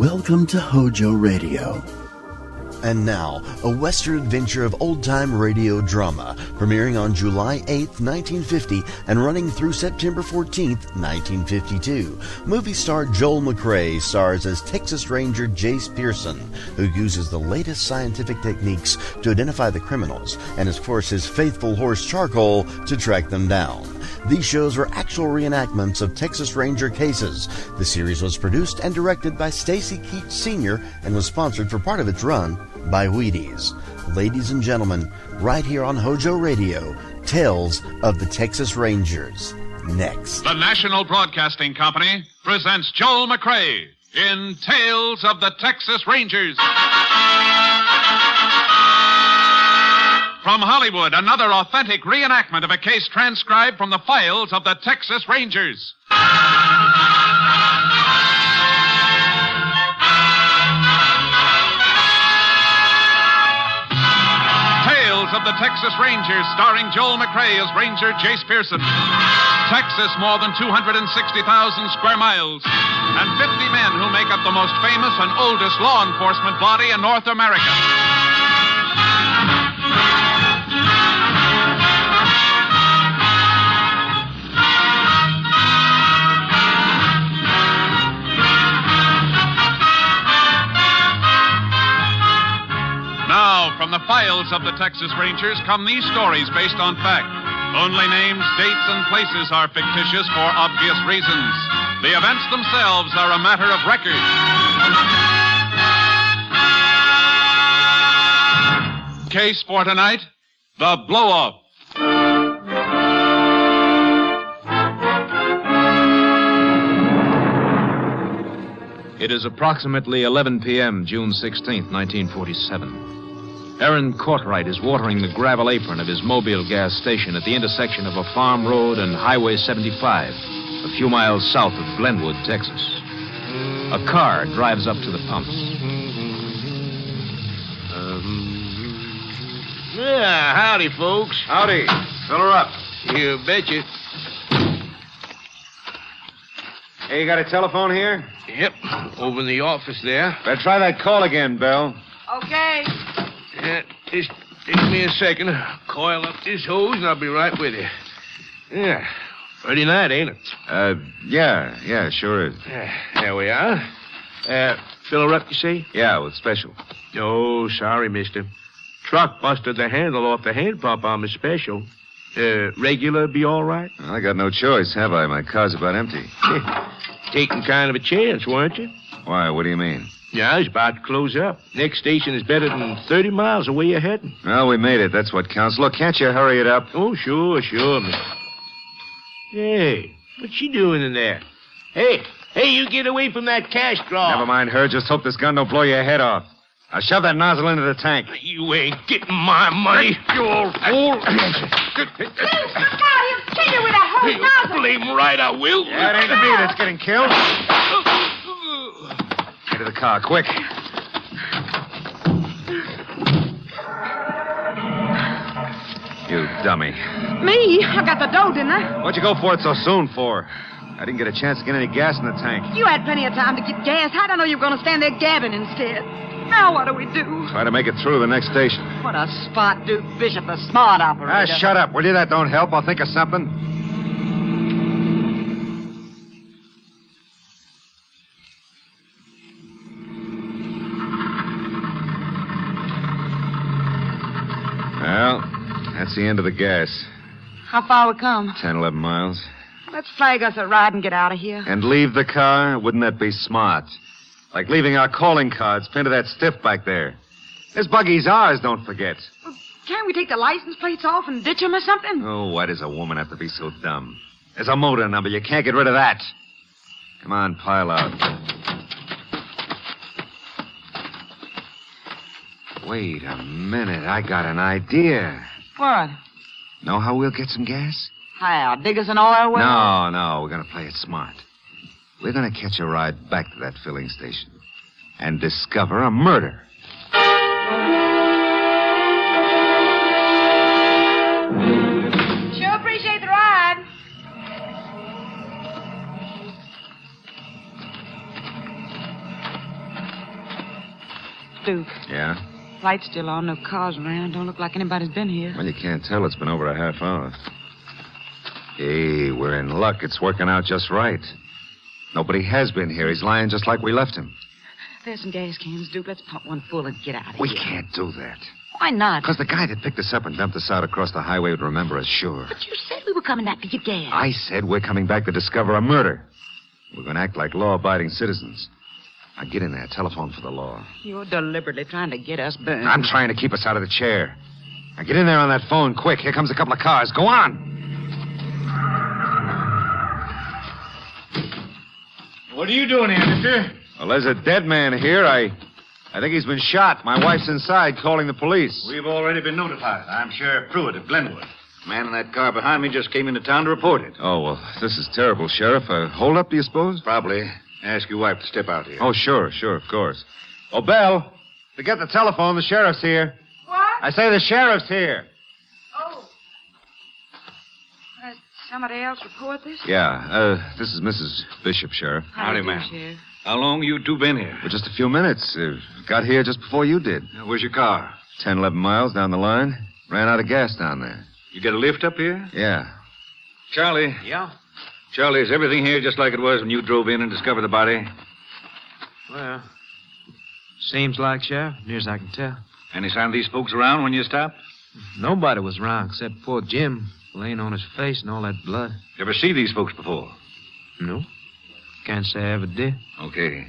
Welcome to HOJO Radio. And now, a Western adventure of old-time radio drama, premiering on July 8th, 1950, and running through September 14th, 1952. Movie star Joel McCrea stars as Texas Ranger Jace Pearson, who uses the latest scientific techniques to identify the criminals, and of course his faithful horse Charcoal to track them down. These shows were actual reenactments of Texas Ranger cases. The series was produced and directed by Stacy Keach Sr. and was sponsored for part of its run by Wheaties. Ladies and gentlemen, right here on HOJO Radio, Tales of the Texas Rangers. Next. The National Broadcasting Company presents Joel McCrea in Tales of the Texas Rangers. From Hollywood, another authentic reenactment of a case transcribed from the files of the Texas Rangers. Tales of the Texas Rangers, starring Joel McCrea as Ranger Jace Pearson. Texas, more than 260,000 square miles, and 50 men who make up the most famous and oldest law enforcement body in North America. Now, from the files of the Texas Rangers come these stories based on fact. Only names, dates, and places are fictitious for obvious reasons. The events themselves are a matter of record. Case for tonight, the blow-off. It is approximately 11 p.m., June 16th, 1947. Aaron Courtwright is watering the gravel apron of his Mobile gas station at the intersection of a farm road and Highway 75, a few miles south of Glenwood, Texas. A car drives up to the pump. Yeah, howdy, folks. Howdy. Fill her up. You betcha. Hey, you got a telephone here? Yep, over in the office there. Better try that call again, Belle. Okay. Yeah, just take me a second. Coil up this hose, and I'll be right with you. Yeah, pretty night, ain't it? Yeah, sure is. There we are. Fill her up, you say? Yeah, with special. Oh, sorry, mister. Truck busted the handle off the hand pump on the special. Regular be all right? Well, I got no choice, have I? My car's about empty. Taking kind of a chance, weren't you? Why, what do you mean? Yeah, it's about to close up. Next station is better than 30 miles away you're heading. Well, we made it. That's what counts. Look, can't you hurry it up? Oh, sure, mister. Hey, what's she doing in there? Hey, you get away from that cash drawer. Never mind her. Just hope this gun don't blow your head off. Now shove that nozzle into the tank. You ain't getting my money, you old fool. Please, now you kill you with a hose nozzle. Blame right, I will. Yeah, it ain't me that's getting killed. Into the car, quick. You dummy. Me? I got the dough, didn't I? What'd you go for it so soon for? I didn't get a chance to get any gas in the tank. You had plenty of time to get gas. How'd I know you were going to stand there gabbing instead? Now what do we do? Try to make it through the next station. What a spot, Duke Bishop, the smart operator. Shut up, will you? That don't help. I'll think of something. Well, that's the end of the gas. How far we come? 10, 11 miles. Let's flag us a ride and get out of here. And leave the car? Wouldn't that be smart? Like leaving our calling cards pinned to that stiff back there. This buggy's ours, don't forget. Well, can't we take the license plates off and ditch them or something? Oh, why does a woman have to be so dumb? There's a motor number. You can't get rid of that. Come on, pile out. Wait a minute. I got an idea. What? Know how we'll get some gas? How? Dig us an oil well? No. We're going to play it smart. We're going to catch a ride back to that filling station and discover a murder. Sure appreciate the ride. stoop. Yeah? Light's still on, no cars around. Don't look like anybody's been here. Well, you can't tell. It's been over a half hour. Hey, we're in luck. It's working out just right. Nobody has been here. He's lying just like we left him. There's some gas cans, Duke. Let's pump one full and get out of here. We can't do that. Why not? Because the guy that picked us up and dumped us out across the highway would remember us, sure. But you said we were coming back to get gas. I said we're coming back to discover a murder. We're going to act like law-abiding citizens. Now, get in there. Telephone for the law. You're deliberately trying to get us burned. I'm trying to keep us out of the chair. Now, get in there on that phone, quick. Here comes a couple of cars. Go on. What are you doing here, mister? Well, there's a dead man here. I think he's been shot. My wife's inside calling the police. We've already been notified. I'm Sheriff Pruitt of Glenwood. The man in that car behind me just came into town to report it. Oh, well, this is terrible, Sheriff. Hold up, do you suppose? Probably. Ask your wife to step out here. Oh, sure, of course. Oh, Belle, forget the telephone. The sheriff's here. What? I say the sheriff's here. Oh. Has somebody else report this? Yeah, this is Mrs. Bishop, Sheriff. Howdy, do, ma'am. Sheriff? How long you two been here? For just a few minutes. Got here just before you did. Where's your car? 10, 11 miles down the line. Ran out of gas down there. You get a lift up here? Yeah. Charlie. Yeah? Charlie, is everything here just like it was when you drove in and discovered the body? Well, seems like, Sheriff, near as I can tell. Any sign of these folks around when you stopped? Nobody was around except poor Jim, laying on his face and all that blood. You ever see these folks before? No. Can't say I ever did. Okay.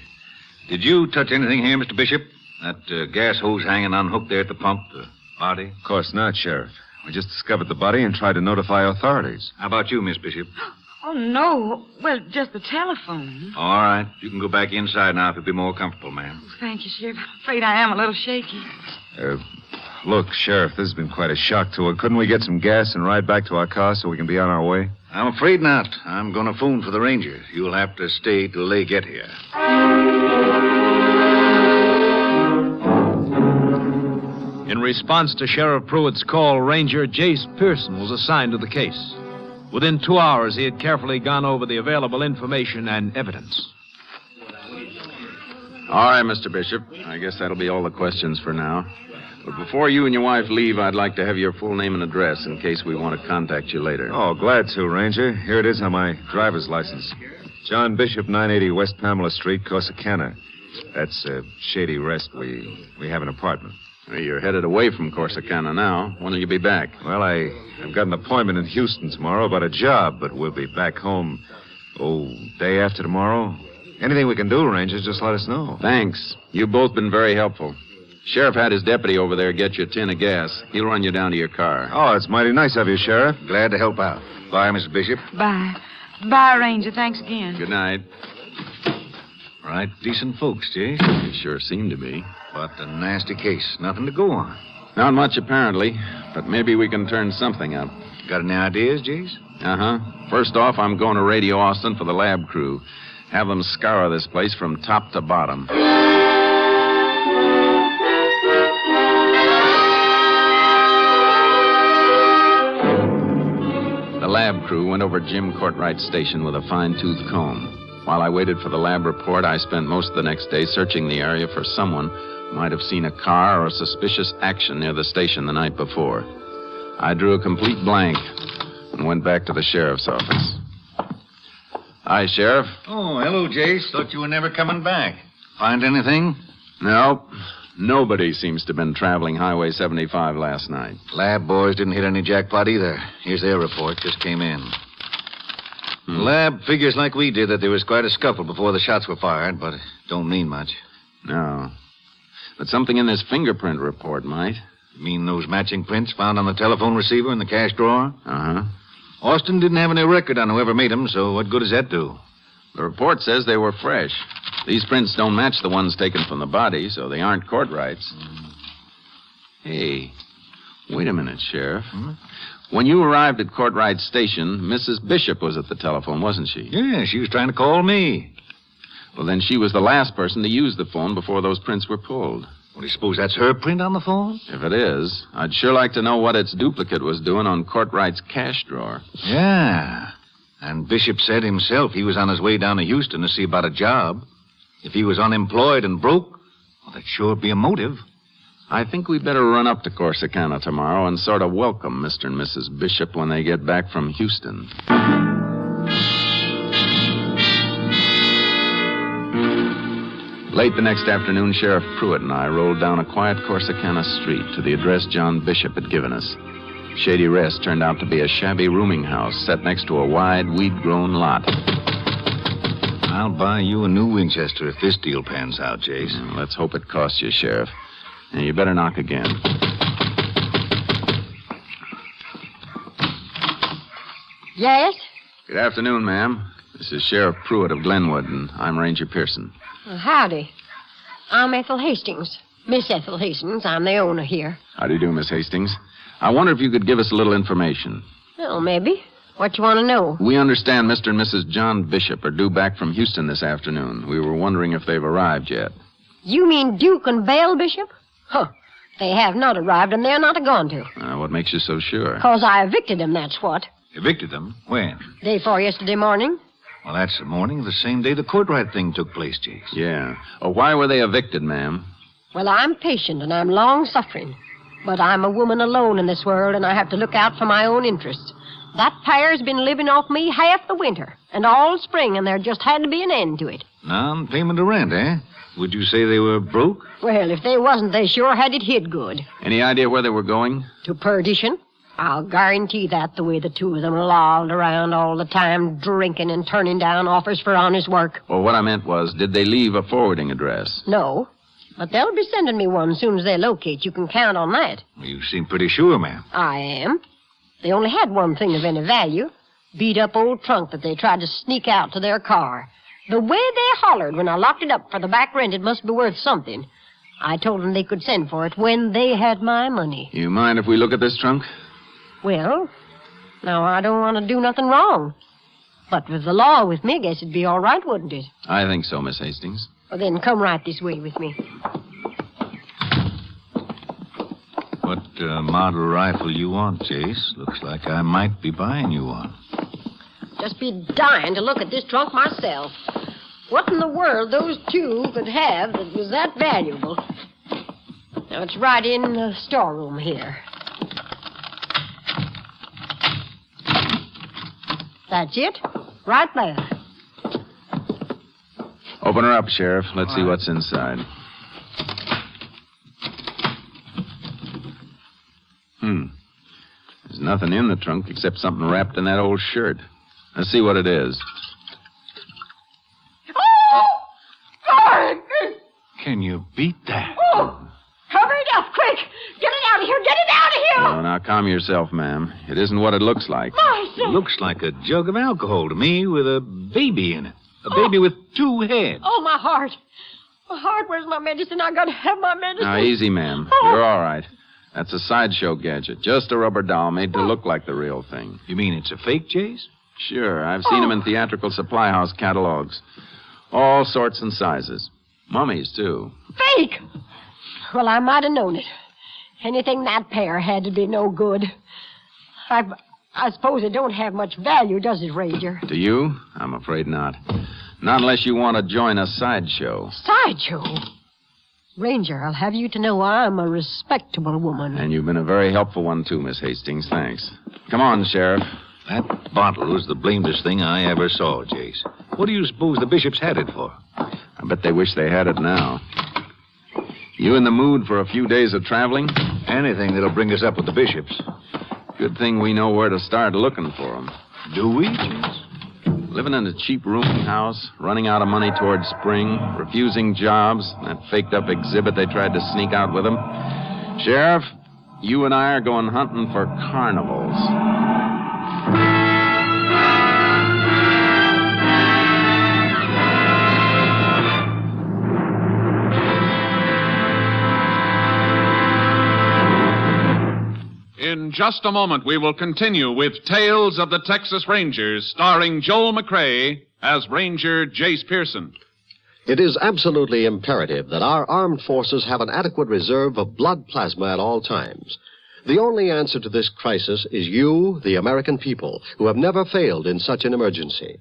Did you touch anything here, Mr. Bishop? That gas hose hanging unhooked there at the pump, the body? Of course not, Sheriff. We just discovered the body and tried to notify authorities. How about you, Miss Bishop? Oh, no. Well, just the telephone. All right. You can go back inside now if you'll be more comfortable, ma'am. Thank you, Sheriff. I'm afraid I am a little shaky. Look, Sheriff, this has been quite a shock to her. Couldn't we get some gas and ride back to our car so we can be on our way? I'm afraid not. I'm going to phone for the Rangers. You'll have to stay till they get here. In response to Sheriff Pruitt's call, Ranger Jace Pearson was assigned to the case. Within 2 hours, he had carefully gone over the available information and evidence. All right, Mr. Bishop. I guess that'll be all the questions for now. But before you and your wife leave, I'd like to have your full name and address in case we want to contact you later. Oh, glad to, Ranger. Here it is on my driver's license. John Bishop, 980 West Pamela Street, Corsicana. That's Shady Rest. We have an apartment. Well, you're headed away from Corsicana now. When will you be back? Well, I've got an appointment in Houston tomorrow about a job, but we'll be back home, day after tomorrow. Anything we can do, Ranger, just let us know. Thanks. You've both been very helpful. Sheriff had his deputy over there get you a tin of gas. He'll run you down to your car. Oh, it's mighty nice of you, Sheriff. Glad to help out. Bye, Mr. Bishop. Bye. Bye, Ranger. Thanks again. Good night. Right, decent folks, Jay. They sure seem to be. But a nasty case. Nothing to go on. Not much, apparently. But maybe we can turn something up. Got any ideas, Jace? Uh-huh. First off, I'm going to radio Austin for the lab crew. Have them scour this place from top to bottom. The lab crew went over Jim Courtwright's station with a fine-tooth comb. While I waited for the lab report, I spent most of the next day searching the area for someone who might have seen a car or a suspicious action near the station the night before. I drew a complete blank and went back to the sheriff's office. Hi, Sheriff. Oh, hello, Jace. Thought you were never coming back. Find anything? No. Nobody seems to have been traveling Highway 75 last night. Lab boys didn't hit any jackpot either. Here's their report. Just came in. Lab figures like we did that there was quite a scuffle before the shots were fired, but it don't mean much. No. But something in this fingerprint report might. You mean those matching prints found on the telephone receiver in the cash drawer? Uh-huh. Austin didn't have any record on whoever made them, so what good does that do? The report says they were fresh. These prints don't match the ones taken from the body, so they aren't Courtwright's. Hey, wait a minute, Sheriff. When you arrived at Courtwright's station, Mrs. Bishop was at the telephone, wasn't she? Yeah, she was trying to call me. Well, then she was the last person to use the phone before those prints were pulled. Well, do you suppose that's her print on the phone? If it is, I'd sure like to know what its duplicate was doing on Courtwright's cash drawer. Yeah. And Bishop said himself he was on his way down to Houston to see about a job. If he was unemployed and broke, Well, that'd sure be a motive. I think we'd better run up to Corsicana tomorrow and sort of welcome Mr. and Mrs. Bishop when they get back from Houston. Late the next afternoon, Sheriff Pruitt and I rolled down a quiet Corsicana street to the address John Bishop had given us. Shady Rest turned out to be a shabby rooming house set next to a wide, weed-grown lot. I'll buy you a new Winchester if this deal pans out, Jace. Let's hope it costs you, Sheriff. Now, you better knock again. Yes? Good afternoon, ma'am. This is Sheriff Pruitt of Glenwood, and I'm Ranger Pearson. Howdy. I'm Ethel Hastings. Miss Ethel Hastings. I'm the owner here. How do you do, Miss Hastings? I wonder if you could give us a little information. Well, maybe. What you want to know? We understand Mr. and Mrs. John Bishop are due back from Houston this afternoon. We were wondering if they've arrived yet. You mean Duke and Belle Bishop? Huh. They have not arrived, and they're not a-going to. What makes you so sure? 'Cause I evicted them, that's what. Evicted them? When? Day before yesterday morning. Well, that's the morning of the same day the Courtright thing took place, Jace. Yeah. Why were they evicted, ma'am? Well, I'm patient, and I'm long-suffering. But I'm a woman alone in this world, and I have to look out for my own interests. That pair's been living off me half the winter and all spring, and there just had to be an end to it. Non-payment of rent, eh? Would you say they were broke? Well, if they wasn't, they sure had it hid good. Any idea where they were going? To perdition. I'll guarantee that, the way the two of them lolled around all the time, drinking and turning down offers for honest work. Well, what I meant was, did they leave a forwarding address? No. But they'll be sending me one as soon as they locate. You can count on that. Well, you seem pretty sure, ma'am. I am. They only had one thing of any value. Beat-up old trunk that they tried to sneak out to their car. The way they hollered when I locked it up for the back rent, it must be worth something. I told them they could send for it when they had my money. You mind if we look at this trunk? Well, now I don't want to do nothing wrong. But with the law with me, I guess it'd be all right, wouldn't it? I think so, Miss Hastings. Well, then come right this way with me. What model rifle you want, Jace? Looks like I might be buying you one. Just be dying to look at this trunk myself. What in the world those two could have that was that valuable? Now, it's right in the storeroom here. That's it. Right there. Open her up, Sheriff. Let's see what's inside. There's nothing in the trunk except something wrapped in that old shirt. Let's see what it is. Oh! Lord! Can you beat that? Oh! Cover it up, quick! Get it out of here! Get it out of here! Oh, now calm yourself, ma'am. It isn't what it looks like. Marcy! Looks like a jug of alcohol to me with a baby in it. A baby with two heads. Oh, my heart. My heart, where's my medicine? I gotta have my medicine. Now, easy, ma'am. You're all right. That's a sideshow gadget. Just a rubber doll made to look like the real thing. You mean it's a fake, Jace? Sure. I've seen them in theatrical supply house catalogs. All sorts and sizes. Mummies, too. Fake! Well, I might have known it. Anything that pair had to be no good. I suppose it don't have much value, does it, Ranger? To you? I'm afraid not. Not unless you want to join a sideshow. Sideshow? Ranger, I'll have you to know I'm a respectable woman. And you've been a very helpful one, too, Miss Hastings. Thanks. Come on, Sheriff. That bottle was the blamedest thing I ever saw, Jace. What do you suppose the bishops had it for? I bet they wish they had it now. You in the mood for a few days of traveling? Anything that'll bring us up with the bishops. Good thing we know where to start looking for them. Do we, Jace? Living in a cheap rooming house, running out of money towards spring, refusing jobs, that faked-up exhibit they tried to sneak out with them. Sheriff, you and I are going hunting for carnivals. In just a moment, we will continue with Tales of the Texas Rangers, starring Joel McCrea as Ranger Jace Pearson. It is absolutely imperative that our armed forces have an adequate reserve of blood plasma at all times. The only answer to this crisis is you, the American people, who have never failed in such an emergency.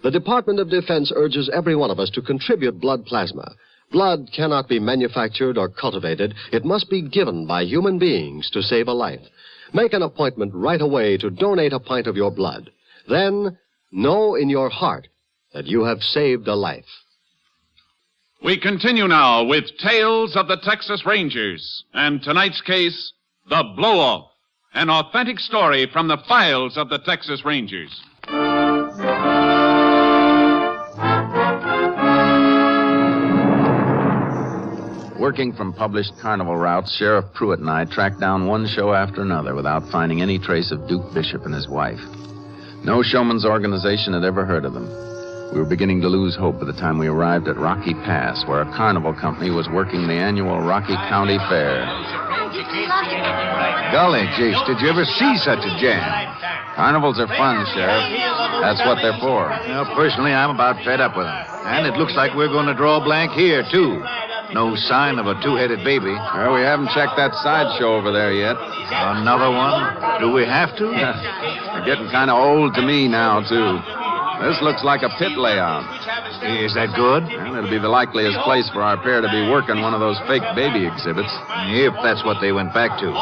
The Department of Defense urges every one of us to contribute blood plasma. Blood cannot be manufactured or cultivated. It must be given by human beings to save a life. Make an appointment right away to donate a pint of your blood. Then, know in your heart that you have saved a life. We continue now with Tales of the Texas Rangers, and tonight's case, The Blow-Off, an authentic story from the files of the Texas Rangers. Working from published carnival routes, Sheriff Pruitt and I tracked down one show after another without finding any trace of Duke Bishop and his wife. No showman's organization had ever heard of them. We were beginning to lose hope by the time we arrived at Rocky Pass, where a carnival company was working the annual Rocky County Fair. Golly, Jace, did you ever see such a jam? Carnivals are fun, Sheriff. That's what they're for. Well, personally, I'm about fed up with them. And it looks like we're going to draw a blank here, too. No sign of a two-headed baby. Well, we haven't checked that sideshow over there yet. Another one? Do we have to? They're getting kind of old to me now, too. This looks like a pit layout. Is that good? Well, it'll be the likeliest place for our pair to be working one of those fake baby exhibits. If that's what they went back to.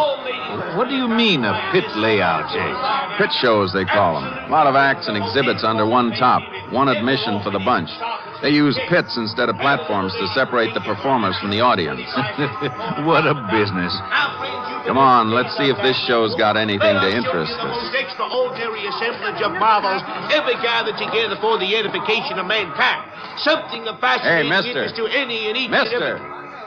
What do you mean, a pit layout, Jake? Pit shows, they call them. A lot of acts and exhibits under one top. One admission for the bunch. They use pits instead of platforms to separate the performers from the audience. What a business. Come on, let's see if this show's got anything to interest us. Extraordinary assemblage of marvels ever gathered together for the edification of mankind. Something of fascinating interest to any and each. Mister.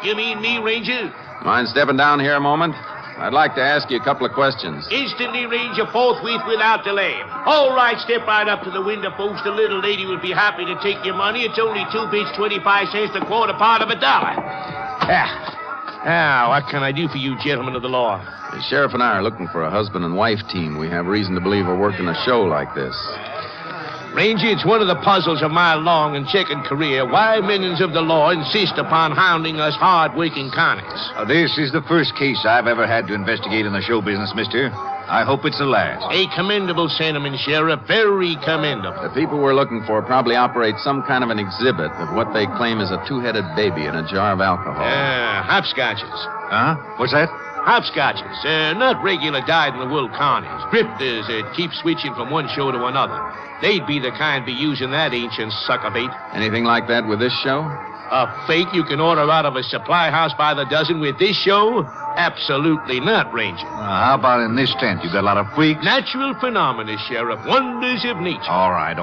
You mean me, Ranger? Mind stepping down here a moment? I'd like to ask you a couple of questions. Instantly, Ranger, forthwith, without delay. All right, step right up to the window, folks. The little lady will be happy to take your money. It's only 2 bits, 25 cents, the quarter part of $1. Now, what can I do for you, gentlemen of the law? The sheriff and I are looking for a husband and wife team. We have reason to believe are working a show like this. Ranger, it's one of the puzzles of my long and checkered career why minions of the law insist upon hounding us hard-working convicts. This is the first case I've ever had to investigate in the show business, mister. I hope it's the last. A commendable sentiment, Sheriff. Very commendable. The people we're looking for probably operate some kind of an exhibit of what they claim is a two-headed baby in a jar of alcohol. Hopscotches. Huh? What's that? Hopscotches. Not regular dyed-in-the-wool carnies. Drifters that keep switching from one show to another. They'd be the kind be using that ancient sucker bait. Anything like that with this show? A fake you can order out of a supply house by the dozen with this show? Absolutely not, Ranger. How about in this tent? You got a lot of freaks? Natural phenomena, Sheriff. Wonders of nature. All right.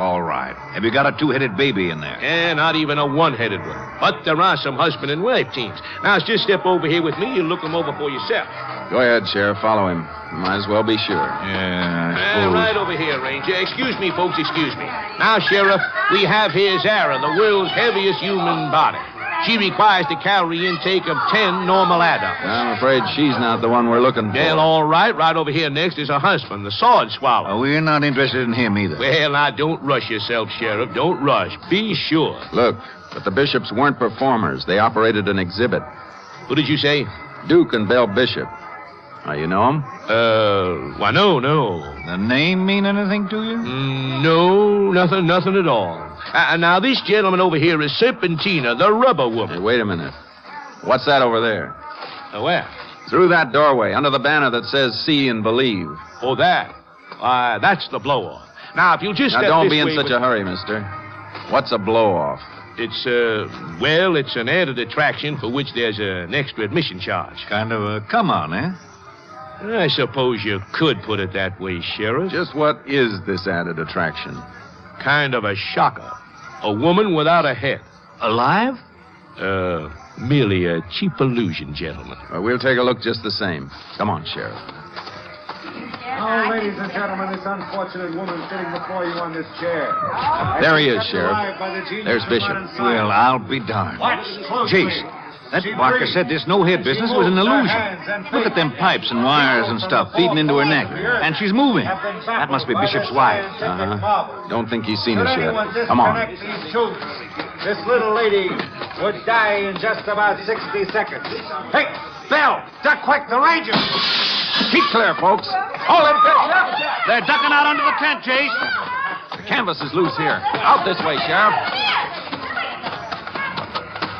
Have you got a two-headed baby in there? Not even a one-headed one. But there are some husband and wife teams. Now, just step over here with me and look them over for yourself. Go ahead, Sheriff. Follow him. You might as well be sure. Yeah, I suppose. Right over here, Ranger. Excuse me, folks, excuse me. Now, Sheriff, we have here Zara, the world's heaviest human body. She requires to calorie intake of 10 normal adults. I'm afraid she's not the one we're looking for. Well, all right. Right over here next is her husband, the sword swallow. We're not interested in him either. Well, now, don't rush yourself, Sheriff. Don't rush. Be sure. Look, but the Bishops weren't performers. They operated an exhibit. Who did you say? Duke and Belle Bishop. You know them? Why, no. The name mean anything to you? No, nothing at all. Now, this gentleman over here is Serpentina, the rubber woman. Hey, wait a minute. What's that over there? Where? Through that doorway, under the banner that says See and Believe. Oh, that? Why, that's the blow-off. Now, if you'll just step don't this be in way such a hurry, mister. What's a blow-off? It's, it's an added attraction for which there's an extra admission charge. Kind of a come-on, eh? I suppose you could put it that way, Sheriff. Just what is this added attraction? Kind of a shocker. A woman without a head. Alive? Merely a cheap illusion, gentlemen. Well, we'll take a look just the same. Come on, Sheriff. Now, ladies and gentlemen, this unfortunate woman sitting before you on this chair. There he is, Sheriff. There's Bishop. Well, I'll be darned. Chase, that Barker said this no-head business was an illusion. Look at them pipes and wires and stuff feeding into her neck. And she's moving. That must be Bishop's wife. Don't think he's seen us yet. Come on. This little lady would die in just about 60 seconds. Hey, Belle, duck quick, the Rangers! Keep clear, folks. Hold him, Bill. They're ducking out under the tent, Chase. The canvas is loose here. Out this way, Sheriff.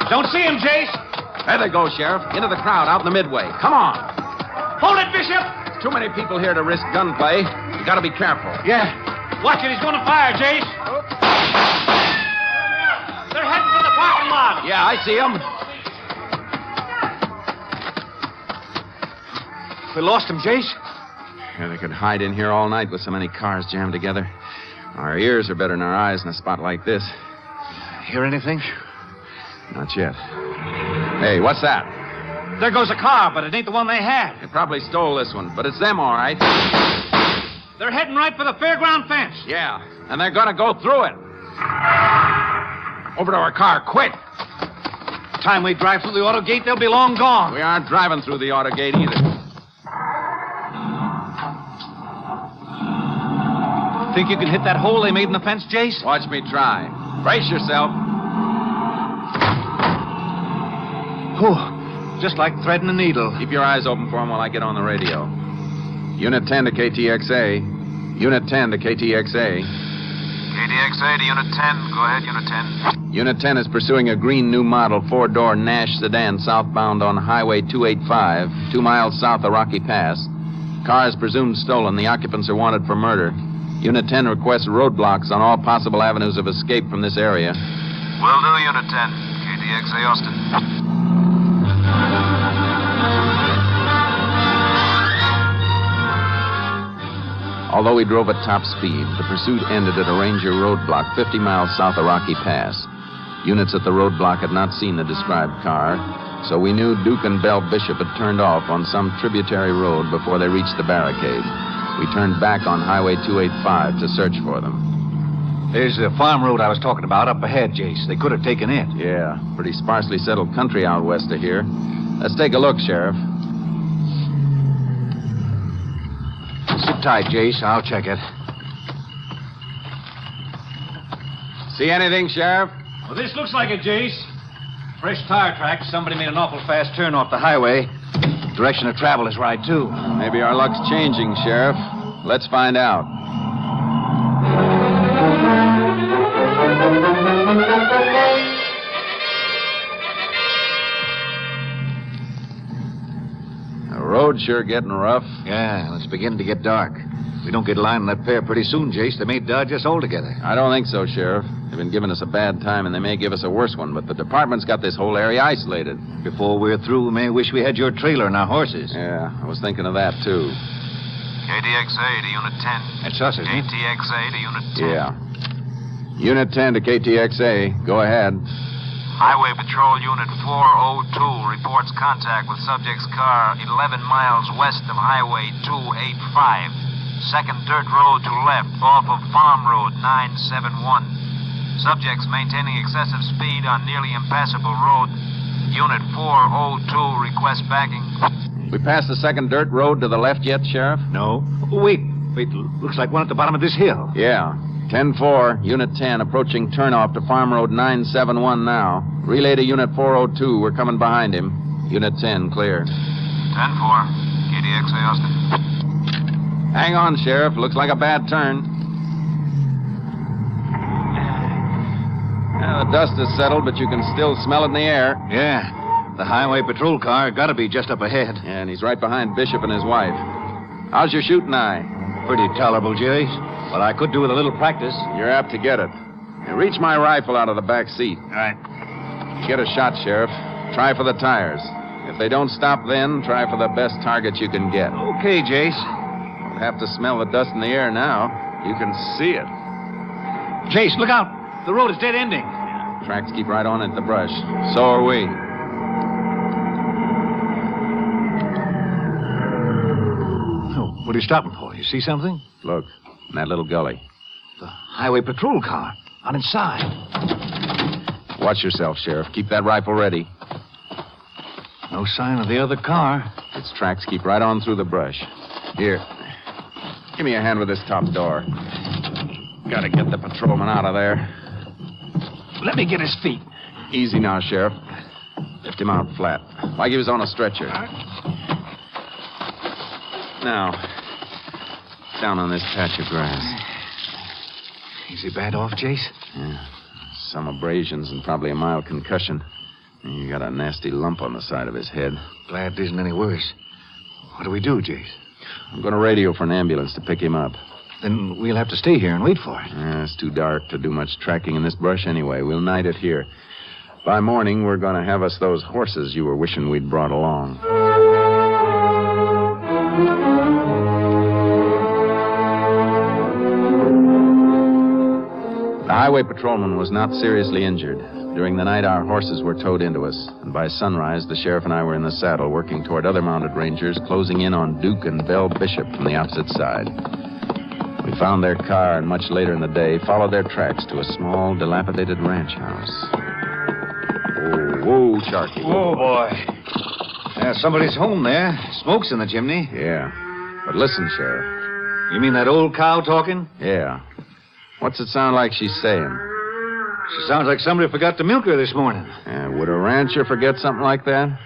Don't see him, Jace. There they go, Sheriff. Into the crowd out in the midway. Come on. Hold it, Bishop. Too many people here to risk gunplay. You gotta be careful. Yeah. Watch it. He's going to fire, Jace. They're heading for the parking lot. Yeah, I see them. We lost him, Jace. Yeah, they could hide in here all night with so many cars jammed together. Our ears are better than our eyes in a spot like this. Hear anything? Not yet. Hey, what's that? There goes a car, but it ain't the one they had. They probably stole this one, but it's them, all right. They're heading right for the fairground fence. Yeah, and they're gonna go through it. Over to our car, quick. Time we drive through the auto gate, they'll be long gone. We aren't driving through the auto gate either. Think you can hit that hole they made in the fence, Jace? Watch me try. Brace yourself. Whew. Just like threading a needle. Keep your eyes open for him while I get on the radio. Unit 10 to KTXA. Unit 10 to KTXA. KTXA to Unit 10. Go ahead, Unit 10. Unit 10 is pursuing a green new model four-door Nash sedan southbound on Highway 285, 2 miles south of Rocky Pass. Car is presumed stolen. The occupants are wanted for murder. Unit 10 requests roadblocks on all possible avenues of escape from this area. Will do, Unit 10. KTXA Austin. Although we drove at top speed, the pursuit ended at a ranger roadblock 50 miles south of Rocky Pass. Units at the roadblock had not seen the described car, so we knew Duke and Bell Bishop had turned off on some tributary road before they reached the barricade. We turned back on Highway 285 to search for them. There's the farm road I was talking about up ahead, Jace. They could have taken it. Yeah, pretty sparsely settled country out west of here. Let's take a look, Sheriff. Sit tight, Jace. I'll check it. See anything, Sheriff? Well, this looks like it, Jace. Fresh tire tracks. Somebody made an awful fast turn off the highway. Direction of travel is right, too. Maybe our luck's changing, Sheriff. Let's find out. The road's sure getting rough. Yeah, and it's beginning to get dark. If we don't get a line on that pair pretty soon, Jace, they may dodge us altogether. I don't think so, Sheriff. They've been giving us a bad time, and they may give us a worse one, but the department's got this whole area isolated. Before we're through, we may wish we had your trailer and our horses. Yeah, I was thinking of that, too. KTXA to Unit 10. That's us, isn't it? KTXA to Unit 10. Yeah. Unit 10 to KTXA. Go ahead. Highway Patrol Unit 402 reports contact with subject's car 11 miles west of Highway 285. Second dirt road to left off of Farm Road 971. Subjects maintaining excessive speed on nearly impassable road. Unit 402 requests backing. We passed the second dirt road to the left yet, Sheriff? No. Wait. Looks like one at the bottom of this hill. Yeah. 10-4, Unit 10, approaching turnoff to Farm Road 971 now. Relay to Unit 402. We're coming behind him. Unit 10, clear. 10-4. KTXA Austin. Hang on, Sheriff. Looks like a bad turn. The dust has settled, but you can still smell it in the air. Yeah. The highway patrol car got to be just up ahead. Yeah, and he's right behind Bishop and his wife. How's your shooting eye? Pretty tolerable, Jerry. But I could do with a little practice. You're apt to get it. Now, reach my rifle out of the back seat. All right. Get a shot, Sheriff. Try for the tires. If they don't stop then, try for the best target you can get. Okay, Jace. You'll have to smell the dust in the air now. You can see it. Jace, look out. The road is dead ending. Tracks keep right on at the brush. So are we. Oh, what are you stopping for? You see something? Look, in that little gully. The highway patrol car. On its side. Watch yourself, Sheriff. Keep that rifle ready. No sign of the other car. Its tracks keep right on through the brush. Here. Give me a hand with this top door. Gotta get the patrolman out of there. Let me get his feet. Easy now, Sheriff. Lift him out flat. Like he was on a stretcher. Now, down on this patch of grass. Is he bad off, Jace? Yeah. Some abrasions and probably a mild concussion. He got a nasty lump on the side of his head. Glad it isn't any worse. What do we do, Jace? I'm going to radio for an ambulance to pick him up. Then we'll have to stay here and wait for it. It's too dark to do much tracking in this brush anyway. We'll night it here. By morning, we're going to have us those horses you were wishing we'd brought along. The highway patrolman was not seriously injured. During the night, our horses were towed into us, and by sunrise, the sheriff and I were in the saddle working toward other mounted rangers, closing in on Duke and Belle Bishop from the opposite side. We found their car, and much later in the day, followed their tracks to a small, dilapidated ranch house. Whoa, Sharky. Oh, boy. Yeah, somebody's home there. Smoke's in the chimney. Yeah. But listen, Sheriff. You mean that old cow talking? Yeah. What's it sound like she's saying? She sounds like somebody forgot to milk her this morning. Would a rancher forget something like that?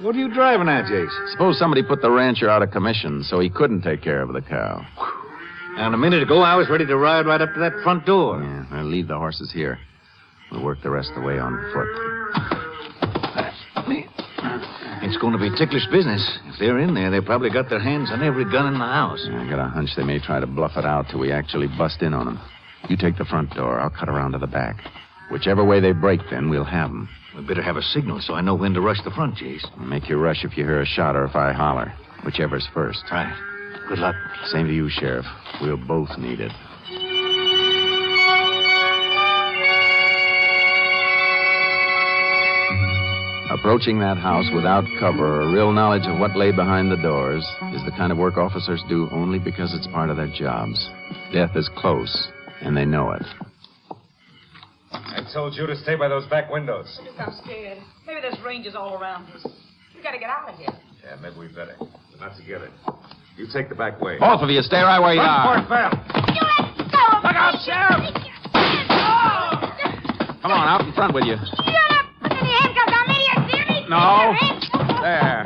What are you driving at, Jace? Suppose somebody put the rancher out of commission so he couldn't take care of the cow. And a minute ago, I was ready to ride right up to that front door. Yeah, I'll leave the horses here. We'll work the rest of the way on foot. It's going to be ticklish business. If they're in there, they probably got their hands on every gun in the house. I got a hunch they may try to bluff it out till we actually bust in on them. You take the front door. I'll cut around to the back. Whichever way they break, then, we'll have them. We better have a signal so I know when to rush the front, Jace. Make you rush if you hear a shot or if I holler. Whichever's first. Right. Good luck. Same to you, Sheriff. We'll both need it. Approaching that house without cover or real knowledge of what lay behind the doors is the kind of work officers do only because it's part of their jobs. Death is close, and they know it. I told you to stay by those back windows. I'm scared. Maybe there's rangers all around us. We gotta get out of here. Yeah, maybe we better. But not together. You take the back way. Both of you, stay right where you are. Run for it, Val. You let go of Look out, Sheriff! Come on, out in front with you. Shut up! Put any handcuffs on me, you hear me? No. There.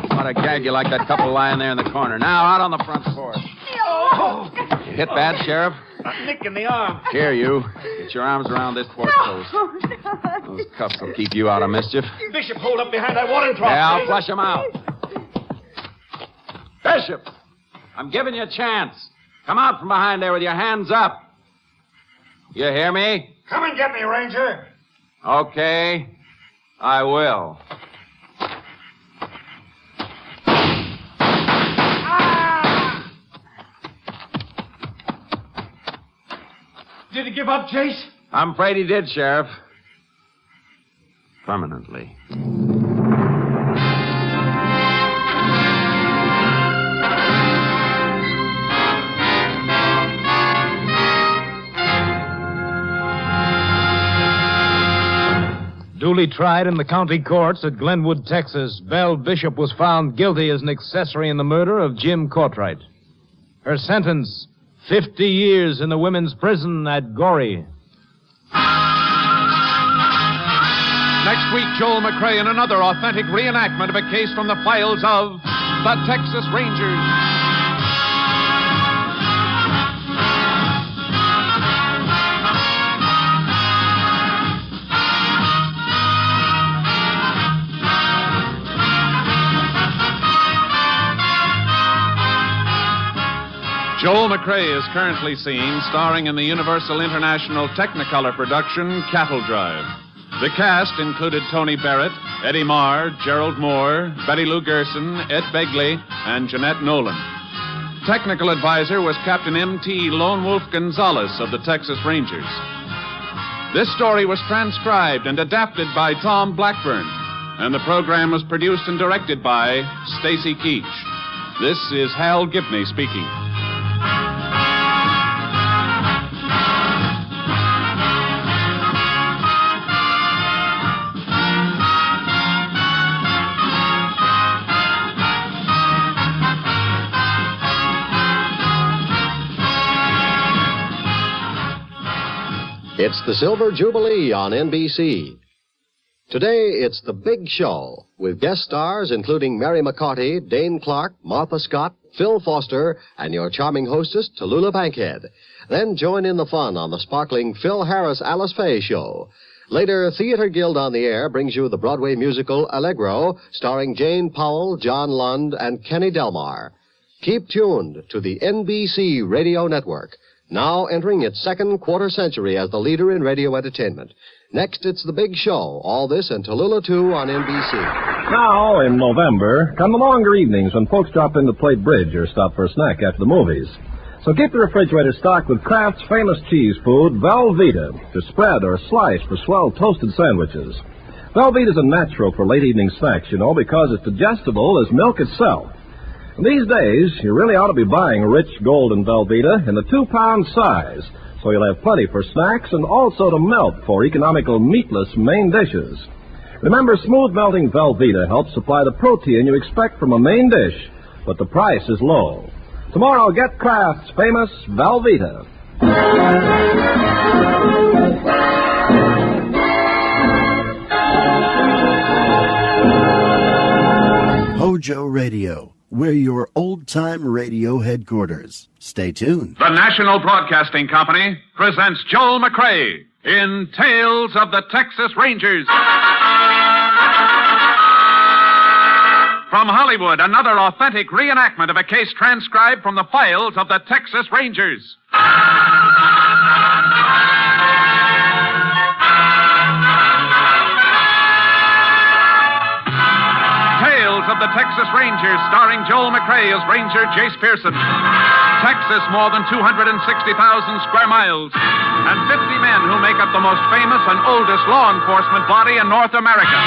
Ought to gag you like that couple lying there in the corner. Now, out on the front porch. You hit bad, Sheriff? A nick in the arm. Here, you. Get your arms around this porch post. Those cuffs will keep you out of mischief. Bishop, hold up behind that watering trough. Yeah, I'll flush him out. Bishop, I'm giving you a chance. Come out from behind there with your hands up. You hear me? Come and get me, Ranger. Okay, I will. Did he give up, Jace? I'm afraid he did, Sheriff. Permanently. Duly tried in the county courts at Glenwood, Texas, Belle Bishop was found guilty as an accessory in the murder of Jim Courtright. Her sentence, 50 years in the women's prison at Goree. Next week, Joel McCrea in another authentic reenactment of a case from the files of the Texas Rangers. Joel McCrea is currently seen starring in the Universal International Technicolor production Cattle Drive. The cast included Tony Barrett, Eddie Marr, Gerald Moore, Betty Lou Gerson, Ed Begley, and Jeanette Nolan. Technical advisor was Captain M.T. Lone Wolf Gonzalez of the Texas Rangers. This story was transcribed and adapted by Tom Blackburn, and the program was produced and directed by Stacy Keach. This is Hal Gibney speaking. It's the Silver Jubilee on NBC. Today, it's The Big Show, with guest stars including Mary McCarty, Dane Clark, Martha Scott, Phil Foster, and your charming hostess, Tallulah Bankhead. Then join in the fun on the sparkling Phil Harris Alice Faye Show. Later, Theater Guild on the Air brings you the Broadway musical Allegro, starring Jane Powell, John Lund, and Kenny Delmar. Keep tuned to the NBC Radio Network, now entering its second quarter century as the leader in radio entertainment. Next, it's The Big Show. All this and Tallulah 2 on NBC. Now, in November, come the longer evenings when folks drop in to play bridge or stop for a snack after the movies. So keep the refrigerator stocked with Kraft's famous cheese food, Velveeta, to spread or slice for swell toasted sandwiches. Velveeta's a natural for late evening snacks, because it's digestible as milk itself. And these days, you really ought to be buying rich golden Velveeta in the 2-pound size, so you'll have plenty for snacks and also to melt for economical meatless main dishes. Remember, smooth melting Velveeta helps supply the protein you expect from a main dish, but the price is low. Tomorrow, get Kraft's famous Velveeta. HOJO Radio, we're your old-time radio headquarters. Stay tuned. The National Broadcasting Company presents Joel McCrea in Tales of the Texas Rangers. From Hollywood, another authentic reenactment of a case transcribed from the files of the Texas Rangers. Tales of the Texas Rangers, starring Joel McCrea as Ranger Jace Pearson. Texas, more than 260,000 square miles, and 50 men who make up the most famous and oldest law enforcement body in North America.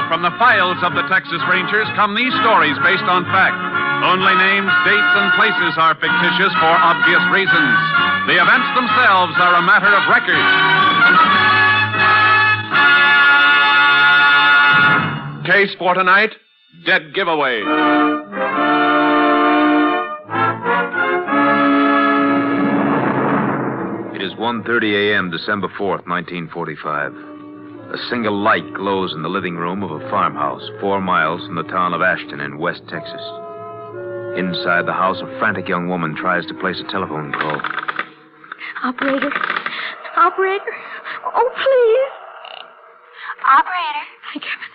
From the files of the Texas Rangers come these stories based on fact. Only names, dates, and places are fictitious for obvious reasons. The events themselves are a matter of record. Case for tonight, dead giveaway. It is 1:30 a.m., December 4th, 1945. A single light glows in the living room of a farmhouse 4 miles from the town of Ashton in West Texas. Inside the house, a frantic young woman tries to place a telephone call. Operator. Operator. Oh, please. Operator. Thank heaven.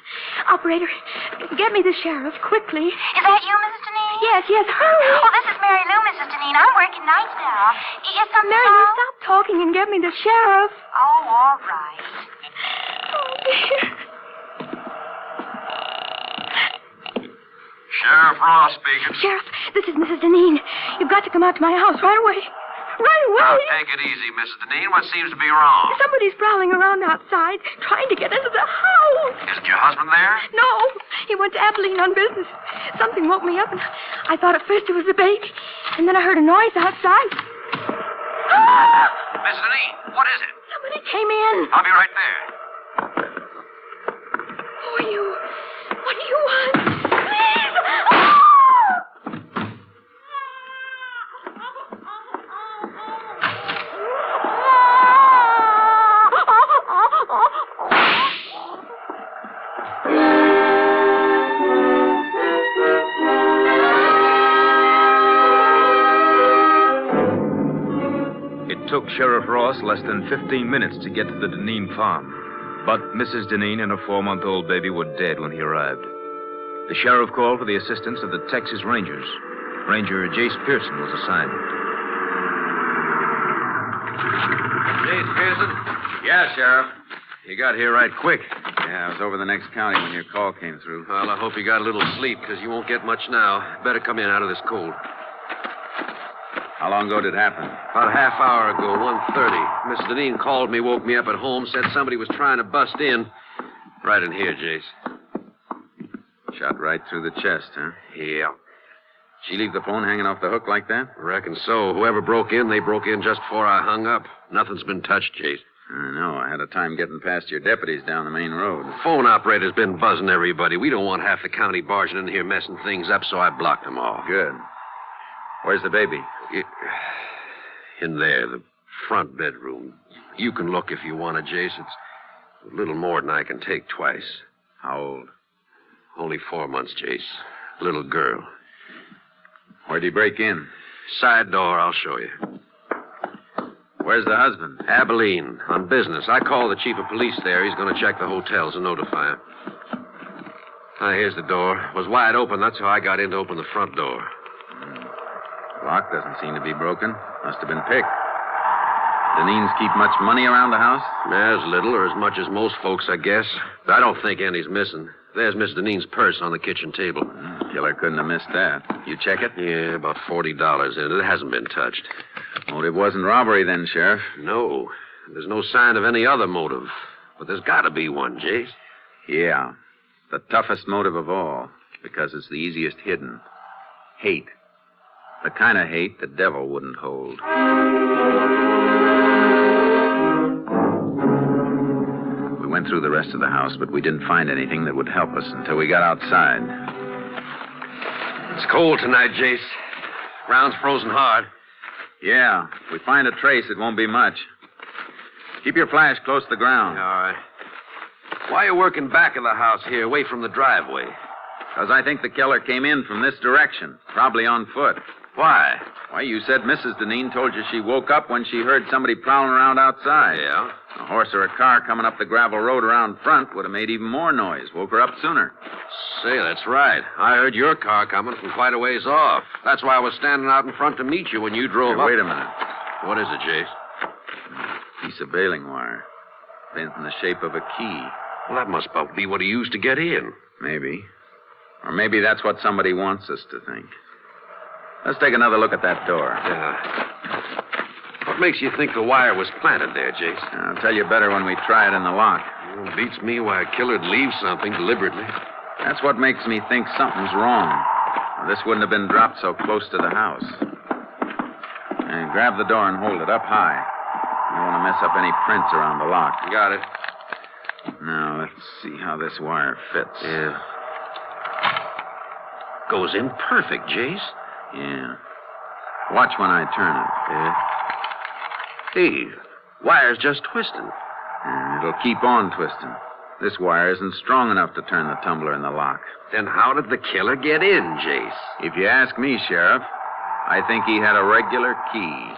Operator, get me the sheriff, quickly. Is that you, Mrs. Deneen? Yes, hurry. Oh, this is Mary Lou, Mrs. Deneen. I'm working nights now. Is something Mary, wrong? you stop talking and get me the sheriff. Oh, all right. Oh, dear. Sheriff Ross speaking. Sheriff, this is Mrs. Deneen. You've got to come out to my house right away. Right away. Now, take it easy, Mrs. Deneen. What seems to be wrong? Somebody's prowling around outside, trying to get into the house. Isn't your husband there? No. He went to Abilene on business. Something woke me up, and I thought at first it was the baby. And then I heard a noise outside. Ah! Mrs. Deneen, what is it? Somebody came in. I'll be right there. Who are you? What do you want? Please! Ah! It took Sheriff Ross less than 15 minutes to get to the Deneen farm. But Mrs. Deneen and her 4-month-old baby were dead when he arrived. The sheriff called for the assistance of the Texas Rangers. Ranger Jace Pearson was assigned. Jace Pearson? Yeah, Sheriff. You got here right quick. Yeah, I was over the next county when your call came through. Well, I hope you got a little sleep, because you won't get much now. Better come in out of this cold. How long ago did it happen? About a half hour ago, 1:30. Mrs. Deneen called me, woke me up at home, said somebody was trying to bust in. Right in here, Jace. Shot right through the chest, huh? Yeah. She leave the phone hanging off the hook like that? Reckon so. Whoever broke in, they broke in just before I hung up. Nothing's been touched, Jace. I know. I had a time getting past your deputies down the main road. The phone operator's been buzzing everybody. We don't want half the county barging in here messing things up, so I blocked them all. Good. Where's the baby? In there, the front bedroom. You can look if you want to, Jace. A little more than I can take twice. How old? Only 4 months, Jace. Little girl. Where'd he break in? Side door, I'll show you. Where's the husband? Abilene, on business. I called the chief of police there. He's going to check the hotels and notify him. Here's the door. It was wide open. That's how I got in to open the front door. Lock doesn't seem to be broken. Must have been picked. Deneen's keep much money around the house? As little or as much as most folks, I guess. But I don't think any's missing. There's Miss Deneen's purse on the kitchen table. Killer couldn't have missed that. You check it? Yeah, about $40 in it. It hasn't been touched. Motive wasn't robbery then, Sheriff. No. There's no sign of any other motive. But there's got to be one, Jace. Yeah. The toughest motive of all. Because it's the easiest hidden. Hate. The kind of hate the devil wouldn't hold. We went through the rest of the house, but we didn't find anything that would help us until we got outside. It's cold tonight, Jace. Ground's frozen hard. Yeah. If we find a trace, it won't be much. Keep your flash close to the ground. All right. Why are you working back of the house here, away from the driveway? Because I think the killer came in from this direction, probably on foot. Why? Why, you said Mrs. Deneen told you she woke up when she heard somebody prowling around outside. Yeah? A horse or a car coming up the gravel road around front would have made even more noise. Woke her up sooner. Say, that's right. I heard your car coming from quite a ways off. That's why I was standing out in front to meet you when you drove up. Wait a minute. What is it, Jace? Piece of baling wire. Bent in the shape of a key. Well, that must be what he used to get in. Maybe. Or maybe that's what somebody wants us to think. Let's take another look at that door. Yeah. What makes you think the wire was planted there, Jace? I'll tell you better when we try it in the lock. It beats me why a killer'd leave something deliberately. That's what makes me think something's wrong. This wouldn't have been dropped so close to the house. And grab the door and hold it up high. You don't want to mess up any prints around the lock. Got it. Now, let's see how this wire fits. Yeah. Goes in perfect, Jace. Yeah. Watch when I turn it. Yeah. Hey, wire's just twisting. It'll keep on twisting. This wire isn't strong enough to turn the tumbler in the lock. Then how did the killer get in, Jace? If you ask me, Sheriff, I think he had a regular key.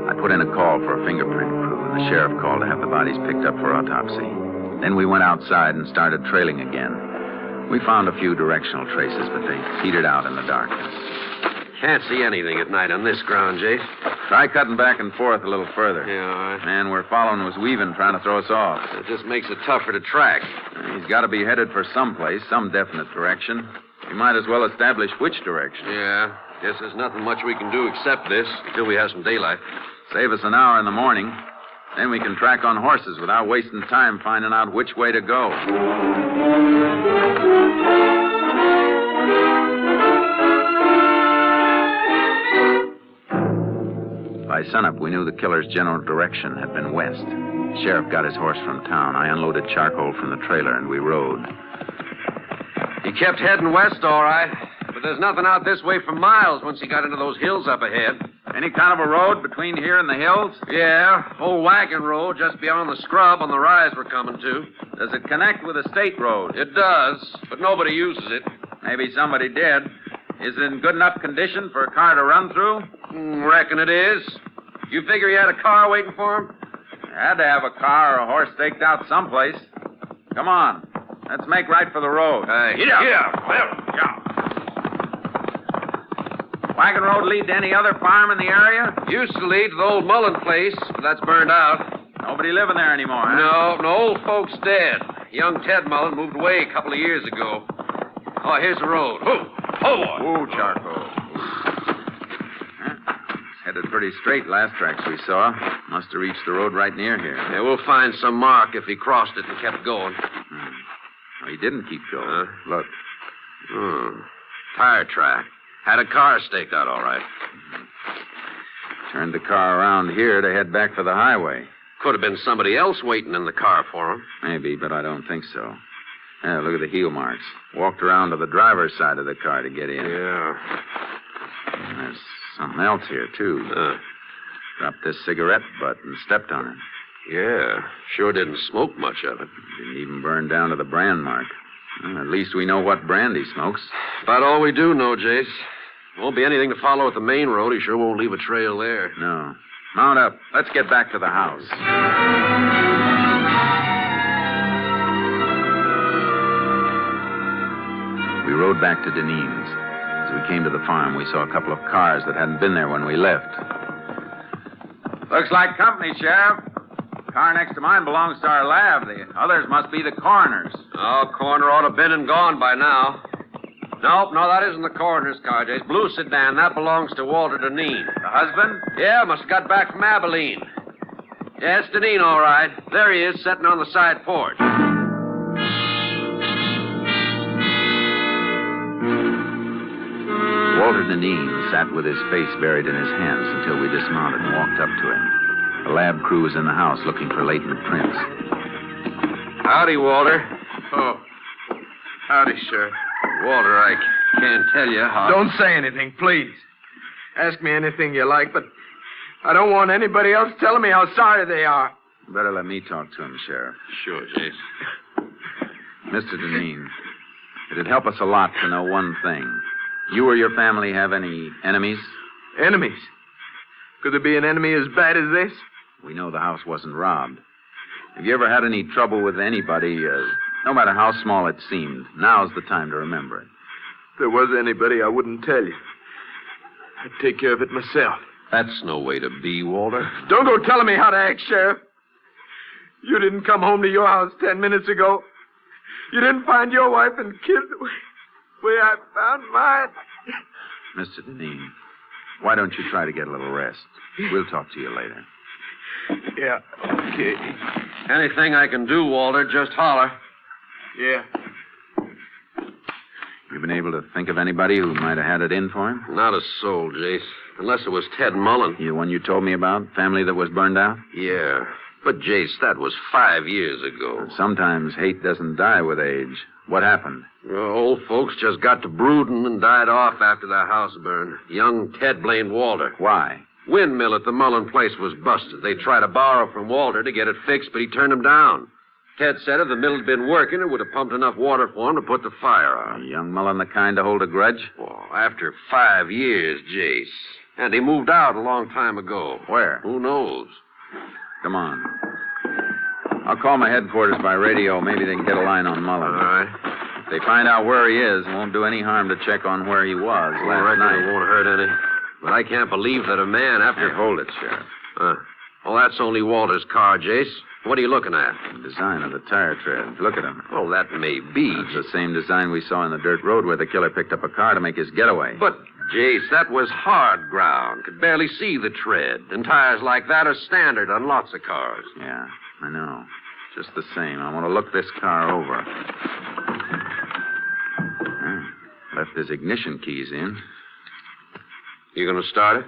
I put in a call for a fingerprint crew, and the sheriff called to have the bodies picked up for autopsy. Then we went outside and started trailing again. We found a few directional traces, but they petered out in the darkness. Can't see anything at night on this ground, Jace. Try cutting back and forth a little further. Yeah, all right. Man we're following was weaving, trying to throw us off. It just makes it tougher to track. He's got to be headed for someplace, some definite direction. We might as well establish which direction. Yeah. Guess there's nothing much we can do except this until we have some daylight. Save us an hour in the morning. Then we can track on horses without wasting time finding out which way to go. By sunup, we knew the killer's general direction had been west. The sheriff got his horse from town. I unloaded charcoal from the trailer, and we rode. He kept heading west, all right. But there's nothing out this way for miles once he got into those hills up ahead. Any kind of a road between here and the hills? Yeah, old wagon road just beyond the scrub on the rise we're coming to. Does it connect with a state road? It does, but nobody uses it. Maybe somebody did. Is it in good enough condition for a car to run through? Reckon it is. You figure he had a car waiting for him? Had to have a car or a horse staked out someplace. Come on. Let's make right for the road. Get up. Yeah. Wagon road lead to any other farm in the area? Used to lead to the old Mullen place, but that's burned out. Nobody living there anymore, huh? No old folks dead. Young Ted Mullen moved away a couple of years ago. Oh, here's the road. Oh, boy. Ooh, charcoal. Headed pretty straight last tracks we saw. Must have reached the road right near here. Yeah, we'll find some mark if he crossed it and kept going. No, he didn't keep going. Look. Tire track. Had a car staked out all right. Turned the car around here to head back for the highway. Could have been somebody else waiting in the car for him. Maybe, but I don't think so. Yeah, look at the heel marks. Walked around to the driver's side of the car to get in. Yeah. And there's something else here, too. Dropped this cigarette butt and stepped on it. Yeah. Sure didn't smoke much of it. Didn't even burn down to the brand mark. Well, at least we know what brand he smokes. About all we do know, Jace. Won't be anything to follow at the main road. He sure won't leave a trail there. No. Mount up. Let's get back to the house. We rode back to Deneen's. As we came to the farm, we saw a couple of cars that hadn't been there when we left. Looks like company, Sheriff. The car next to mine belongs to our lab. The others must be the coroner's. Oh, coroner ought to have been and gone by now. Nope, no, that isn't the coroner's car, Jace. Blue sedan, that belongs to Walter Deneen. The husband? Yeah, must have got back from Abilene. Yeah, it's Deneen, all right. There he is, sitting on the side porch. Walter Deneen sat with his face buried in his hands until we dismounted and walked up to him. The lab crew was in the house looking for latent prints. Howdy, Walter. Oh. Howdy, Sheriff. Walter, I can't tell you how... Don't say anything, please. Ask me anything you like, but I don't want anybody else telling me how sorry they are. Better let me talk to him, Sheriff. Sure, Jace. Mr. Deneen, it'd help us a lot to know one thing. You or your family have any enemies? Enemies? Could there be an enemy as bad as this? We know the house wasn't robbed. Have you ever had any trouble with anybody, no matter how small it seemed? Now's the time to remember it. If there was anybody, I wouldn't tell you. I'd take care of it myself. That's no way to be, Walter. Don't go telling me how to act, Sheriff. You didn't come home to your house 10 minutes ago. You didn't find your wife and kid the way I found mine. Mr. Deneen, why don't you try to get a little rest? We'll talk to you later. Yeah, okay. Anything I can do, Walter, just holler. Yeah. You been able to think of anybody who might have had it in for him? Not a soul, Jace. Unless it was Ted Mullen. The one you told me about? Family that was burned out? Yeah. But, Jace, that was 5 years ago. Sometimes hate doesn't die with age. What happened? Well, old folks just got to brooding and died off after their house burned. Young Ted blamed Walter. Why? Windmill at the Mullen place was busted. They tried to borrow from Walter to get it fixed, but he turned them down. Ted said if the mill had been working, it would have pumped enough water for him to put the fire on. Young Mullen the kind to hold a grudge? Well, after 5 years, Jace. And he moved out a long time ago. Where? Who knows? Come on. I'll call my headquarters by radio. Maybe they can get a line on Mullen. All right. If they find out where he is, it won't do any harm to check on where he was last night. It won't hurt any. But I can't believe that a man after... Hey, hold it, Sheriff. Well, that's only Walter's car, Jace. What are you looking at? The design of the tire tread. Look at him. Oh, that may be. It's the same design we saw in the dirt road where the killer picked up a car to make his getaway. But, Jace, that was hard ground. Could barely see the tread. And tires like that are standard on lots of cars. Yeah, I know. Just the same. I want to look this car over. Left his ignition keys in. You going to start it?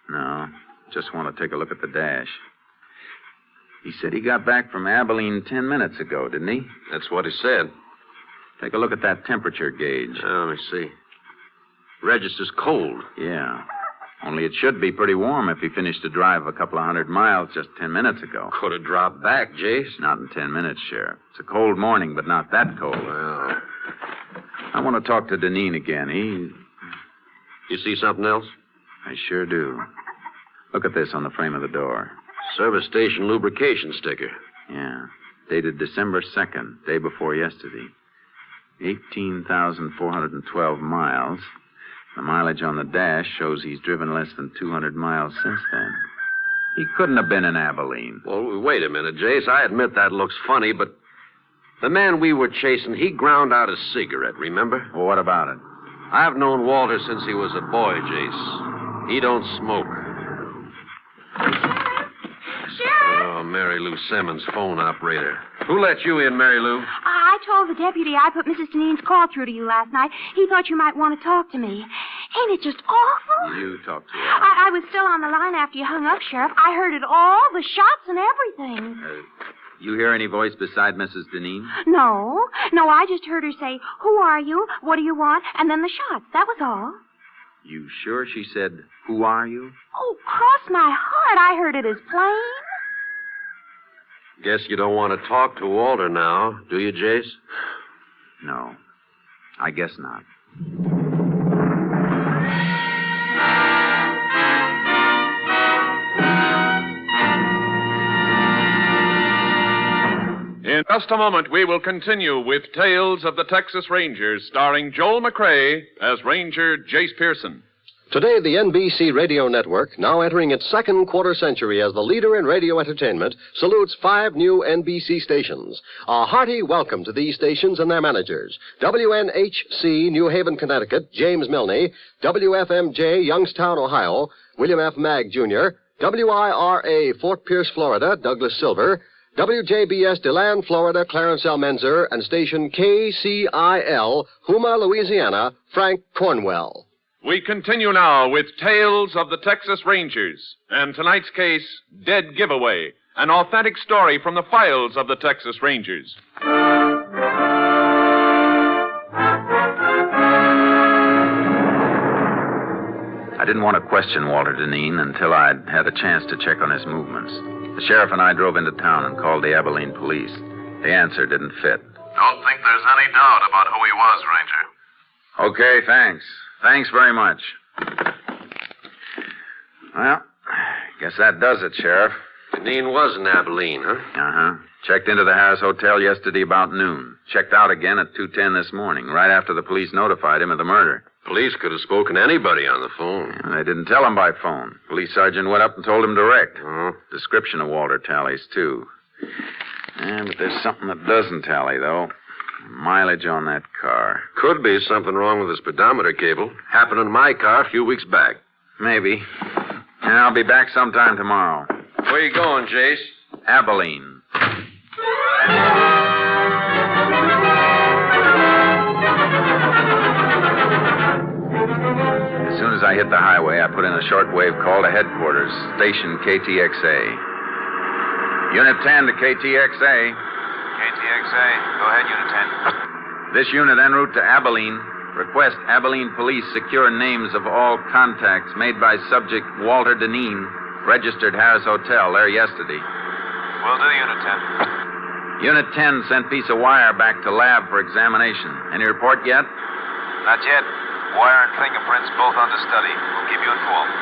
No. Just want to take a look at the dash. He said he got back from Abilene 10 minutes ago, didn't he? That's what he said. Take a look at that temperature gauge. Let me see. Register's cold. Yeah. Only it should be pretty warm if he finished a drive a couple of 100 miles just 10 minutes ago. Could have dropped back, Jace. Not in 10 minutes, Sheriff. It's a cold morning, but not that cold. Well... I want to talk to Deneen again. You see something else? I sure do. Look at this on the frame of the door. Service station lubrication sticker. Yeah. Dated December 2nd, day before yesterday. 18,412 miles. The mileage on the dash shows he's driven less than 200 miles since then. He couldn't have been in Abilene. Well, wait a minute, Jace. I admit that looks funny, but the man we were chasing, he ground out a cigarette, remember? Well, what about it? I've known Walter since he was a boy, Jace. He don't smoke. Sheriff! Oh, Mary Lou Simmons, phone operator. Who let you in, Mary Lou? I told the deputy I put Mrs. Deneen's call through to you last night. He thought you might want to talk to me. Ain't it just awful? You talk to her. I was still on the line after you hung up, Sheriff. I heard it all, the shots and everything. You hear any voice beside Mrs. Deneen? No, I just heard her say, "Who are you? What do you want?" And then the shots. That was all. You sure she said, "Who are you"? Oh, cross my heart. I heard it as plain. Guess you don't want to talk to Walter now, do you, Jace? No, I guess not. In just a moment, we will continue with Tales of the Texas Rangers, starring Joel McCrea as Ranger Jace Pearson. Today, the NBC Radio Network, now entering its second quarter century as the leader in radio entertainment, salutes 5 new NBC stations. A hearty welcome to these stations and their managers. WNHC, New Haven, Connecticut, James Milne. WFMJ, Youngstown, Ohio, William F. Magg, Jr. WIRA, Fort Pierce, Florida, Douglas Silver. WJBS, DeLand, Florida, Clarence L. Menzer, and station KCIL, Houma, Louisiana, Frank Cornwell. We continue now with Tales of the Texas Rangers, and tonight's case, Dead Giveaway, an authentic story from the files of the Texas Rangers. I didn't want to question Walter Deneen until I'd had a chance to check on his movements. The sheriff and I drove into town and called the Abilene police. The answer didn't fit. Don't think there's any doubt about who he was, Ranger. Okay, thanks. Thanks very much. Well, guess that does it, Sheriff. Deneen was in Abilene, huh? Uh-huh. Checked into the Harris Hotel yesterday about noon. Checked out again at 2:10 this morning, right after the police notified him of the murder. Police could have spoken to anybody on the phone. Yeah, they didn't tell him by phone. Police sergeant went up and told him direct. Oh. Description of Walter tallies, too. Yeah, but there's something that doesn't tally, though. Mileage on that car. Could be something wrong with the speedometer cable. Happened in my car a few weeks back. Maybe. Yeah, I'll be back sometime tomorrow. Where you going, Jace? Abilene. As soon as I hit the highway, I put in a shortwave call to headquarters, station KTXA. Unit 10 to KTXA. KTXA. Go ahead, Unit 10. This unit en route to Abilene. Request Abilene police secure names of all contacts made by subject Walter Deneen, registered Harris Hotel there yesterday. Will do, Unit 10. Unit 10 sent piece of wire back to lab for examination. Any report yet? Not yet. Wire and fingerprints both under study. We'll keep you informed.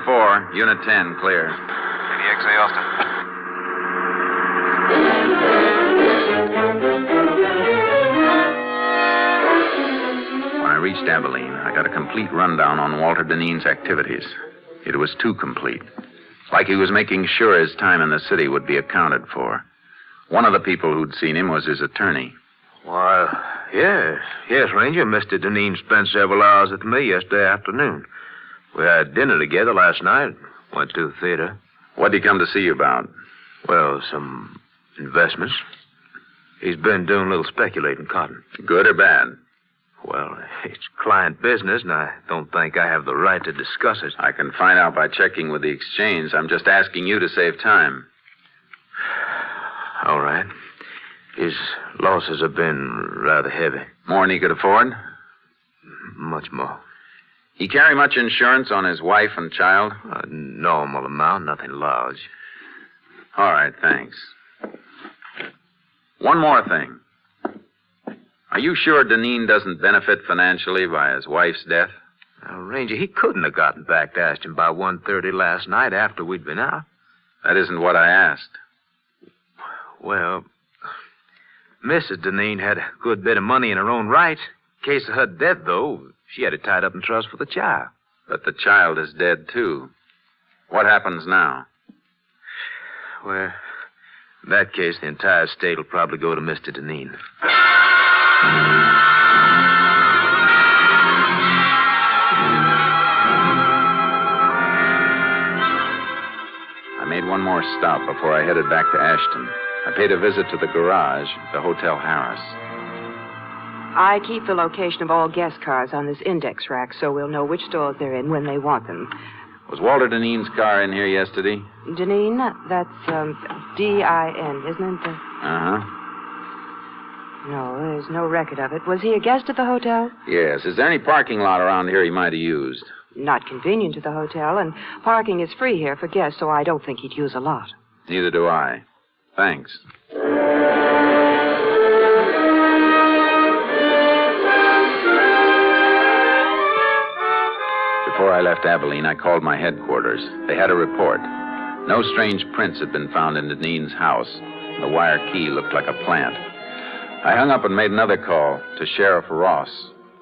10-4, Unit 10, clear. KTXA, Austin. When I reached Abilene, I got a complete rundown on Walter Deneen's activities. It was too complete. Like he was making sure his time in the city would be accounted for. One of the people who'd seen him was his attorney. Well, yes, Ranger. Mr. Deneen spent several hours with me yesterday afternoon. We had dinner together last night. Went to the theater. What'd he come to see you about? Well, some investments. He's been doing a little speculating cotton. Good or bad? Well, it's client business, and I don't think I have the right to discuss it. I can find out by checking with the exchange. I'm just asking you to save time. All right. His losses have been rather heavy. More than he could afford? Much more. He carry much insurance on his wife and child? A normal amount, nothing large. All right, thanks. One more thing. Are you sure Deneen doesn't benefit financially by his wife's death? Now, Ranger, he couldn't have gotten back to Ashton by 1:30 last night after we'd been out. That isn't what I asked. Well, Mrs. Deneen had a good bit of money in her own right. In case of her death, though, she had it tied up in trust for the child. But the child is dead, too. What happens now? Well, in that case, the entire estate will probably go to Mr. Deneen. I made one more stop before I headed back to Ashton. I paid a visit to the garage, the Hotel Harris. I keep the location of all guest cars on this index rack so we'll know which stores they're in when they want them. Was Walter Dineen's car in here yesterday? Dineen? That's D-I-N, isn't it? Uh-huh. No, there's no record of it. Was he a guest at the hotel? Yes. Is there any parking lot around here he might have used? Not convenient to the hotel, and parking is free here for guests, so I don't think he'd use a lot. Neither do I. Thanks. Before I left Abilene, I called my headquarters. They had a report. No strange prints had been found in Dineen's house. The wire key looked like a plant. I hung up and made another call to Sheriff Ross.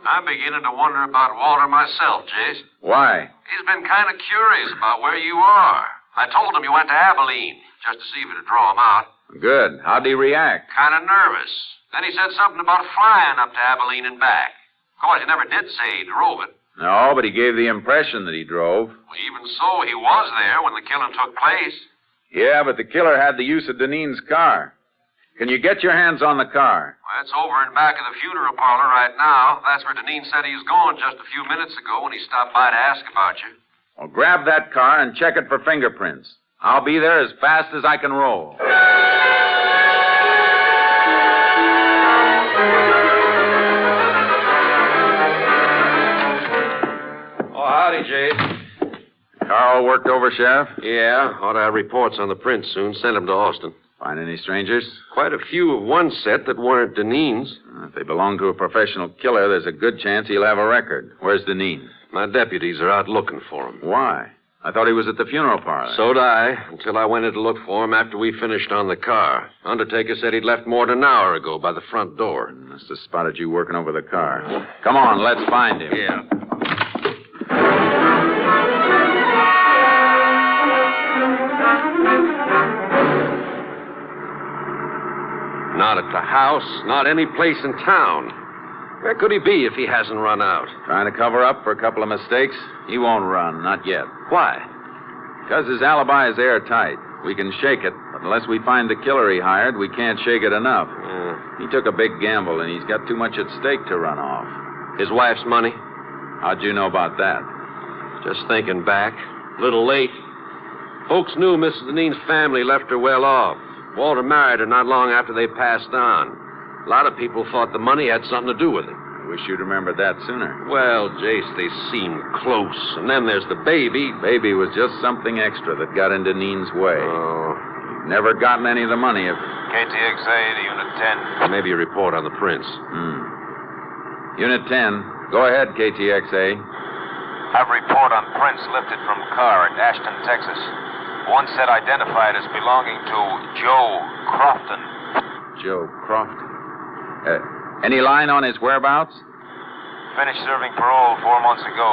I'm beginning to wonder about Walter myself, Jace. Why? He's been kind of curious about where you are. I told him you went to Abilene, just to see if it'd draw him out. Good. How'd he react? Kind of nervous. Then he said something about flying up to Abilene and back. Of course, he never did say he drove it. No, but he gave the impression that he drove. Well, even so, he was there when the killing took place. Yeah, but the killer had the use of Dineen's car. Can you get your hands on the car? Well, it's over in back of the funeral parlor right now. That's where Dineen said he was going just a few minutes ago when he stopped by to ask about you. Well, grab that car and check it for fingerprints. I'll be there as fast as I can roll. Oh, howdy, Jade. Car all worked over, Sheriff? Yeah, ought to have reports on the prints soon. Send them to Austin. Find any strangers? Quite a few of one set that weren't Dineen's. If they belong to a professional killer, there's a good chance he'll have a record. Where's Dineen? My deputies are out looking for him. Why? I thought he was at the funeral parlor. So'd I, until I went in to look for him after we finished on the car. Undertaker said he'd left more than an hour ago by the front door. Must have spotted you working over the car. Come on, let's find him. Yeah. Not at the house, not any place in town. Where could he be if he hasn't run out? Trying to cover up for a couple of mistakes? He won't run, not yet. Why? Because his alibi is airtight. We can shake it, but unless we find the killer he hired, we can't shake it enough. He took a big gamble, and he's got too much at stake to run off. His wife's money? How'd you know about that? Just thinking back. A little late. Folks knew Mrs. Dineen's family left her well off. Walter married her not long after they passed on. A lot of people thought the money had something to do with it. I wish you'd remembered that sooner. Well, Jace, they seemed close. And then there's the baby. Baby was just something extra that got in Dineen's way. Oh. Never gotten any of the money if... KTXA to Unit 10. Maybe a report on the prints. Unit 10. Go ahead, KTXA. Have report on prints lifted from car at Ashton, Texas. One set identified as belonging to Joe Crofton. Joe Crofton. Any line on his whereabouts? Finished serving parole 4 months ago.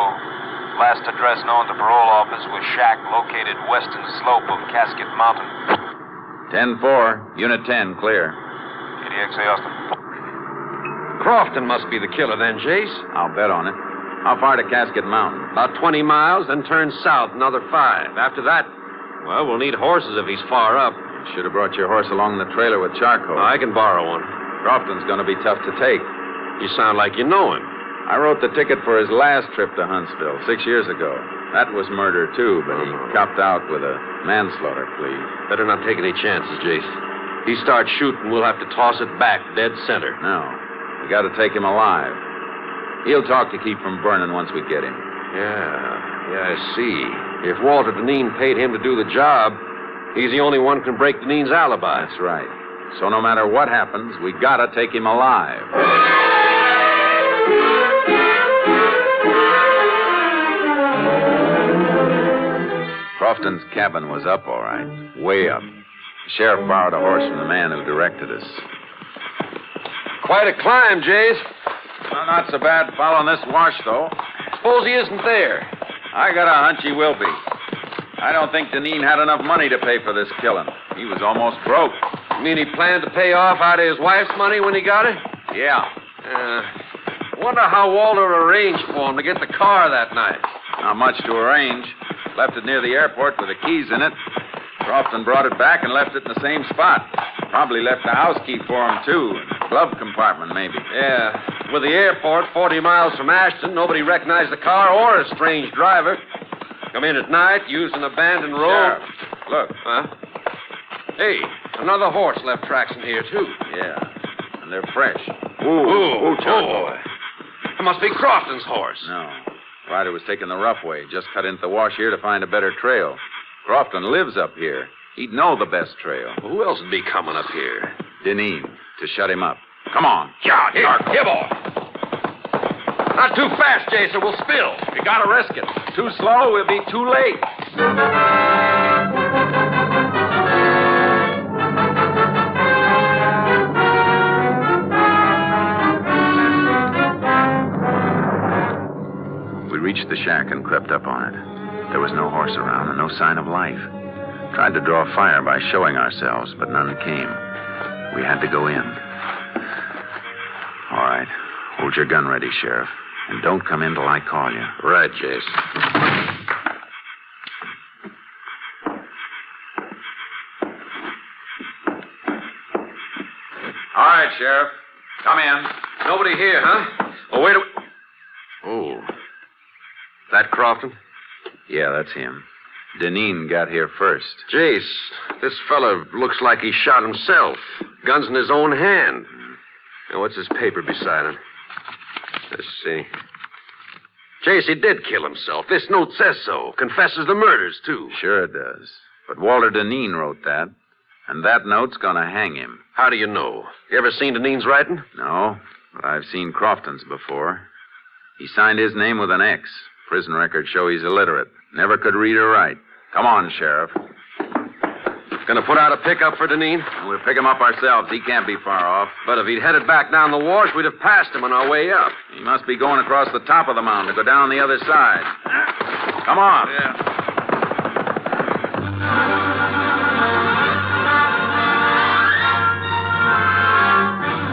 Last address known to parole office was shack located western slope of Casket Mountain. 10-4. Unit 10, clear. KDXA Austin. Crofton must be the killer then, Jace. I'll bet on it. How far to Casket Mountain? About 20 miles, then turn south another 5. After that, well, we'll need horses if he's far up. Should have brought your horse along the trailer with charcoal. I can borrow one. Crofton's going to be tough to take. You sound like you know him. I wrote the ticket for his last trip to Huntsville 6 years ago. That was murder, too, but he copped out with a manslaughter plea. Better not take any chances, Jace. If he starts shooting, we'll have to toss it back dead center. No. We got to take him alive. He'll talk to keep from burning once we get him. Yeah, I see. If Walter Dineen paid him to do the job, he's the only one who can break Dineen's alibi. That's right. So no matter what happens, we gotta take him alive. Crofton's cabin was up, all right. Way up. The sheriff borrowed a horse from the man who directed us. Quite a climb, Jace. Well, not so bad following this wash, though. Suppose he isn't there. I got a hunch he will be. I don't think Dineen had enough money to pay for this killing. He was almost broke. You mean he planned to pay off out of his wife's money when he got it? Yeah. Wonder how Walter arranged for him to get the car that night. Not much to arrange. Left it near the airport with the keys in it. Crofton brought it back and left it in the same spot. Probably left the house key for him, too. Glove compartment, maybe. Yeah. With the airport 40 miles from Ashton, nobody recognized the car or a strange driver. Come in at night, use an abandoned road. Sheriff, look. Huh? Hey, another horse left tracks in here, too. Yeah, and they're fresh. Ooh, boy. That must be Crofton's horse. No. Ryder was taking the rough way. Just cut into the wash here to find a better trail. Crofton lives up here. He'd know the best trail. Well, who else would be coming up here? Deneen, to shut him up. Come on. Yeah, here, boy. Not too fast, Jason. We'll spill. You gotta risk it. Too slow, we'll be too late. We reached the shack and crept up on it. There was no horse around and no sign of life. Tried to draw fire by showing ourselves, but none came. We had to go in. All right. Hold your gun ready, Sheriff. And don't come in till I call you. Right, Jason. All right, Sheriff. Come in. Nobody here, huh? Oh, wait a... Oh. That Crofton? Yeah, that's him. Deneen got here first. Jace, this fella looks like he shot himself. Gun's in his own hand. Now, what's his paper beside him? Let's see. Jace, he did kill himself. This note says so. Confesses the murders, too. Sure it does. But Walter Deneen wrote that. And that note's gonna hang him. How do you know? You ever seen Deneen's writing? No, but I've seen Crofton's before. He signed his name with an X. Prison records show he's illiterate. Never could read or write. Come on, Sheriff. Gonna put out a pickup for Deneen? We'll pick him up ourselves. He can't be far off. But if he'd headed back down the wash, we'd have passed him on our way up. He must be going across the top of the mountain to go down the other side. Come on. Yeah.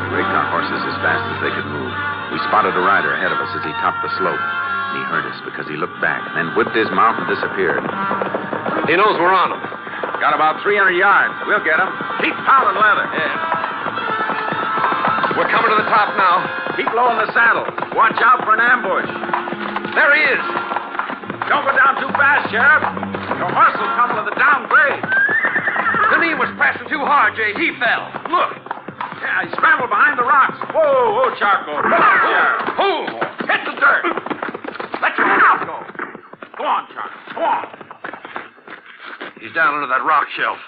Raked our horses as fast as they could move. We spotted a rider ahead of us as he topped the slope. He heard us because he looked back, and then whipped his mount and disappeared. He knows we're on him. Got about 300 yards. We'll get him. Keep pounding leather. Yeah. We're coming to the top now. Keep low in the saddle. Watch out for an ambush. There he is. Don't go down too fast, Sheriff. Your horse will come to the downgrade. Deneen was pressing too hard, Jay. He fell. Look. Yeah, he scrambled behind the rocks. Whoa, Charcoal. Come on, Sheriff. Boom. Hit the dirt. Let your mouth go. Go on, Charcoal. Go on. He's down under that rock shelf.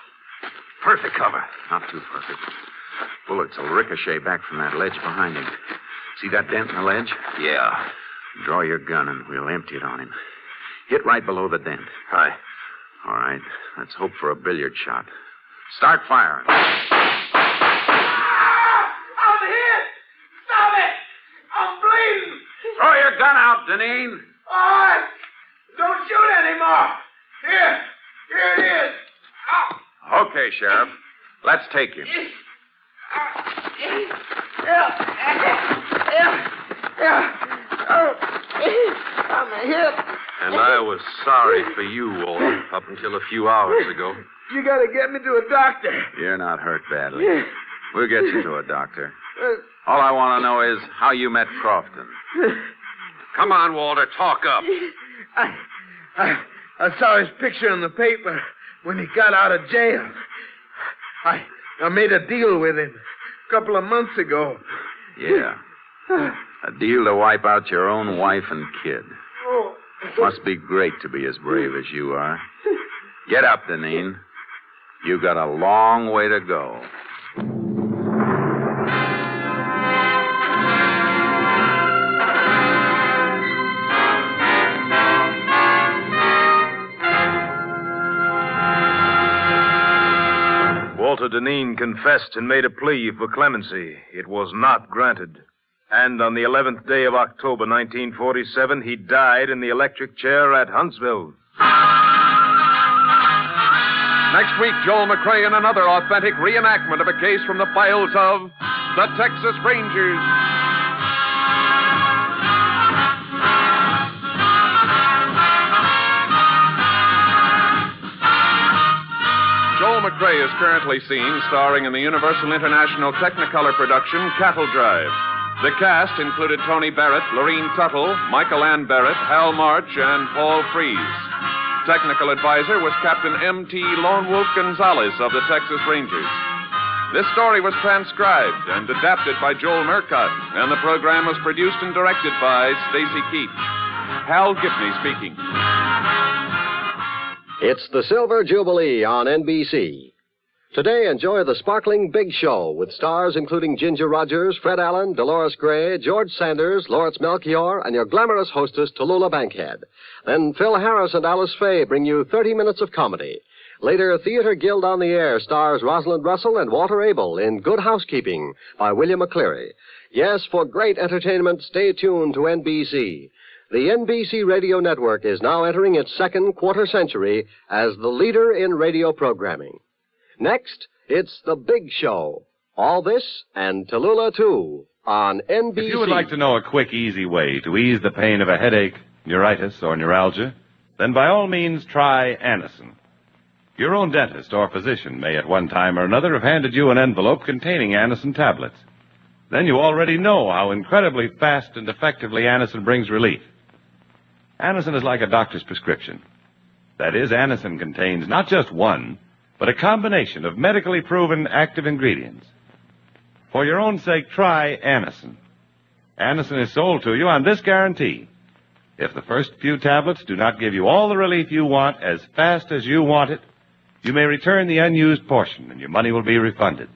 Perfect cover. Not too perfect. Bullets will ricochet back from that ledge behind him. See that dent in the ledge? Yeah. Draw your gun and we'll empty it on him. Hit right below the dent. Aye. All right. Let's hope for a billiard shot. Start firing. I'm hit! Stop it! I'm bleeding! Throw your gun out, Deneen. All right. Don't shoot anymore. Here it is. Okay, Sheriff. Let's take him. On the hip. And I was sorry for you, Walter, up until a few hours ago. You gotta get me to a doctor. You're not hurt badly. We'll get you to a doctor. All I want to know is how you met Crofton. Come on, Walter, talk up. I saw his picture in the paper when he got out of jail. I made a deal with him a couple of months ago. Yeah. A deal to wipe out your own wife and kid. Oh. Must be great to be as brave as you are. Get up, Deneen. You got a long way to go. Walter Deneen confessed and made a plea for clemency. It was not granted. And on the 11th day of October, 1947, he died in the electric chair at Huntsville. Next week, Joel McCrea in another authentic reenactment of a case from the files of the Texas Rangers. Joel McCrea is currently seen starring in the Universal International Technicolor production Cattle Drive. The cast included Tony Barrett, Lorene Tuttle, Michael Ann Barrett, Hal March, and Paul Frees. Technical advisor was Captain M.T. Lone Wolf Gonzalez of the Texas Rangers. This story was transcribed and adapted by Joel Murcott, and the program was produced and directed by Stacy Keach. Hal Gibney speaking. It's the Silver Jubilee on NBC. Today, enjoy the sparkling Big Show with stars including Ginger Rogers, Fred Allen, Dolores Gray, George Sanders, Lawrence Melchior, and your glamorous hostess, Tallulah Bankhead. Then Phil Harris and Alice Faye bring you 30 minutes of comedy. Later, Theater Guild on the Air stars Rosalind Russell and Walter Abel in Good Housekeeping by William McCleary. Yes, for great entertainment, stay tuned to NBC. The NBC Radio Network is now entering its second quarter century as the leader in radio programming. Next, it's The Big Show. All this and Tallulah, too, on NBC. If you would like to know a quick, easy way to ease the pain of a headache, neuritis, or neuralgia, then by all means try Anacin. Your own dentist or physician may at one time or another have handed you an envelope containing Anacin tablets. Then you already know how incredibly fast and effectively Anacin brings relief. Anacin is like a doctor's prescription. That is, Anacin contains not just one, but a combination of medically proven active ingredients. For your own sake, try Anacin. Anacin is sold to you on this guarantee. If the first few tablets do not give you all the relief you want as fast as you want it, you may return the unused portion and your money will be refunded.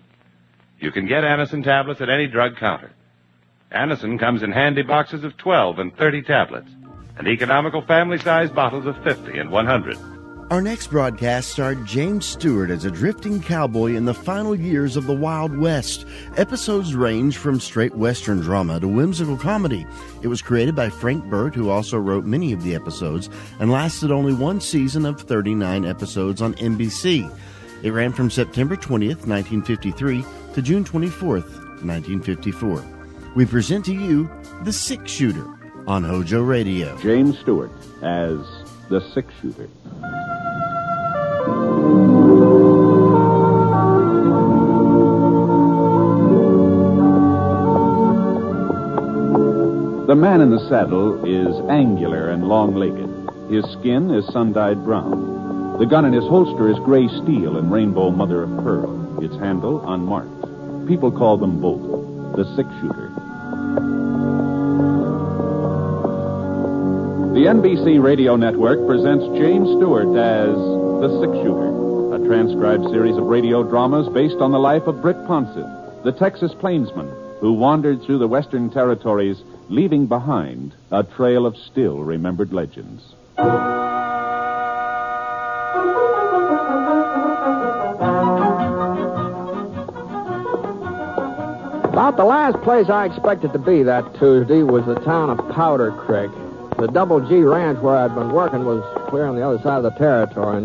You can get Anacin tablets at any drug counter. Anacin comes in handy boxes of 12 and 30 tablets, and economical family-sized bottles of 50 and 100. Our next broadcast starred James Stewart as a drifting cowboy in the final years of the Wild West. Episodes range from straight Western drama to whimsical comedy. It was created by Frank Burt, who also wrote many of the episodes, and lasted only one season of 39 episodes on NBC. It ran from September 20th, 1953 to June 24th, 1954. We present to you The Six Shooter on HOJO Radio. James Stewart as the Six Shooter. The man in the saddle is angular and long-legged. His skin is sun-dyed brown. The gun in his holster is gray steel and rainbow mother of pearl. Its handle unmarked. People call them both the Six Shooter. The NBC Radio Network presents James Stewart as the Six Shooter, a transcribed series of radio dramas based on the life of Britt Ponset, the Texas plainsman who wandered through the Western Territories, leaving behind a trail of still-remembered legends. About the last place I expected to be that Tuesday was the town of Powder Creek. The Double G ranch where I'd been working was clear on the other side of the territory,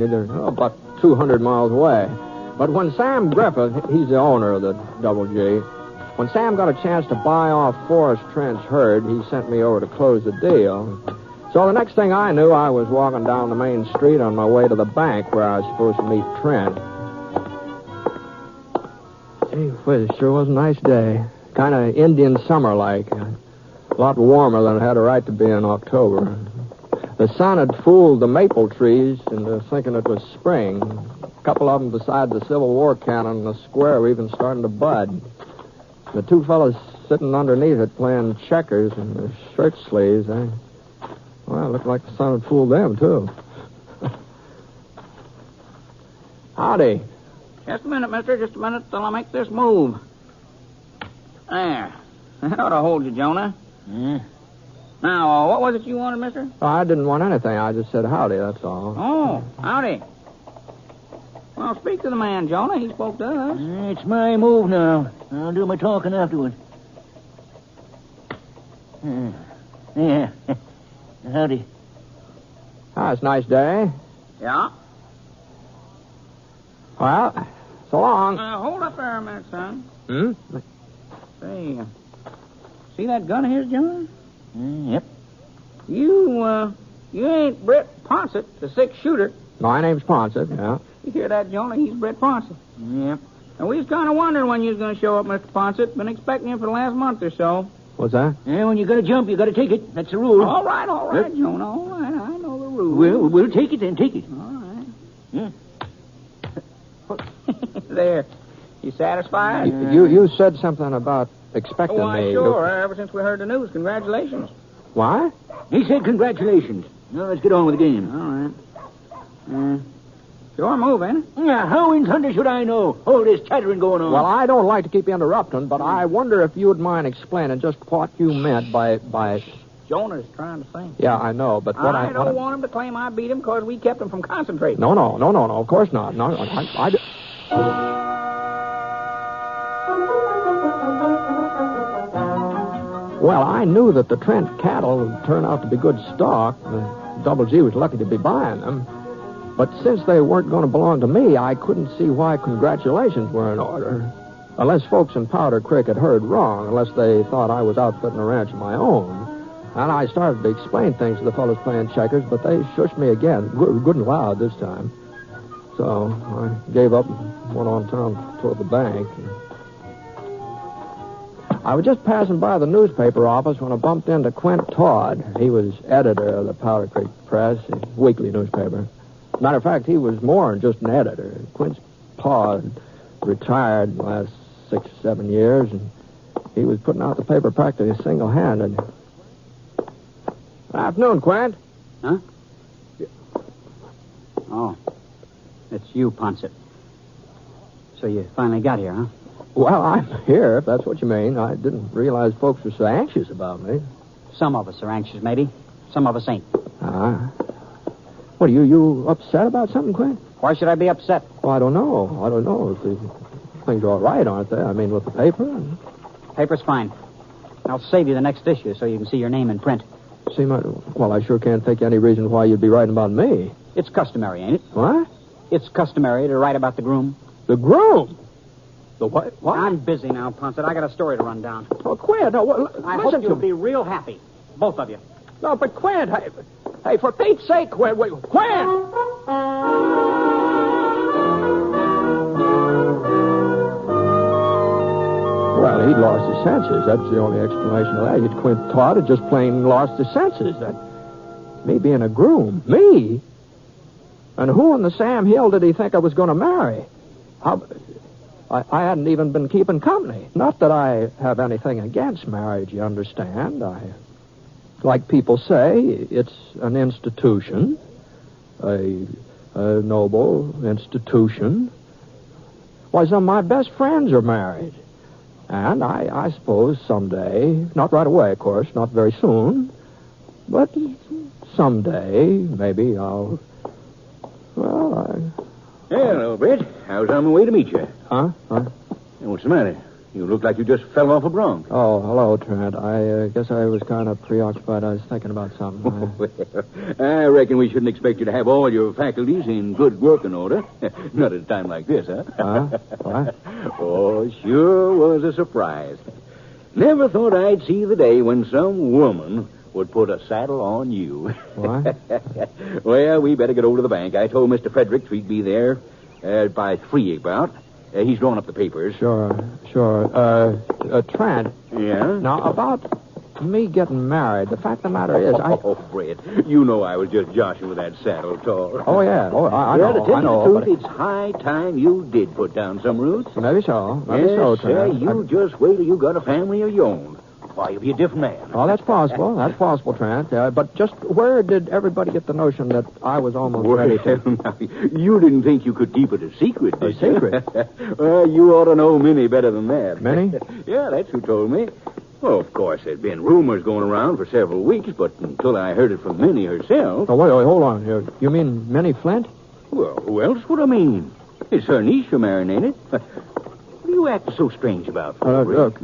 about 200 miles away. But when Sam Griffith, he's the owner of the Double G, when Sam got a chance to buy off Forrest Trent's herd, he sent me over to close the deal. So the next thing I knew, I was walking down the main street on my way to the bank where I was supposed to meet Trent. Gee whiz, it sure was a nice day. Kind of Indian summer-like. A lot warmer than it had a right to be in October. The sun had fooled the maple trees into thinking it was spring. A couple of them beside the Civil War cannon in the square were even starting to bud. The two fellas sitting underneath it playing checkers in their shirt sleeves, well, it looked like the sun had fooled them, too. Howdy. Just a minute, mister. Just a minute till I make this move. There. That ought to hold you, Jonah. Yeah. Now, what was it you wanted, mister? Oh, I didn't want anything. I just said howdy, that's all. Oh, howdy. Well, speak to the man, Jonah. He spoke to us. It's my move now. I'll do my talking afterward. Yeah. Howdy. Ah, it's a nice day. Yeah? Well, so long. Hold up there a minute, son. Hmm? Say, see that gun of his, Jonah? Yep. You ain't Britt Ponset, the Six Shooter. My name's Ponset, yeah. You hear that, Jonah? He's Britt Ponset. Yep. And we was kind of wondering when you was going to show up, Mr. Ponset. Been expecting you for the last month or so. What's that? Yeah, when you got to jump, you got to take it. That's the rule. All right, Jonah. All right, I know the rules. Well, we'll take it then. Take it. All right. Yeah. There. You satisfied? You said something about expecting Why, me. sure. Ever since we heard the news. Congratulations. What? He said congratulations. Now, let's get on with the game. All right. Sure move, ain't it? Yeah, how in thunder should I know? All this chattering going on. Well, I don't like to keep you interrupting, but I wonder if you would mind explaining just what you meant by... Jonah's trying to think. Yeah, I know, but what I don't want him to claim I beat him because we kept him from concentrating. No, of course not. No, Well, I knew that the Trent cattle would turn out to be good stock. The Double G was lucky to be buying them. But since they weren't going to belong to me, I couldn't see why congratulations were in order. Unless folks in Powder Creek had heard wrong, unless they thought I was outfitting a ranch of my own. And I started to explain things to the fellows playing checkers, but they shushed me again, good and loud this time. So I gave up and went on down toward the bank. I was just passing by the newspaper office when I bumped into Quint Todd. He was editor of the Powder Creek Press, a weekly newspaper. Matter of fact, he was more than just an editor. Quint's pa had retired the last 6 or 7 years, and he was putting out the paper practically single-handed. Good afternoon, Quint. Huh? Oh. It's you, Ponset. So you finally got here, huh? Well, I'm here, if that's what you mean. I didn't realize folks were so anxious about me. Some of us are anxious, maybe. Some of us ain't. What, are you upset about something, Quint? Why should I be upset? Well, I don't know. If things are all right, aren't they? I mean, with the paper. Paper's fine. I'll save you the next issue so you can see your name in print. Well, I sure can't think of any reason why you'd be writing about me. It's customary, ain't it? What? It's customary to write about the groom. The groom? The what? I'm busy now, Ponset. I got a story to run down. Oh, Quint, I hope you'll be real happy. Both of you. No, but Quint, hey, for Pete's sake, Quint, Quint! Well, he'd lost his senses. That's the only explanation of that. Quint Todd had just plain lost his senses. Me being a groom. Me? And who in the Sam Hill did he think I was going to marry? I hadn't even been keeping company. Not that I have anything against marriage, you understand. Like people say, it's an institution, a noble institution. Why, some of my best friends are married. And I suppose someday, not right away, of course, not very soon, but someday, maybe I'll... Hello, Britt. I was on my way to meet you. Huh? What's the matter? You look like you just fell off a bronc. Oh, hello, Trent. I guess I was kind of preoccupied. I was thinking about something. I reckon we shouldn't expect you to have all your faculties in good working order. Not at a time like this, huh? What? Oh, sure was a surprise. Never thought I'd see the day when some woman would put a saddle on you. What? Well, we better get over to the bank. I told Mr. Fredericks we'd be there by 3 about. He's drawn up the papers. Sure. Trent. Yeah? Now, about me getting married, the fact of the matter is, Oh, Fred, you know I was just joshing with that saddle talk. Oh, yeah. Oh, I well, know. to tell know. you the truth, it's high time you did put down some roots. Maybe so. Yes, Trent. You just wait till you got a family of your own. Why, you'll be a different man. Oh, that's possible. That's possible, Trent. But just where did everybody get the notion that I was almost ready to... Now, you didn't think you could keep it a secret, did you? A secret? Well, you ought to know Minnie better than that. Minnie? Yeah, that's who told me. Well, of course, there'd been rumors going around for several weeks, but until I heard it from Minnie herself... Oh, wait, hold on here. You mean Minnie Flint? Well, who else would I mean? It's her niece you're marrying, ain't it? What are you acting so strange about? Look,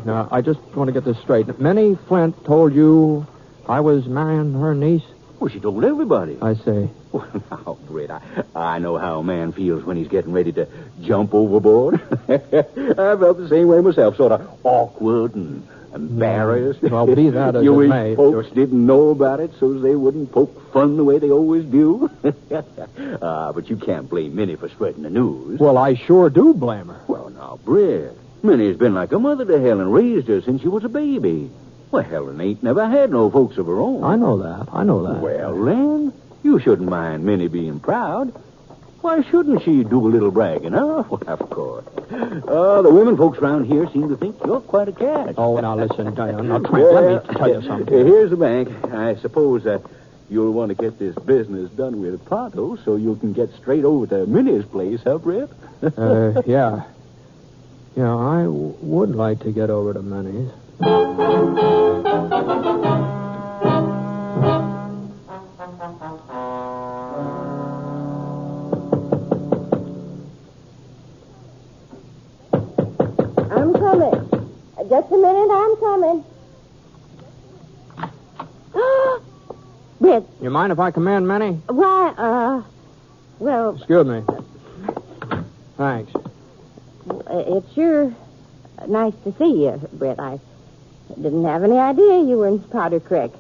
now, I just want to get this straight. Minnie Flint told you I was marrying her niece? Well, she told everybody. I see. Well, now, Britt, I know how a man feels when he's getting ready to jump overboard. I felt the same way myself, sort of awkward and embarrassed. Well, be that as you it wish may. Folks didn't know about it so they wouldn't poke fun the way they always do. But you can't blame Minnie for spreading the news. Well, I sure do blame her. Well, now, Britt, Minnie's been like a mother to Helen, raised her since she was a baby. Well, Helen ain't never had no folks of her own. I know that. Well, then, you shouldn't mind Minnie being proud. Why shouldn't she do a little bragging, huh? Well, of course. The women folks around here seem to think you're quite a catch. Oh, now listen, Diane. Now, Twink, let me tell you something. Here's the bank. I suppose you'll want to get this business done with pronto so you can get straight over to Minnie's place, huh, Brett? Yeah. Yeah, I would like to get over to Minnie's. I'm coming. Just a minute, I'm coming. Britt. You mind if I come in, Minnie? Why, well... Excuse me. Thanks. It's sure nice to see you, Britt. I didn't have any idea you were in Powder Creek.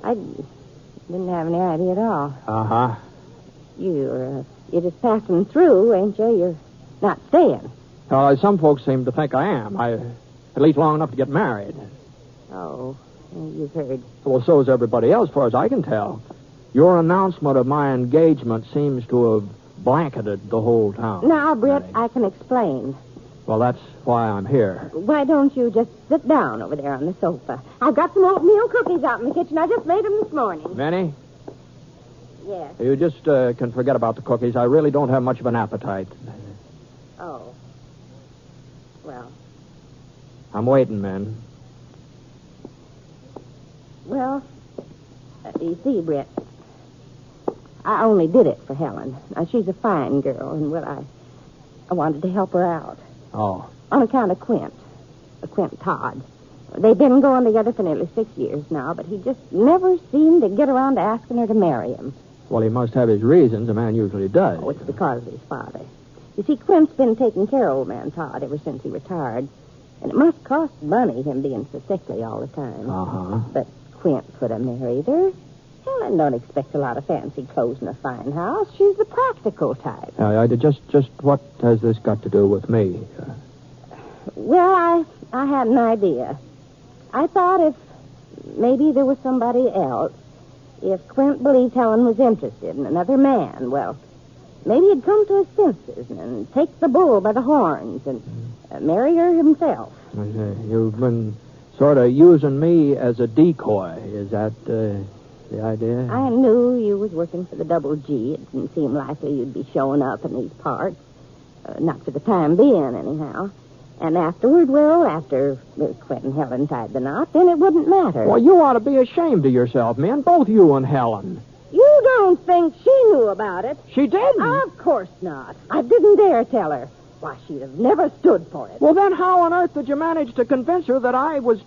I didn't have any idea at all. Uh-huh. You're just passing through, ain't you? You're not staying. Some folks seem to think I am. At least long enough to get married. Oh, you've heard. Well, so is everybody else, as far as I can tell. Your announcement of my engagement seems to have blanketed the whole town. Now, Britt, I can explain. Well, that's why I'm here. Why don't you just sit down over there on the sofa? I've got some oatmeal cookies out in the kitchen. I just made them this morning. Minnie? Yes. You just can forget about the cookies. I really don't have much of an appetite. Oh. Well. I'm waiting, Min. Well, you see, Britt, I only did it for Helen. Now, she's a fine girl, and, well, I wanted to help her out. Oh. On account of Quint Todd. They've been going together for nearly 6 years now, but he just never seemed to get around to asking her to marry him. Well, he must have his reasons. A man usually does. Oh, it's because of his father. You see, Quint's been taking care of old man Todd ever since he retired. And it must cost money, him being so sickly all the time. Uh-huh. But Quint could have married her. Helen don't expect a lot of fancy clothes in a fine house. She's the practical type. Just what has this got to do with me? Well, I had an idea. I thought if maybe there was somebody else, if Quint believed Helen was interested in another man, well, maybe he'd come to his senses and take the bull by the horns and marry her himself. You've been sort of using me as a decoy. Is that the idea? I knew you was working for the Double G. It didn't seem likely you'd be showing up in these parts. Not for the time being, anyhow. And afterward, well, after Quint and Helen tied the knot, then it wouldn't matter. Well, you ought to be ashamed of yourself, man. Both you and Helen. You don't think she knew about it? She didn't? Of course not. I didn't dare tell her. Why, she'd have never stood for it. Well, then how on earth did you manage to convince her that I was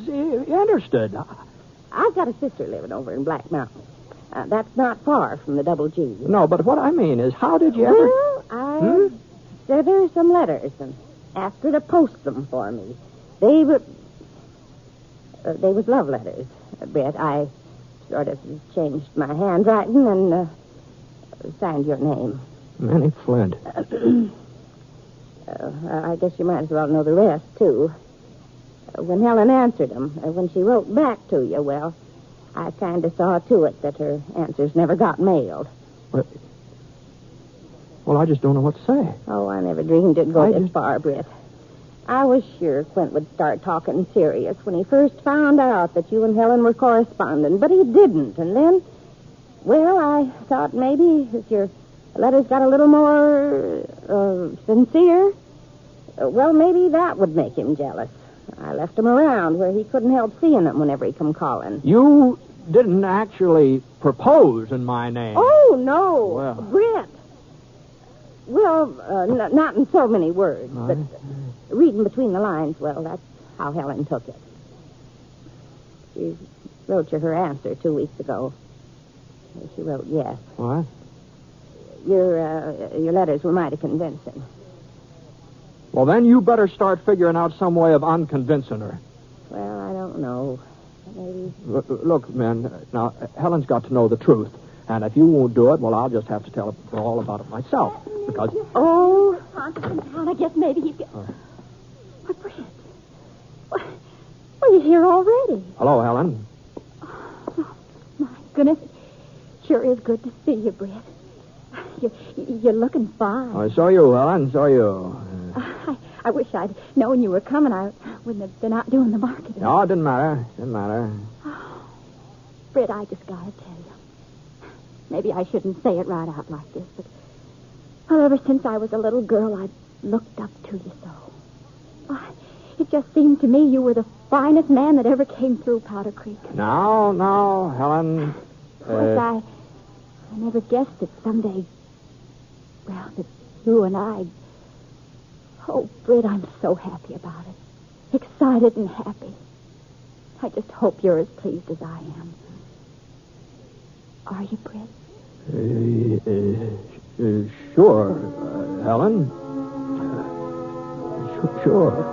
interested? I've got a sister living over in Black Mountain. That's not far from the Double G. No, but what I mean is, how did you ever... Well, I sent her some letters and asked her to post them for me. They was love letters, Brett. I sort of changed my handwriting and signed your name. Minnie Flint. I guess you might as well know the rest, too. When Helen answered them, when she wrote back to you, well, I kind of saw to it that her answers never got mailed. Well, I just don't know what to say. Oh, I never dreamed it'd go this far, Britt. I was sure Quint would start talking serious when he first found out that you and Helen were corresponding, but he didn't. And then, well, I thought maybe if your letters got a little more sincere, well, maybe that would make him jealous. I left him around where he couldn't help seeing them whenever he come calling. You didn't actually propose in my name. Oh, no. Well. Britt. Well, not in so many words, but reading between the lines, well, that's how Helen took it. She wrote you her answer 2 weeks ago. She wrote yes. What? Your letters were mighty convincing. Well, then you better start figuring out some way of unconvincing her. Well, I don't know. Maybe... Look, man, now, Helen's got to know the truth. And if you won't do it, well, I'll just have to tell her all about it myself. Because... Oh, I guess maybe you can... But, Britt, Well, he's here already. Hello, Helen. My goodness. Sure is good to see you, Brett. You're looking fine. Oh, so you, Helen. So you. I wish I'd known you were coming. I wouldn't have been out doing the marketing. No, it didn't matter. Didn't matter. Brett, I just gotta tell you. Maybe I shouldn't say it right out like this, but well, ever since I was a little girl, I've looked up to you so. It just seemed to me you were the finest man that ever came through Powder Creek. No, Helen. Of course, I never guessed that someday, well, that you and I... Oh, Britt, I'm so happy about it. Excited and happy. I just hope you're as pleased as I am. Are you, Britt? Sure, Helen. Sure.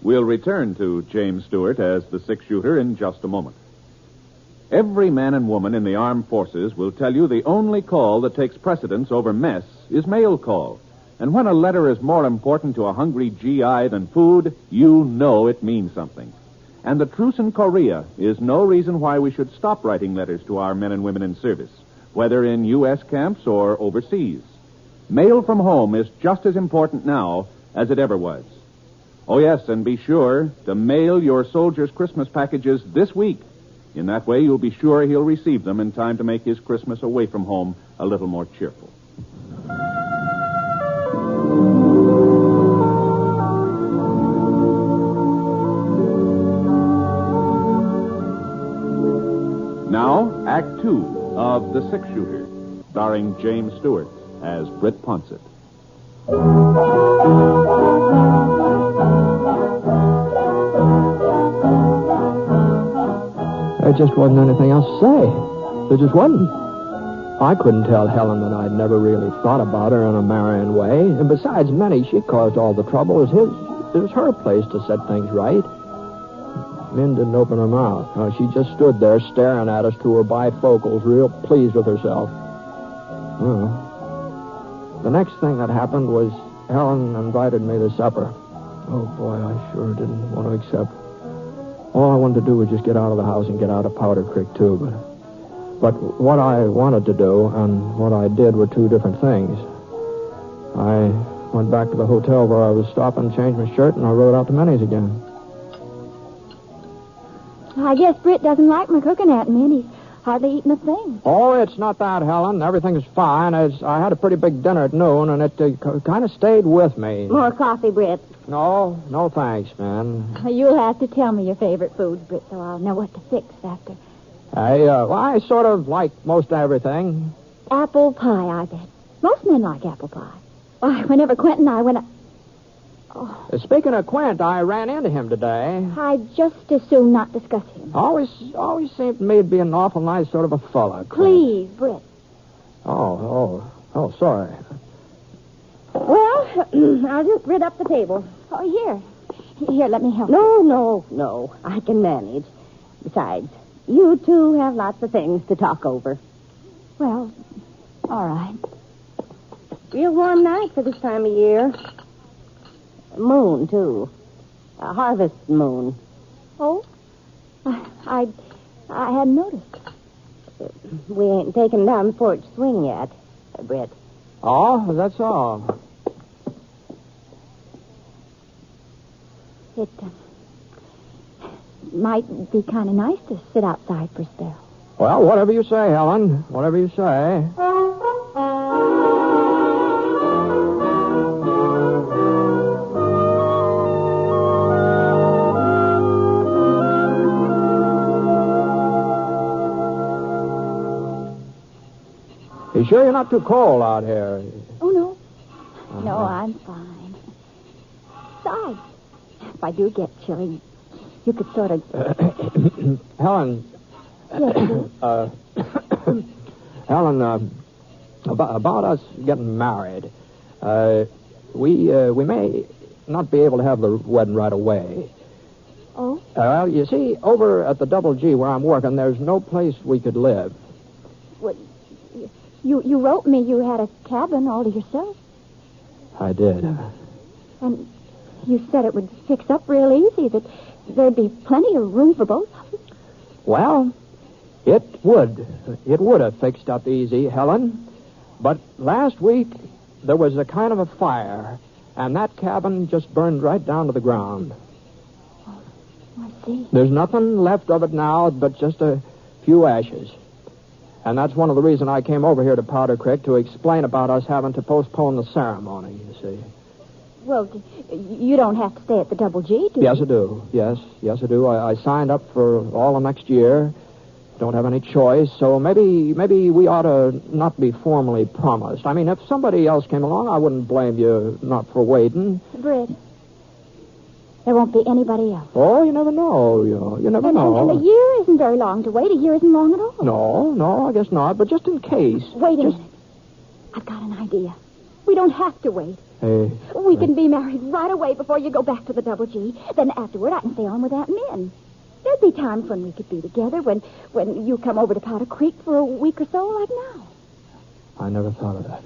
We'll return to James Stewart as the six-shooter in just a moment. Every man and woman in the armed forces will tell you the only call that takes precedence over mess is mail call. And when a letter is more important to a hungry GI than food, you know it means something. And the truce in Korea is no reason why we should stop writing letters to our men and women in service, whether in U.S. camps or overseas. Mail from home is just as important now as it ever was. Oh, yes, and be sure to mail your soldier's Christmas packages this week. In that way, you'll be sure he'll receive them in time to make his Christmas away from home a little more cheerful. Now, Act 2 of The Six-Shooter, starring James Stewart as Britt Ponset. There just wasn't anything else to say. There just wasn't. I couldn't tell Helen that I'd never really thought about her in a marrying way. And besides, Minnie, she caused all the trouble. It was her place to set things right. Min didn't open her mouth. She just stood there staring at us through her bifocals, real pleased with herself. Well, the next thing that happened was Helen invited me to supper. Oh, boy, I sure didn't want to accept. All I wanted to do was just get out of the house and get out of Powder Creek, too. But what I wanted to do and what I did were two different things. I went back to the hotel where I was stopping, changed my shirt, and I rode out to Minnie's again. I guess Britt doesn't like my cooking at him, and he's hardly eaten a thing. Oh, it's not that, Helen. Everything's fine. I had a pretty big dinner at noon, and it kind of stayed with me. More coffee, Britt. No thanks, man. You'll have to tell me your favorite foods, Britt, so I'll know what to fix after. I sort of like most everything. Apple pie, I bet. Most men like apple pie. Why, whenever Quentin and I went... Oh. Speaking of Quint, I ran into him today. I'd just as soon not discuss him. Always seemed to me to be an awful nice sort of a fella, Quint. Please, Britt. Oh, sorry. Well, I'll just rid up the table. Oh, here, let me help you. No, I can manage. Besides, you two have lots of things to talk over. Well, all right. Real warm night for this time of year. Moon, too. A harvest moon. Oh? I hadn't noticed. We ain't taken down the porch swing yet, Britt. Oh, that's all. It might be kind of nice to sit outside for a spell. Well, whatever you say, Helen. Whatever you say. You sure you're not too cold out here? Oh, no. No, I'm fine. Besides, if I do get chilly, you could sort of... Helen. Yes, Helen, about us getting married. We may not be able to have the wedding right away. Oh? Well, you see, over at the Double G where I'm working, there's no place we could live. Well, you wrote me you had a cabin all to yourself. I did. And you said it would fix up real easy, that there'd be plenty of room for both of us. Well, it would. It would have fixed up easy, Helen. But last week, there was a kind of a fire, and that cabin just burned right down to the ground. I see. There's nothing left of it now but just a few ashes. And that's one of the reasons I came over here to Powder Creek, to explain about us having to postpone the ceremony, you see. Well, you don't have to stay at the Double G, do you? Yes, I do. Yes, I do. I signed up for all of next year. Don't have any choice, so maybe we ought to not be formally promised. I mean, if somebody else came along, I wouldn't blame you not for waiting. Britt, there won't be anybody else. Oh, you never know. You never know. And a year isn't very long to wait. A year isn't long at all. No, I guess not, but just in case. Wait a minute. I've got an idea. We don't have to wait. Hey. We can be married right away before you go back to the Double G. Then afterward, I can stay on with Aunt Min. There'd be times when we could be together, when you come over to Powder Creek for a week or so, like now. I never thought of that.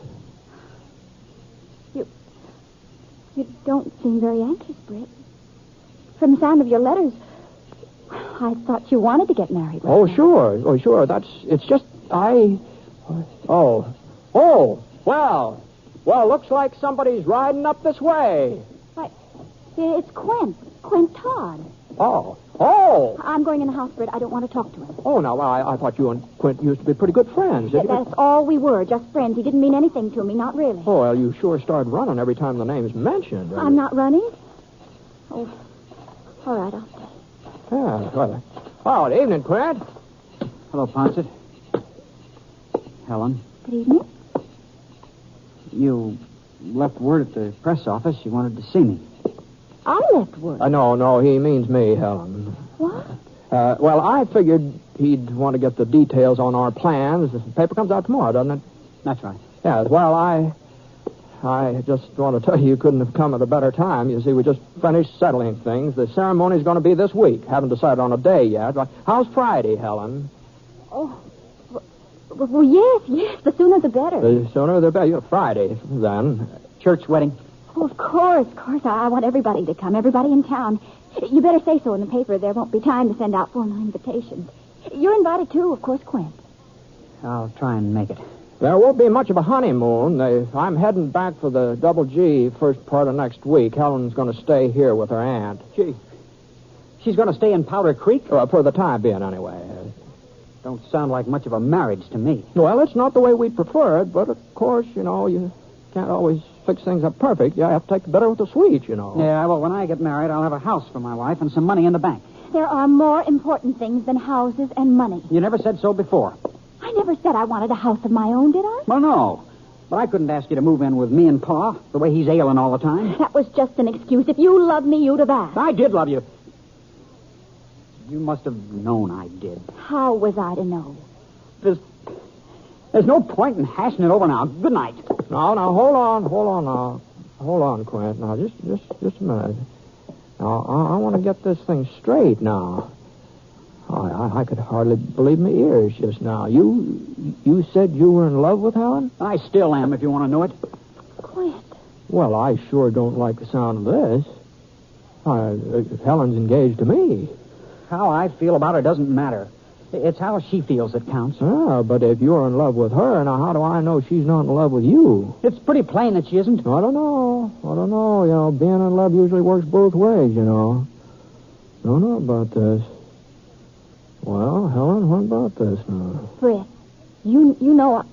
You don't seem very anxious, Britt. From the sound of your letters, I thought you wanted to get married. Oh, sure. It's just, Well, looks like somebody's riding up this way. Why, it's Quint Todd. Oh. I'm going in the house, Britt. I don't want to talk to him. Oh, now, I thought you and Quint used to be pretty good friends. That's all we were, just friends. He didn't mean anything to me, not really. Oh, well, you sure start running every time the name's mentioned. I'm not running. Oh, all right, I'll stay. Yeah, well. Oh, good evening, Quint. Hello, Ponset. Helen. Good evening. You left word at the press office you wanted to see me. I left word. No, he means me, Helen. What? Well, I figured he'd want to get the details on our plans. The paper comes out tomorrow, doesn't it? That's right. Yeah, well, I just want to tell you couldn't have come at a better time. You see, we just finished settling things. The ceremony's going to be this week. Haven't decided on a day yet. How's Friday, Helen? Oh, well, yes. The sooner the better. The sooner the better. Friday, then. Church wedding? Oh, of course. I want everybody to come, everybody in town. You better say so in the paper. There won't be time to send out formal invitations. You're invited, too, of course, Quint. I'll try and make it. There won't be much of a honeymoon. I'm heading back for the Double G first part of next week. Helen's going to stay here with her aunt. She's going to stay in Powder Creek? For the time being, anyway. Don't sound like much of a marriage to me. Well, it's not the way we'd prefer it, but of course, you can't always fix things up perfect. You have to take the bitter with the sweet, Yeah, well, when I get married, I'll have a house for my wife and some money in the bank. There are more important things than houses and money. You never said so before. I never said I wanted a house of my own, did I? Well, no. But I couldn't ask you to move in with me and Pa, the way he's ailing all the time. That was just an excuse. If you loved me, you'd have asked. I did love you. You must have known I did. How was I to know? There's no point in hashing it over now. Good night. No, hold on now. Hold on, Quint. Now, just a minute. Now, I want to get this thing straight now. I could hardly believe my ears just now. You said you were in love with Helen? I still am, if you want to know it. Quint. Well, I sure don't like the sound of this. Helen's engaged to me. How I feel about her doesn't matter. It's how she feels that counts. Ah, but if you're in love with her, now how do I know she's not in love with you? It's pretty plain that she isn't. I don't know. Being in love usually works both ways, Don't know about this. Well, Helen, what about this now? Britt, you know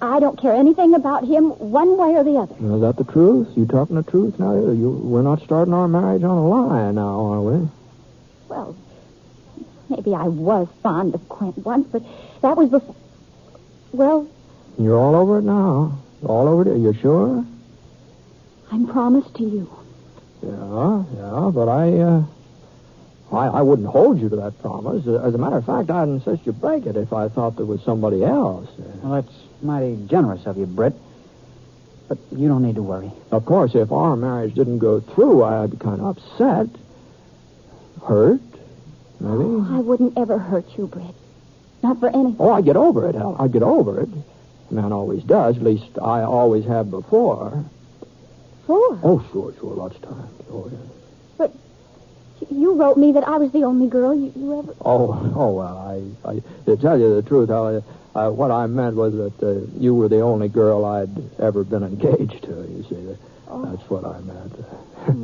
I don't care anything about him one way or the other. Is that the truth? You talking the truth now? We're not starting our marriage on a lie now, are we? Well, maybe I was fond of Quint once, but that was before... Well... You're all over it now. All over it. You're sure? I'm promised to you. Yeah, but I wouldn't hold you to that promise. As a matter of fact, I'd insist you break it if I thought there was somebody else. Well, that's mighty generous of you, Britt. But you don't need to worry. Of course, if our marriage didn't go through, I'd be kind of upset. Hurt. you? I wouldn't ever hurt you, Britt. Not for anything. Oh, I get over it, Helen. I get over it. A man always does. At least I always have before. Sure. Oh, sure. Lots of times. Oh, yeah. But you wrote me that I was the only girl you ever... Oh, well, I to tell you the truth, Helen, what I meant was that you were the only girl I'd ever been engaged to, you see. That's what I meant.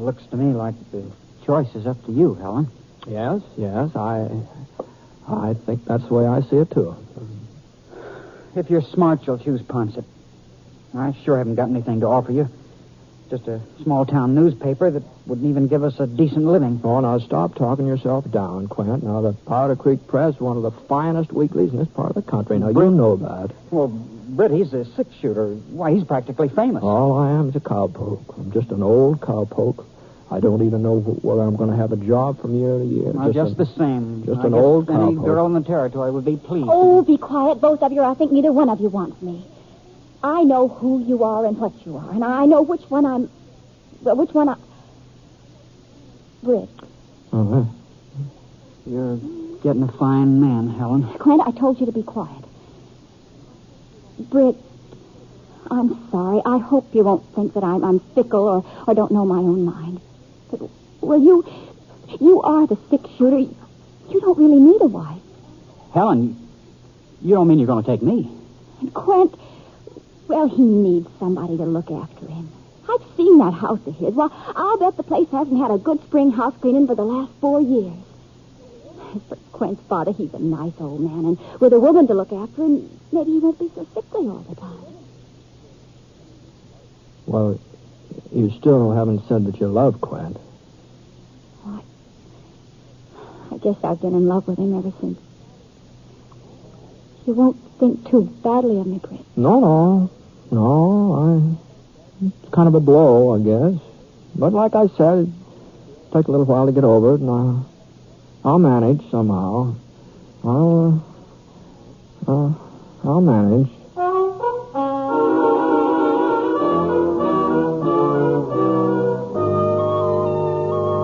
Looks to me like the choice is up to you, Helen. Yes, I think that's the way I see it, too. If you're smart, you'll choose Ponset. I sure haven't got anything to offer you. Just a small-town newspaper that wouldn't even give us a decent living. Oh, now stop talking yourself down, Quint. Now, the Powder Creek Press is one of the finest weeklies in this part of the country. Now, you know that. Well, Britt, he's a six-shooter. Why, he's practically famous. All I am is a cowpoke. I'm just an old cowpoke. I don't even know whether I'm going to have a job from year to year. Well, just the same. Just an old cowpoke. Any girl in the territory would be pleased. Oh, be quiet, both of you. I think neither one of you wants me. I know who you are and what you are, and I know which one I... Britt. Uh-huh. You're getting a fine man, Helen. Quint, I told you to be quiet. Britt, I'm sorry. I hope you won't think that I'm fickle or don't know my own mind. But, well, you are the six-shooter. You don't really need a wife. Helen, you don't mean you're going to take me? And Quint, well, he needs somebody to look after him. I've seen that house of his. Well, I'll bet the place hasn't had a good spring house cleaning for the last 4 years. As for Quint's father, he's a nice old man, and with a woman to look after him, maybe he won't be so sickly all the time. Well, you still haven't said that you love Quint. I guess I've been in love with him ever since. You won't think too badly of me, Britt. No, it's kind of a blow, I guess. But like I said, it'll take a little while to get over it, and I'll manage somehow. I'll manage.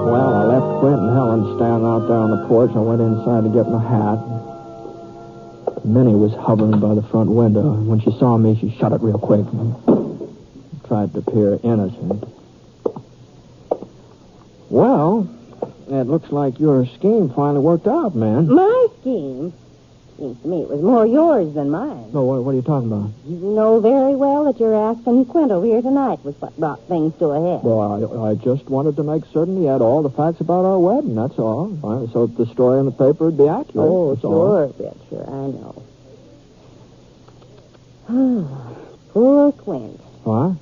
Well, I left Quint and Helen standing out there on the porch. I went inside to get my hat. Minnie was hovering by the front window. When she saw me, she shut it real quick and tried to appear innocent. Well, it looks like your scheme finally worked out, man. My scheme? Seems to me it was more yours than mine. No, what are you talking about? You know very well that your asking Quint over here tonight was what brought things to a head. Well, I just wanted to make certain he had all the facts about our wedding, that's all. So the story in the paper would be accurate. Oh, that's sure, all. Britt, sure, I know. Poor Quint. What?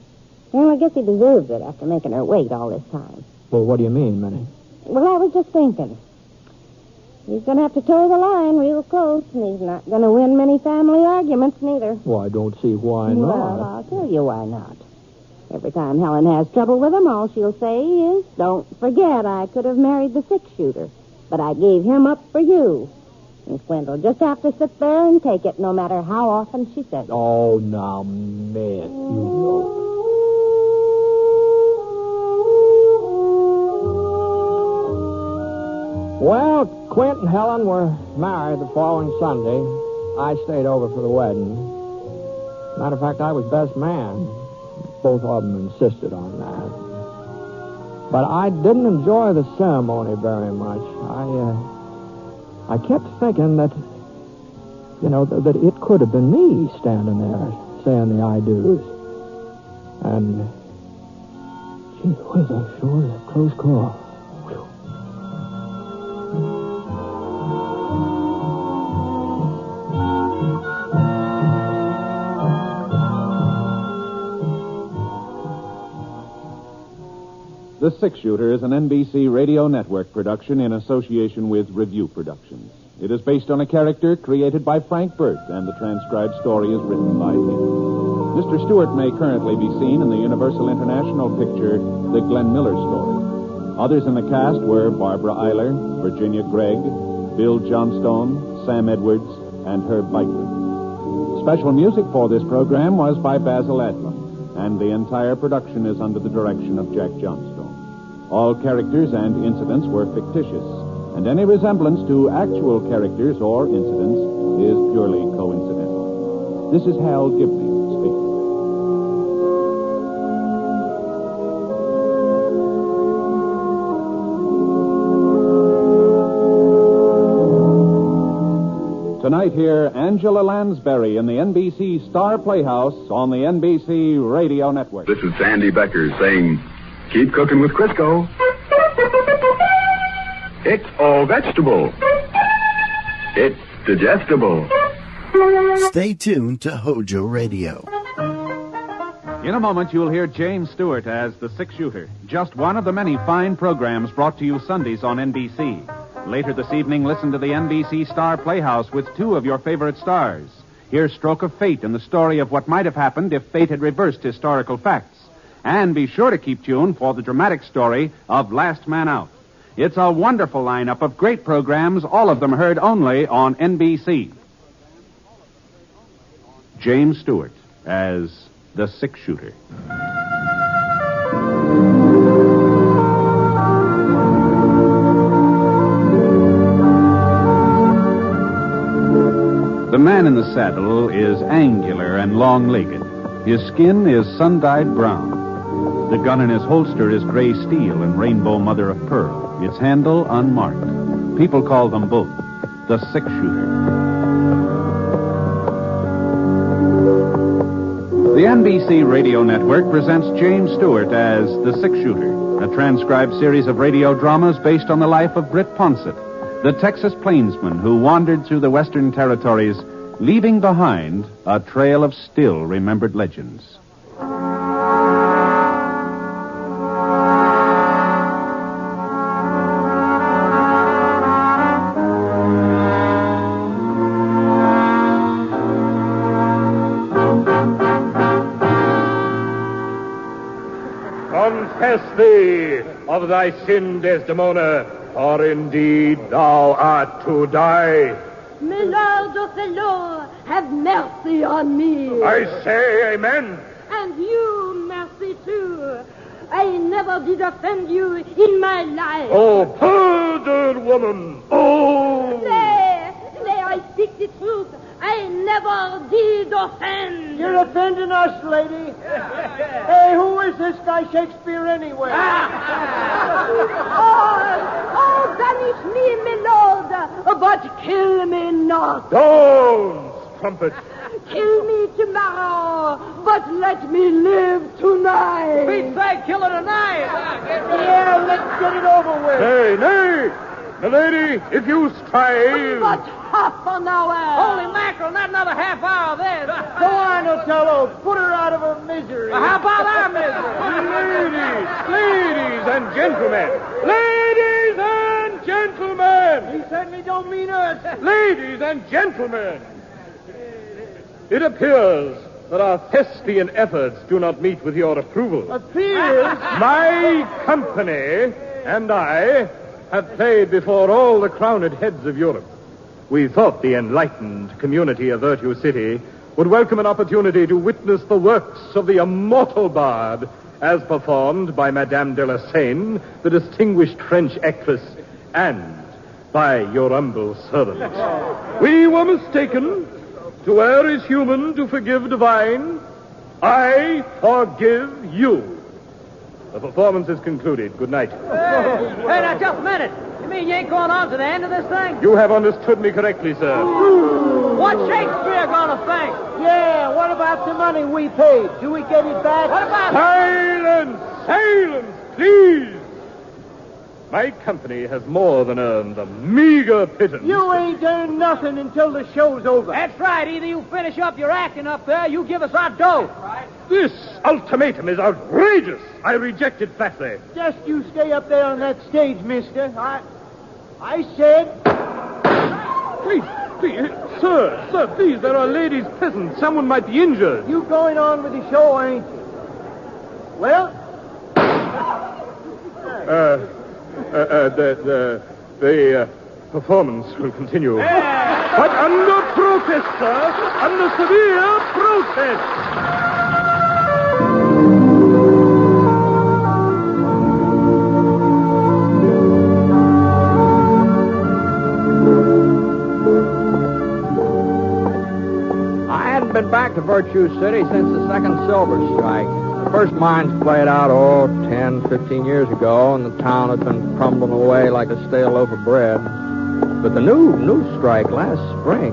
Well, I guess he deserves it after making her wait all this time. Well, what do you mean, Minnie? Well, I was just thinking. He's going to have to toe the line real close, and he's not going to win many family arguments, neither. Well, I don't see why not. Well, I'll tell you why not. Every time Helen has trouble with him, all she'll say is, "Don't forget I could have married the six-shooter, but I gave him up for you." And Quint will just have to sit there and take it, no matter how often she says it. Oh, now, man, you know. Well, Quint and Helen were married the following Sunday. I stayed over for the wedding. Matter of fact, I was best man. Both of them insisted on that. But I didn't enjoy the ceremony very much. I kept thinking that, that it could have been me standing there saying the I do's. And, gee whiz, that sure is a close call. The Six Shooter is an NBC Radio Network production in association with Review Productions. It is based on a character created by Frank Burt, and the transcribed story is written by him. Mr. Stewart may currently be seen in the Universal International picture, The Glenn Miller Story. Others in the cast were Barbara Eiler, Virginia Gregg, Bill Johnstone, Sam Edwards, and Herb Beichler. Special music for this program was by Basil Adlam, and the entire production is under the direction of Jack Johnstone. All characters and incidents were fictitious, and any resemblance to actual characters or incidents is purely coincidental. This is Hal Gibney speaking. Tonight here, Angela Lansbury in the NBC Star Playhouse on the NBC Radio Network. This is Sandy Becker saying, keep cooking with Crisco. It's all vegetable. It's digestible. Stay tuned to HOJO Radio. In a moment, you'll hear James Stewart as the six-shooter, just one of the many fine programs brought to you Sundays on NBC. Later this evening, listen to the NBC Star Playhouse with two of your favorite stars. Hear Stroke of Fate and the story of what might have happened if fate had reversed historical facts. And be sure to keep tuned for the dramatic story of Last Man Out. It's a wonderful lineup of great programs, all of them heard only on NBC. James Stewart as the six-shooter. The man in the saddle is angular and long-legged. His skin is sun-dyed brown. The gun in his holster is gray steel and rainbow mother of pearl, its handle unmarked. People call them both the six-shooter. The NBC Radio Network presents James Stewart as the six-shooter, a transcribed series of radio dramas based on the life of Britt Ponsett, the Texas plainsman who wandered through the Western Territories, leaving behind a trail of still-remembered legends. Confess thee of thy sin, Desdemona, for indeed thou art to die. My Lord Othello, have mercy on me. I say amen. And you, mercy too. I never did offend you in my life. Oh, perjured woman. Oh. Nay, I speak the truth. I never did offend. You're offending us, lady. Hey, who is this guy Shakespeare anyway? Oh, banish me, my lord, but kill me not. Don't, trumpet. Kill me tomorrow, but let me live tonight. Pete's sake, kill her tonight. Yeah, let's get it over with. Nay. Milady, if you strive... But half an hour. Holy mackerel, not another half hour then. Go on, Othello. Put her out of her misery. How about our misery? Ladies and gentlemen. Ladies and gentlemen. He certainly don't mean us. Ladies and gentlemen. It appears that our thespian efforts do not meet with your approval. Appears? My company and I have played before all the crowned heads of Europe. We thought the enlightened community of Virtue City would welcome an opportunity to witness the works of the immortal bard as performed by Madame de la Seine, the distinguished French actress, and by your humble servant. We were mistaken. To err is human, to forgive divine. I forgive you. The performance is concluded. Good night. Hey, now, just a minute. You mean you ain't going on to the end of this thing? You have understood me correctly, sir. What's Shakespeare gonna think? Yeah, what about the money we paid? Do we get it back? What about... Silence, please. My company has more than earned a meager pittance. You ain't earned nothing until the show's over. That's right. Either you finish up your acting up there, you give us our dough. Right. This ultimatum is outrageous. I reject it flatly. Just you stay up there on that stage, mister. I said... Please, sir, please, there are ladies present. Someone might be injured. You going on with the show, ain't you? Well... The performance will continue. But under protest, sir. Under severe protest. been back to Virtue City since the second silver strike. The first mines played out, 10, 15 years ago, and the town had been crumbling away like a stale loaf of bread. But the new strike last spring,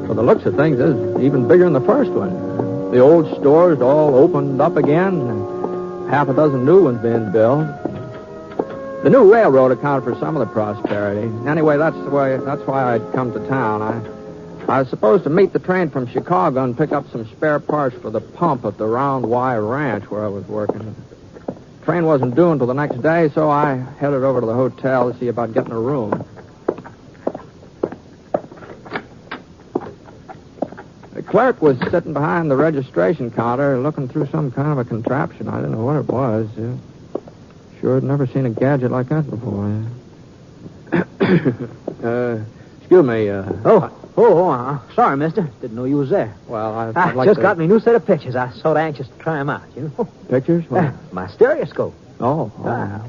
for the looks of things, is even bigger than the first one. The old stores all opened up again, and half a dozen new ones being built. The new railroad accounted for some of the prosperity. Anyway, that's why I'd come to town. I was supposed to meet the train from Chicago and pick up some spare parts for the pump at the Round Y Ranch where I was working. The train wasn't due until the next day, so I headed over to the hotel to see about getting a room. The clerk was sitting behind the registration counter looking through some kind of a contraption. I didn't know what it was. Sure had never seen a gadget like that before. Excuse me. Sorry, mister. Didn't know you was there. Well, I I'd like just to... got me a new set of pictures. I sort of anxious to try them out, you know. Pictures? My stereoscope. Oh.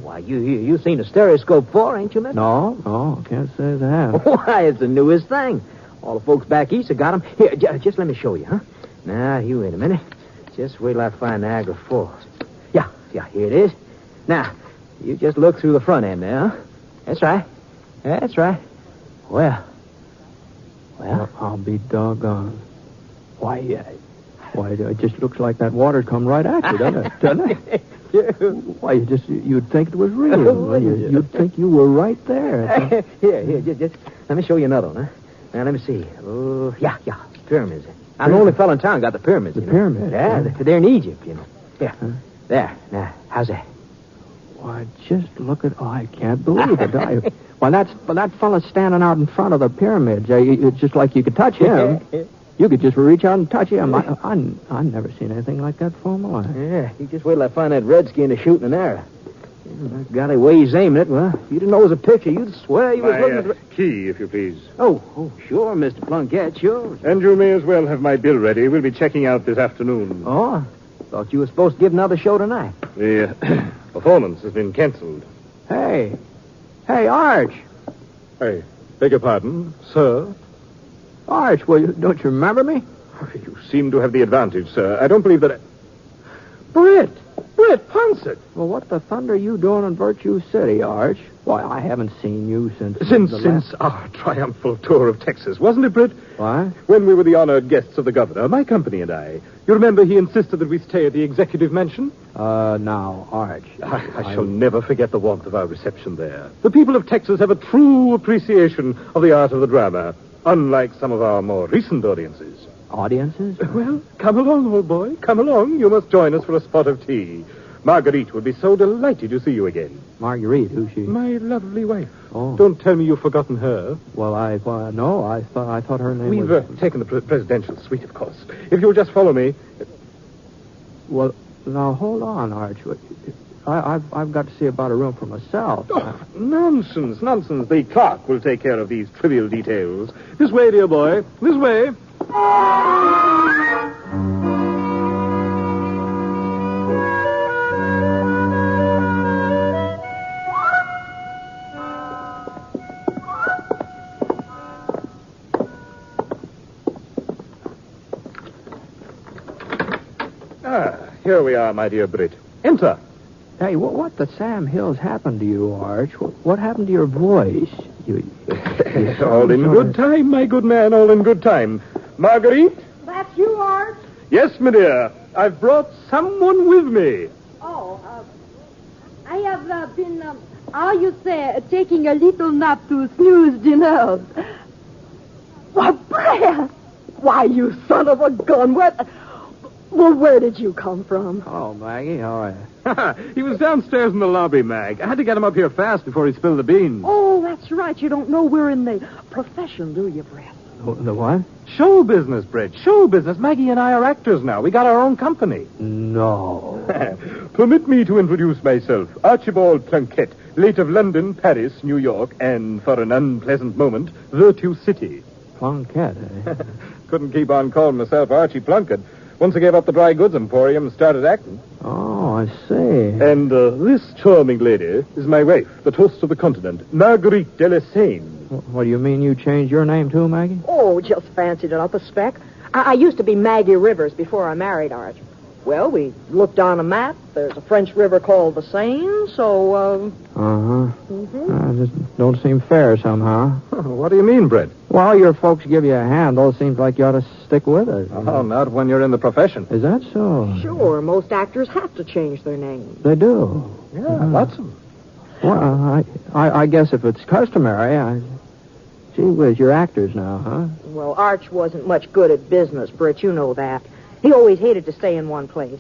Why, you seen a stereoscope before, ain't you, mister? No, can't say as I have. Why, it's the newest thing. All the folks back east have got them. Here, just let me show you, huh? Now, you wait a minute. Just wait till I find Niagara Falls. Yeah, here it is. Now, you just look through the front end there, huh? That's right. Well, I'll be doggone. Why, it just looks like that water's come right at you, doesn't it? Why, you'd think it was real. You'd think you were right there. Here, just let me show you another one, huh? Now, let me see. Oh, yeah, pyramids. I'm the only fellow in town got the pyramids. The pyramids? Yeah, they're in Egypt, you know. Yeah. Huh? There. Now, how's that? Why, just look at... I can't believe it. That fella's standing out in front of the pyramids. It's just like you could touch him. You could just reach out and touch him. I've never seen anything like that before in my life. Yeah, you just wait till I find that redskin to shoot an arrow. Golly, way he's aiming it. Well, if you didn't know it was a picture, you'd swear you was looking at... Key, if you please. Oh, sure, Mr. Plunkett, sure. And you may as well have my bill ready. We'll be checking out this afternoon. Oh, thought you were supposed to give another show tonight. The performance has been canceled. Hey, Arch. Hey, beg your pardon, sir? Arch, well, don't you remember me? You seem to have the advantage, sir. I don't believe that... Britt Ponset. Well, what the thunder are you doing in Virtue City, Arch? Why, I haven't seen you since our triumphal tour of Texas, wasn't it, Britt? Why? When we were the honored guests of the governor, my company and I. You remember he insisted that we stay at the executive mansion? Now, Arch. I shall never forget the warmth of our reception there. The people of Texas have a true appreciation of the art of the drama, unlike some of our more recent audiences. Audiences? Well, come along, old boy. Come along. You must join us for a spot of tea. Marguerite would be so delighted to see you again. Marguerite? Who's she? My lovely wife. Oh. Don't tell me you've forgotten her. Well, no. I thought her name was... was... We've taken the presidential suite, of course. If you'll just follow me... Well, now, hold on, Arch. I've got to see about a room for myself. Oh, nonsense. The clerk will take care of these trivial details. This way, dear boy. This way. Here we are, my dear Britt. Enter. Hey, what the Sam Hills happened to you, Arch? What happened to your voice? All in good time, my good man, all in good time. Marguerite? That's you, Art? Yes, my dear. I've brought someone with me. I have been, how you say, taking a little nap to snooze the nerves. Why, Brad! Why, you son of a gun, where did you come from? Oh, Maggie, how are you? He was downstairs in the lobby, Mag. I had to get him up here fast before he spilled the beans. Oh, that's right. You don't know we're in the profession, do you, Brett? The what? Show business, Brett. Show business. Maggie and I are actors now. We got our own company. No. Permit me to introduce myself. Archibald Plunkett, late of London, Paris, New York, and, for an unpleasant moment, Virtue City. Plunkett, eh? Couldn't keep on calling myself Archie Plunkett. Once I gave up the dry goods emporium and started acting. Oh, I see. And this charming lady is my wife, the toast of the continent, Marguerite de la Seine. What do you mean you changed your name too, Maggie? Oh, just fancied it up a speck. I used to be Maggie Rivers before I married Arch. Well, we looked on a map. There's a French river called the Seine, so, It just don't seem fair somehow. What do you mean, Brett? Well, your folks give you a handle. Seems like you ought to stick with it. Oh, not when you're in the profession. Is that so? Sure, most actors have to change their names. They do. Yeah, lots of them. Well, I guess if it's customary, Gee whiz, you're actors now, huh? Well, Arch wasn't much good at business, Britt. You know that. He always hated to stay in one place.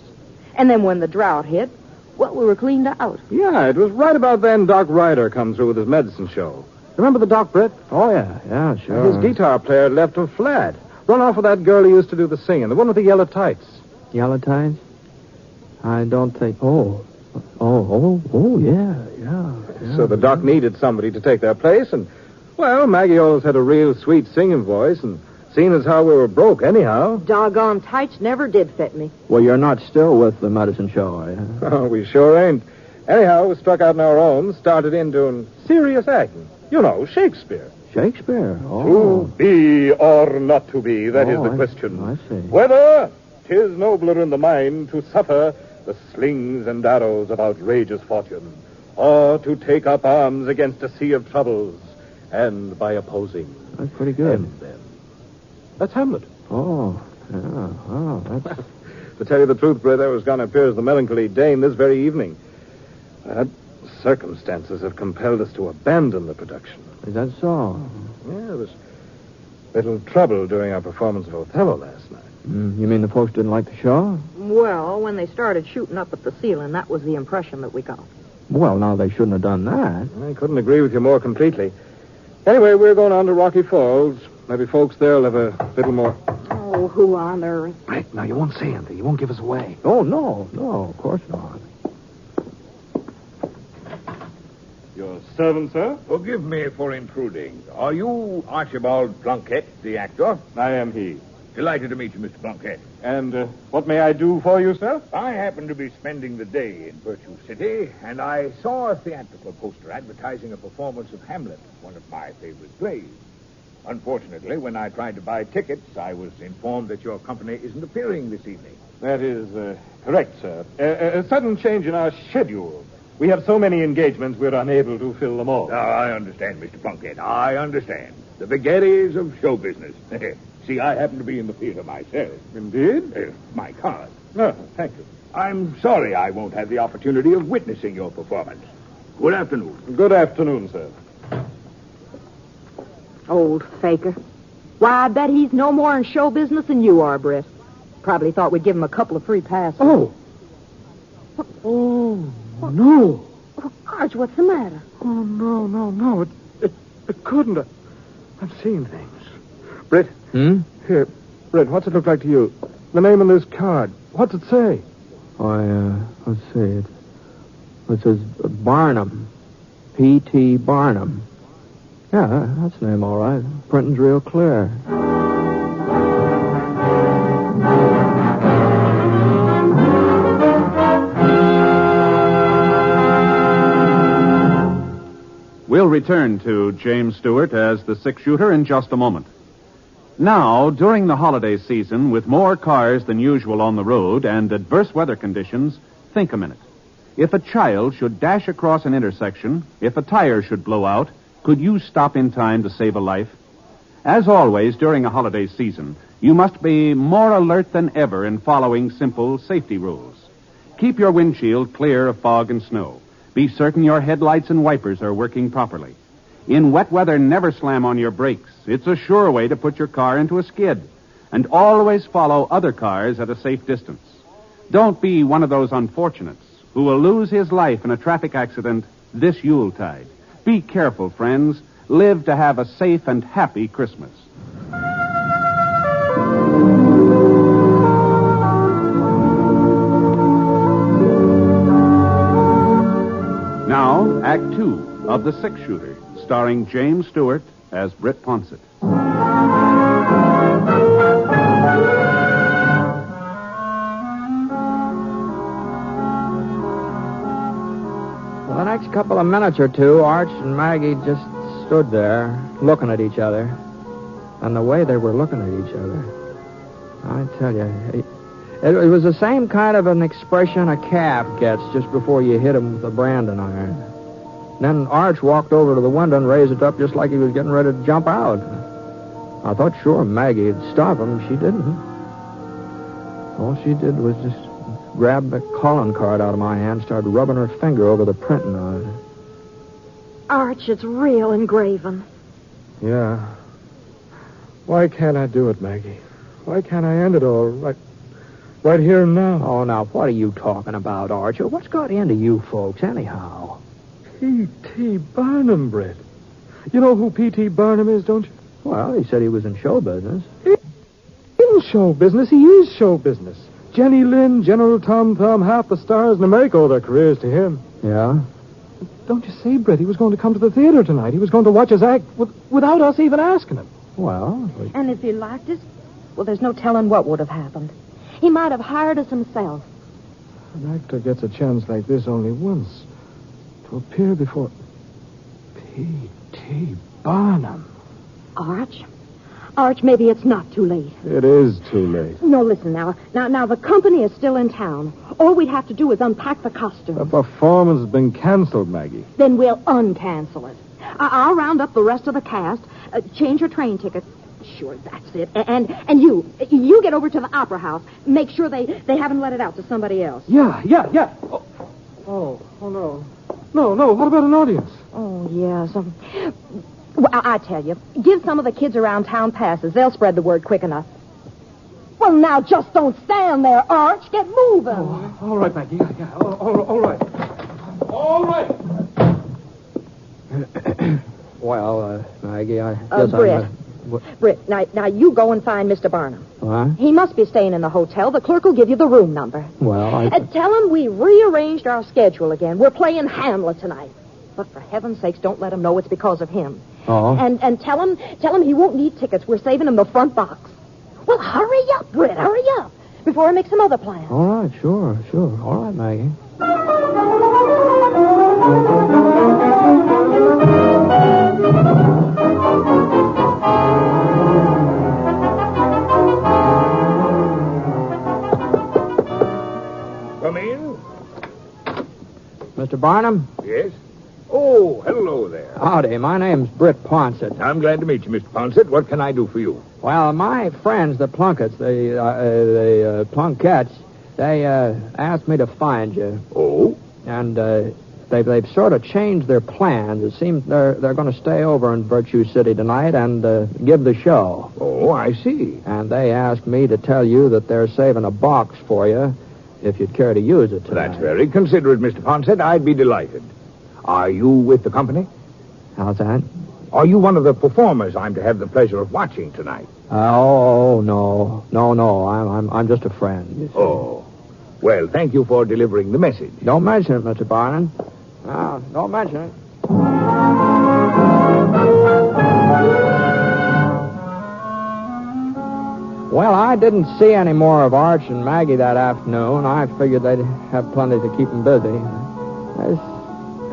And then when the drought hit, well, we were cleaned out. Yeah, it was right about then Doc Ryder come through with his medicine show. Remember the Doc, Britt? Oh, yeah, sure. His guitar player left him flat. Run off with that girl who used to do the singing, the one with the yellow tights. Yellow tights? I don't think... yeah. So the Doc needed somebody to take their place, and, well, Maggie always had a real sweet singing voice, and seeing as how we were broke anyhow. Doggone tights never did fit me. Well, you're not still with the medicine show, are you? Oh, we sure ain't. Anyhow, we struck out on our own, started in doing serious acting. You know, Shakespeare. Shakespeare? Oh. To be or not to be, that is the question. I see. Whether 'tis nobler in the mind to suffer the slings and arrows of outrageous fortune, or to take up arms against a sea of troubles, and by opposing. That's pretty good. End them. That's Hamlet. Oh, yeah. Oh, that's... To tell you the truth, Brett, I was going to appear as the melancholy Dane this very evening. But circumstances have compelled us to abandon the production. Is that so? Yeah, there was little trouble during our performance of Othello last night. You mean the folks didn't like the show? Well, when they started shooting up at the ceiling, that was the impression that we got. Well, now, they shouldn't have done that. I couldn't agree with you more completely. Anyway, we're going on to Rocky Falls. Maybe folks there'll have a little more... Oh, who on earth? Right, now, you won't say anything. You won't give us away. Oh, no, of course not. Your servant, sir? Forgive me for intruding. Are you Archibald Plunkett, the actor? I am he. Delighted to meet you, Mr. Plunkett. And what may I do for you, sir? I happen to be spending the day in Virtue City, and I saw a theatrical poster advertising a performance of Hamlet, one of my favorite plays. Unfortunately, when I tried to buy tickets, I was informed that your company isn't appearing this evening. That is correct, sir. A sudden change in our schedule. We have so many engagements, we're unable to fill them all. I understand, Mr. Plunkett. I understand. The vagaries of show business. See, I happen to be in the theater myself. Indeed? My card. Oh, thank you. I'm sorry I won't have the opportunity of witnessing your performance. Good afternoon. Good afternoon, sir. Old faker. Why, I bet he's no more in show business than you are, Britt. Probably thought we'd give him a couple of free passes. Oh, no. Oh, Arch, what's the matter? Oh, no. It couldn't. I've seen things. Britt? Here, Britt, what's it look like to you? The name on this card. What's it say? Let's see. It says Barnum. P.T. Barnum. Yeah, that's the name, all right. Printing's real clear. We'll return to James Stewart as the six-shooter in just a moment. Now, during the holiday season, with more cars than usual on the road and adverse weather conditions, think a minute. If a child should dash across an intersection, if a tire should blow out, could you stop in time to save a life? As always during a holiday season, you must be more alert than ever in following simple safety rules. Keep your windshield clear of fog and snow. Be certain your headlights and wipers are working properly. In wet weather, never slam on your brakes. It's a sure way to put your car into a skid. And always follow other cars at a safe distance. Don't be one of those unfortunates who will lose his life in a traffic accident this Yuletide. Be careful, friends. Live to have a safe and happy Christmas. Now, Act Two of The Six-Shooter, starring James Stewart as Britt Ponsett. For the next couple of minutes or two, Arch and Maggie just stood there, looking at each other. And the way they were looking at each other, I tell you, it was the same kind of an expression a calf gets just before you hit him with a branding iron. Then Arch walked over to the window and raised it up just like he was getting ready to jump out. I thought sure Maggie'd stop him. She didn't. All she did was just grab the calling card out of my hand and started rubbing her finger over the printing on it. Arch, it's real engraven. Yeah. Why can't I do it, Maggie? Why can't I end it all right here and now? Oh, now, what are you talking about, Archer? What's got into you folks, anyhow? P.T. Barnum, Brett. You know who P.T. Barnum is, don't you? Well, he said he was in show business. In show business? He is show business. Jenny Lind, General Tom Thumb, half the stars in America owe their careers to him. Yeah? Don't you say, Brett, he was going to come to the theater tonight. He was going to watch us act without us even asking him. Well... And if he liked us, well, there's no telling what would have happened. He might have hired us himself. An actor gets a chance like this only once. To appear before... P.T. Barnum. Arch, maybe it's not too late. It is too late. No, listen now. Now, the company is still in town. All we'd have to do is unpack the costumes. The performance has been canceled, Maggie. Then we'll uncancel it. I'll round up the rest of the cast, change your train tickets. Sure, that's it. And you get over to the opera house. Make sure they haven't let it out to somebody else. Yeah. Oh, no. No, what about an audience? Oh, yes. Well, I tell you, give some of the kids around town passes. They'll spread the word quick enough. Well, now, just don't stand there, Arch. Get moving. Oh, all right, Maggie. Yeah. All right. All right. Well, Maggie, I guess Britt. Britt, now you go and find Mr. Barnum. What? He must be staying in the hotel. The clerk will give you the room number. Well, tell him we rearranged our schedule again. We're playing Hamlet tonight. But for heaven's sakes, don't let him know it's because of him. Oh. And tell him he won't need tickets. We're saving him the front box. Well, hurry up, Britt. Hurry up. Before I make some other plans. All right, sure. All right, Maggie. Come in. Mr. Barnum? Yes? Oh, hello there. Howdy, my name's Britt Ponsett. I'm glad to meet you, Mr. Ponsett. What can I do for you? Well, my friends, the Plunkets, the Plunkettes, they asked me to find you. Oh? And they've sort of changed their plans. It seems they're going to stay over in Virtue City tonight and give the show. Oh, I see. And they asked me to tell you that they're saving a box for you if you'd care to use it tonight. That's very considerate, Mr. Ponsett. I'd be delighted. Are you with the company? How's that? Are you one of the performers I'm to have the pleasure of watching tonight? Oh, no. I'm just a friend. You see. Oh. Well, thank you for delivering the message. Don't mention it, Mr. Barnum. No, don't mention it. Well, I didn't see any more of Arch and Maggie that afternoon. I figured they'd have plenty to keep them busy. This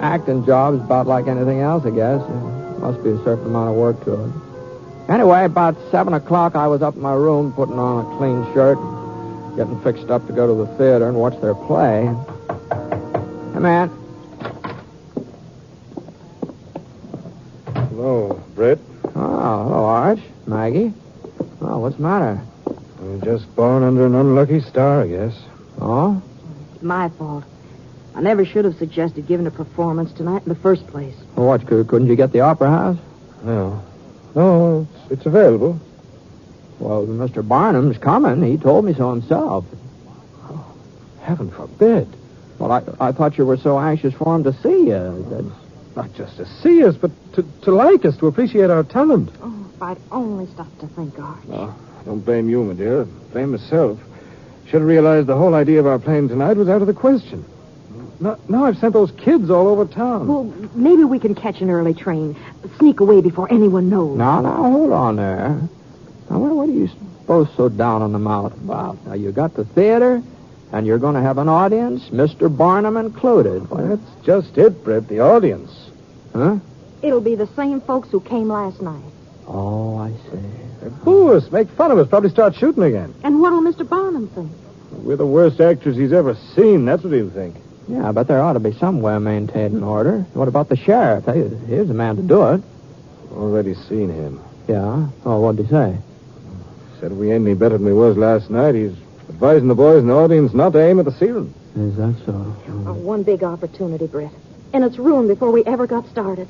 acting job's about like anything else, I guess. There must be a certain amount of work to it. Anyway, about 7 o'clock, I was up in my room putting on a clean shirt, getting fixed up to go to the theater and watch their play. Hey, man. Hello, Britt. Oh, hello, Arch. Maggie. Oh, what's the matter? I'm just born under an unlucky star, I guess. Oh? It's my fault. I never should have suggested giving a performance tonight in the first place. Well, what, couldn't you get the opera house? No, it's available. Well, Mr. Barnum's coming. He told me so himself. Oh, heaven forbid. Well, I thought you were so anxious for him to see you. Not just to see us, but to like us, to appreciate our talent. Oh, if I'd only stopped to think, Arch. No, I don't blame you, my dear. I blame myself. Should have realized the whole idea of our playing tonight was out of the question. Now I've sent those kids all over town. Well, maybe we can catch an early train. Sneak away before anyone knows. Now, hold on there. Now, what are you both so down on the mouth about? Now, you got the theater, and you're going to have an audience, Mr. Barnum included. Well, that's just it, Brett, the audience. Huh? It'll be the same folks who came last night. Oh, I see. They boo us, make fun of us, probably start shooting again. And what'll Mr. Barnum think? We're the worst actors he's ever seen. That's what he'll think. Yeah, but there ought to be some way of maintaining order. What about the sheriff? Here's the man to do it. Already seen him. Yeah? Oh, what'd he say? Said we ain't any better than we was last night. He's advising the boys in the audience not to aim at the ceiling. Is that so? One big opportunity, Britt. And it's ruined before we ever got started.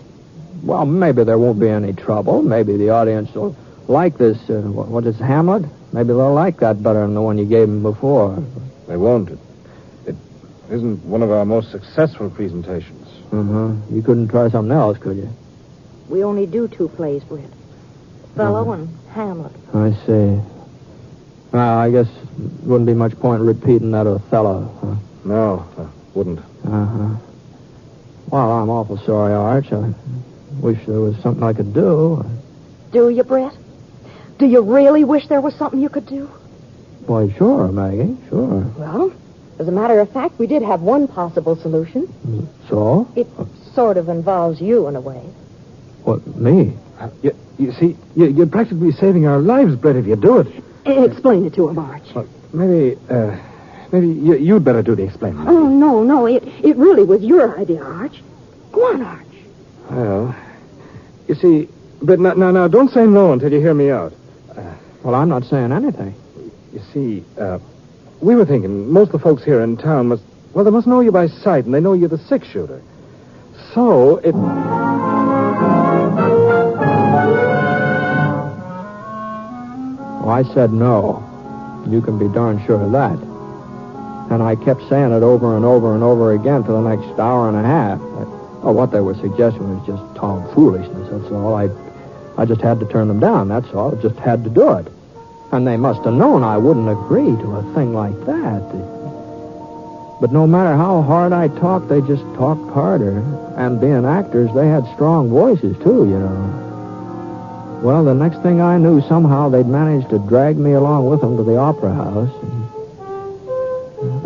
Well, maybe there won't be any trouble. Maybe the audience will like this, what is Hamlet? Maybe they'll like that better than the one you gave them before. They won't. It isn't one of our most successful presentations. Uh-huh. You couldn't try something else, could you? We only do 2 plays, Britt. Othello and Hamlet. I see. Well, I guess it wouldn't be much point in repeating that Othello, huh? No, wouldn't. Uh-huh. Well, I'm awful sorry, Arch. I wish there was something I could do. Do you, Britt? Do you really wish there was something you could do? Why, sure, Maggie, sure. Well, as a matter of fact, we did have one possible solution. So? It sort of involves you in a way. What, me? You see, you'd practically be saving our lives, Brett, if you do it. Explain it to him, Arch. Well, maybe you'd better do the explaining. Oh, no. It really was your idea, Arch. Go on, Arch. Well, you see, Brett, now, don't say no until you hear me out. Well, I'm not saying anything. You see, we were thinking most of the folks here in town they must know you by sight, and they know you're the 6-shooter. So, it... Well, I said no. You can be darn sure of that. And I kept saying it over and over and over again for the next hour and a half. What they were suggesting was just tomfoolishness, that's all. I just had to turn them down, that's all. I just had to do it. And they must have known I wouldn't agree to a thing like that. But no matter how hard I talked, they just talked harder. And being actors, they had strong voices, too, you know. Well, the next thing I knew, somehow they'd managed to drag me along with them to the opera house.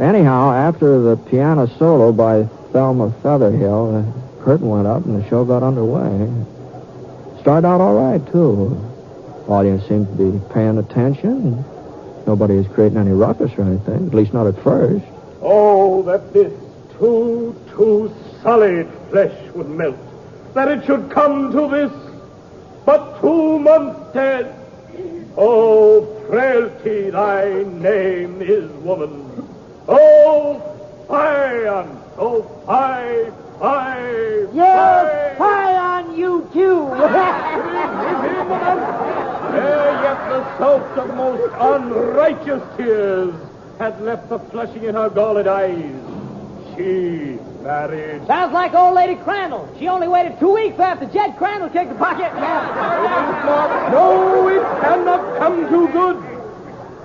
Anyhow, after the piano solo by Thelma Featherhill, the curtain went up and the show got underway. Started out all right, too. Audience seemed to be paying attention. Nobody was creating any ruckus or anything, at least not at first. Oh, that this too solid flesh would melt. That it should come to this, but 2 months dead. Oh, frailty, thy name is woman. Oh, Fion, oh, Fi. Yes, Fion, you too. Yet the soap of most unrighteous tears had left the flushing in her galled eyes. She married. Sounds like old Lady Crandall. She only waited 2 weeks after Jed Crandall kicked the bucket. No, it cannot come too good.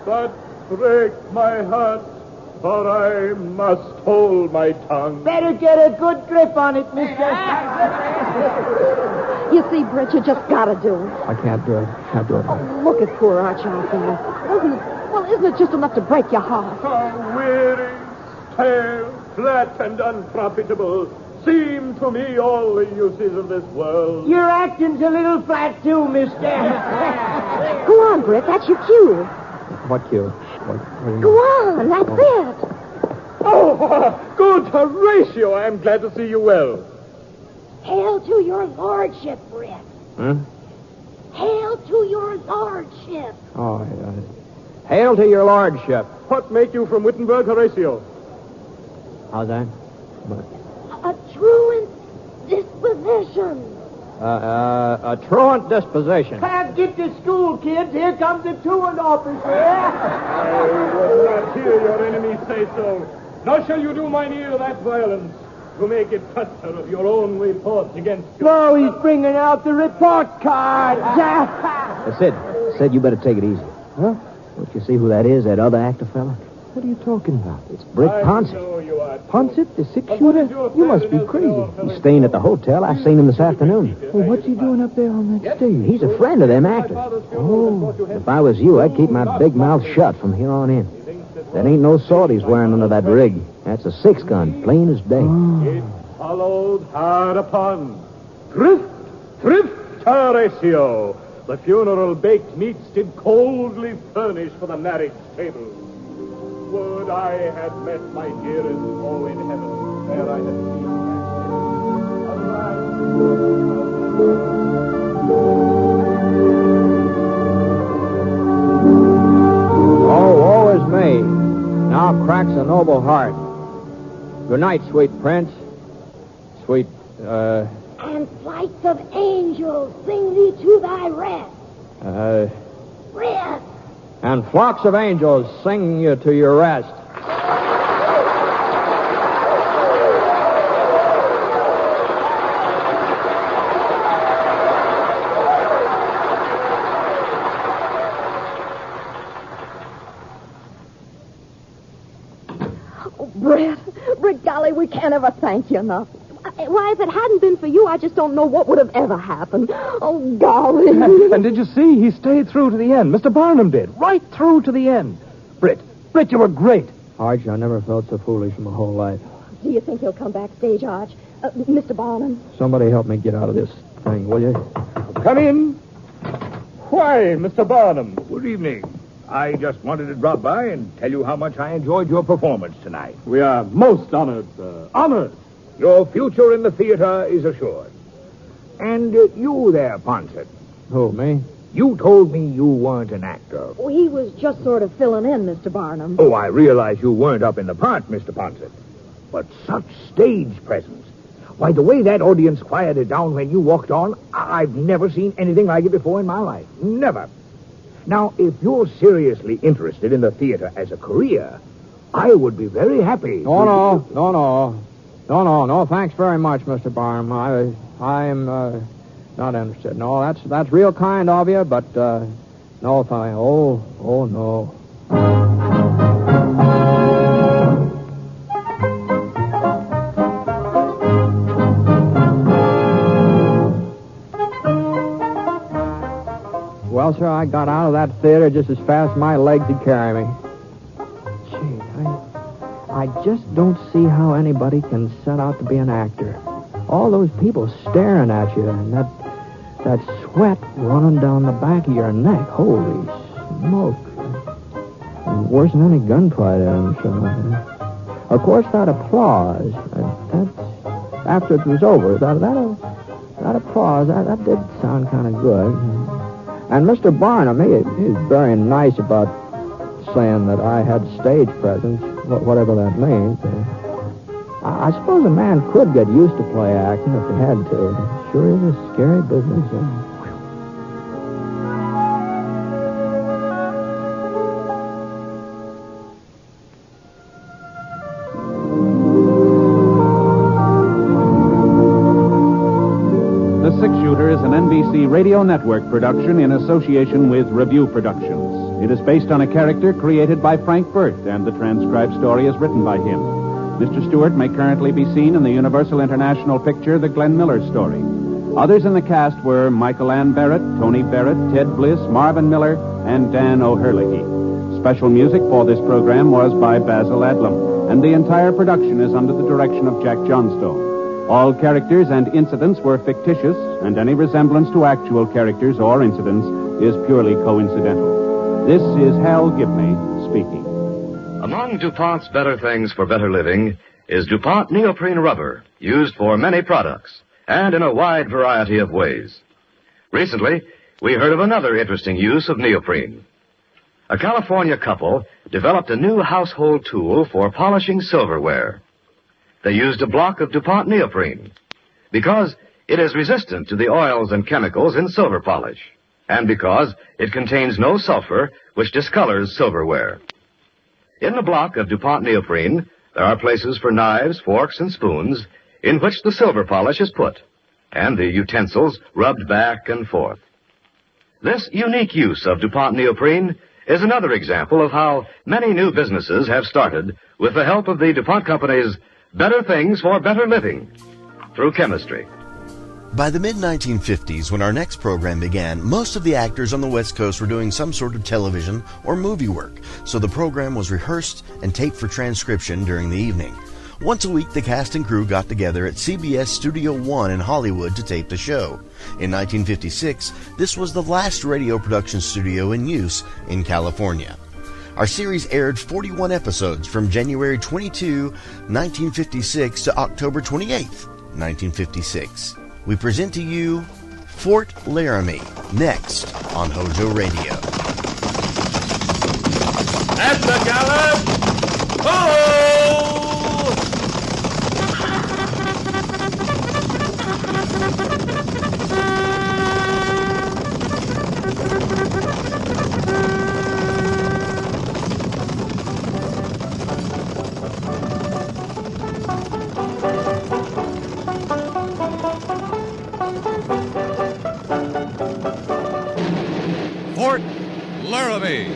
But break my heart, for I must hold my tongue. Better get a good grip on it, mister. You see, Britt, you just gotta do it. I can't do it. Can't do it. Oh, look at poor Arch out there. Isn't it just enough to break your heart? How weary, stale, flat, and unprofitable seem to me all the uses of this world. Your acting's a little flat, too, mister. Go on, Britt, that's your cue. What cue? Go on, that's it. Oh, good Horatio. I'm glad to see you well. Hail to your lordship, Britt. Huh? Hail to your lordship. Oh, yeah. Hail to your lordship. What make you from Wittenberg, Horatio? How's that? A truant disposition. A truant disposition. Can't get to school, kids. Here comes the truant officer. I will not hear your enemy say so. Nor shall you do mine ear that violence to make it cluster of your own report against you. No, he's bringing out the report card. Sid, you better take it easy. Huh? Don't you see who that is, that other actor fella? What are you talking about? It's Britt Ponset. Ponset, the 6-shooter? You must be crazy. He's staying at the hotel. I seen him this afternoon. Well, what's he doing up there on that stage? He's a friend of them actors. Oh. If I was you, I'd keep my big mouth shut from here on in. That ain't no sword he's wearing under that rig. That's a 6-gun, plain as day. It followed hard upon. Thrift, Horatio. The funeral baked meats did coldly furnish for the marriage table. Would I had met my dearest all in heaven, where I had seen Oh, woe is me. Now cracks a noble heart. Good night, sweet prince. Sweet, And flights of angels sing thee to thy rest. Rest. And flocks of angels sing you to your rest. Oh, Brett, golly, we can't ever thank you enough. Why, if it hadn't been for you, I just don't know what would have ever happened. Oh, golly. And did you see? He stayed through to the end. Mr. Barnum did. Right through to the end. Britt, you were great. Arch, I never felt so foolish in my whole life. Do you think he'll come backstage, Arch? Mr. Barnum? Somebody help me get out of this thing, will you? Come in. Why, Mr. Barnum? Good evening. I just wanted to drop by and tell you how much I enjoyed your performance tonight. We are most honored, sir. Honored. Your future in the theater is assured. And you there, Ponset. Who, me? You told me you weren't an actor. Oh, he was just sort of filling in, Mr. Barnum. Oh, I realize you weren't up in the part, Mr. Ponset. But such stage presence. Why, the way that audience quieted down when you walked on, I've never seen anything like it before in my life. Never. Now, if you're seriously interested in the theater as a career, I would be very happy. No, thanks very much, Mr. Barnum. I am not interested. No, that's real kind of you, but no, thank. Oh, no. Well, sir, I got out of that theater just as fast as my legs could carry me. Gee, I just don't see how anybody can set out to be an actor. All those people staring at you and that sweat running down the back of your neck. Holy smoke. Worse than any gunfight I'm sure. Of course, that applause, after it was over, that applause, that did sound kind of good. And Mr. Barnum, he's very nice about saying that I had stage presence, whatever that means. I suppose a man could get used to play acting if he had to. It sure is a scary business. The Six Shooter is an NBC Radio Network production in association with Review Productions. It is based on a character created by Frank Burt, and the transcribed story is written by him. Mr. Stewart may currently be seen in the Universal International picture The Glenn Miller Story. Others in the cast were Michael Ann Barrett, Tony Barrett, Ted Bliss, Marvin Miller, and Dan O'Herlihy. Special music for this program was by Basil Adlam, and the entire production is under the direction of Jack Johnstone. All characters and incidents were fictitious, and any resemblance to actual characters or incidents is purely coincidental. This is Hal Gibney speaking. Among DuPont's better things for better living is DuPont neoprene rubber, used for many products and in a wide variety of ways. Recently, we heard of another interesting use of neoprene. A California couple developed a new household tool for polishing silverware. They used a block of DuPont neoprene because it is resistant to the oils and chemicals in silver polish, and because it contains no sulfur, which discolors silverware. In the block of DuPont neoprene, there are places for knives, forks, and spoons in which the silver polish is put, and the utensils rubbed back and forth. This unique use of DuPont neoprene is another example of how many new businesses have started with the help of the DuPont Company's Better Things for Better Living through chemistry. By the mid-1950s, when our next program began, most of the actors on the West Coast were doing some sort of television or movie work, so the program was rehearsed and taped for transcription during the evening. Once a week, the cast and crew got together at CBS Studio One in Hollywood to tape the show. In 1956, this was the last radio production studio in use in California. Our series aired 41 episodes from January 22, 1956 to October 28, 1956. We present to you Fort Laramie, next on HOJO Radio. At the gallop! Ho! Fort Laramie.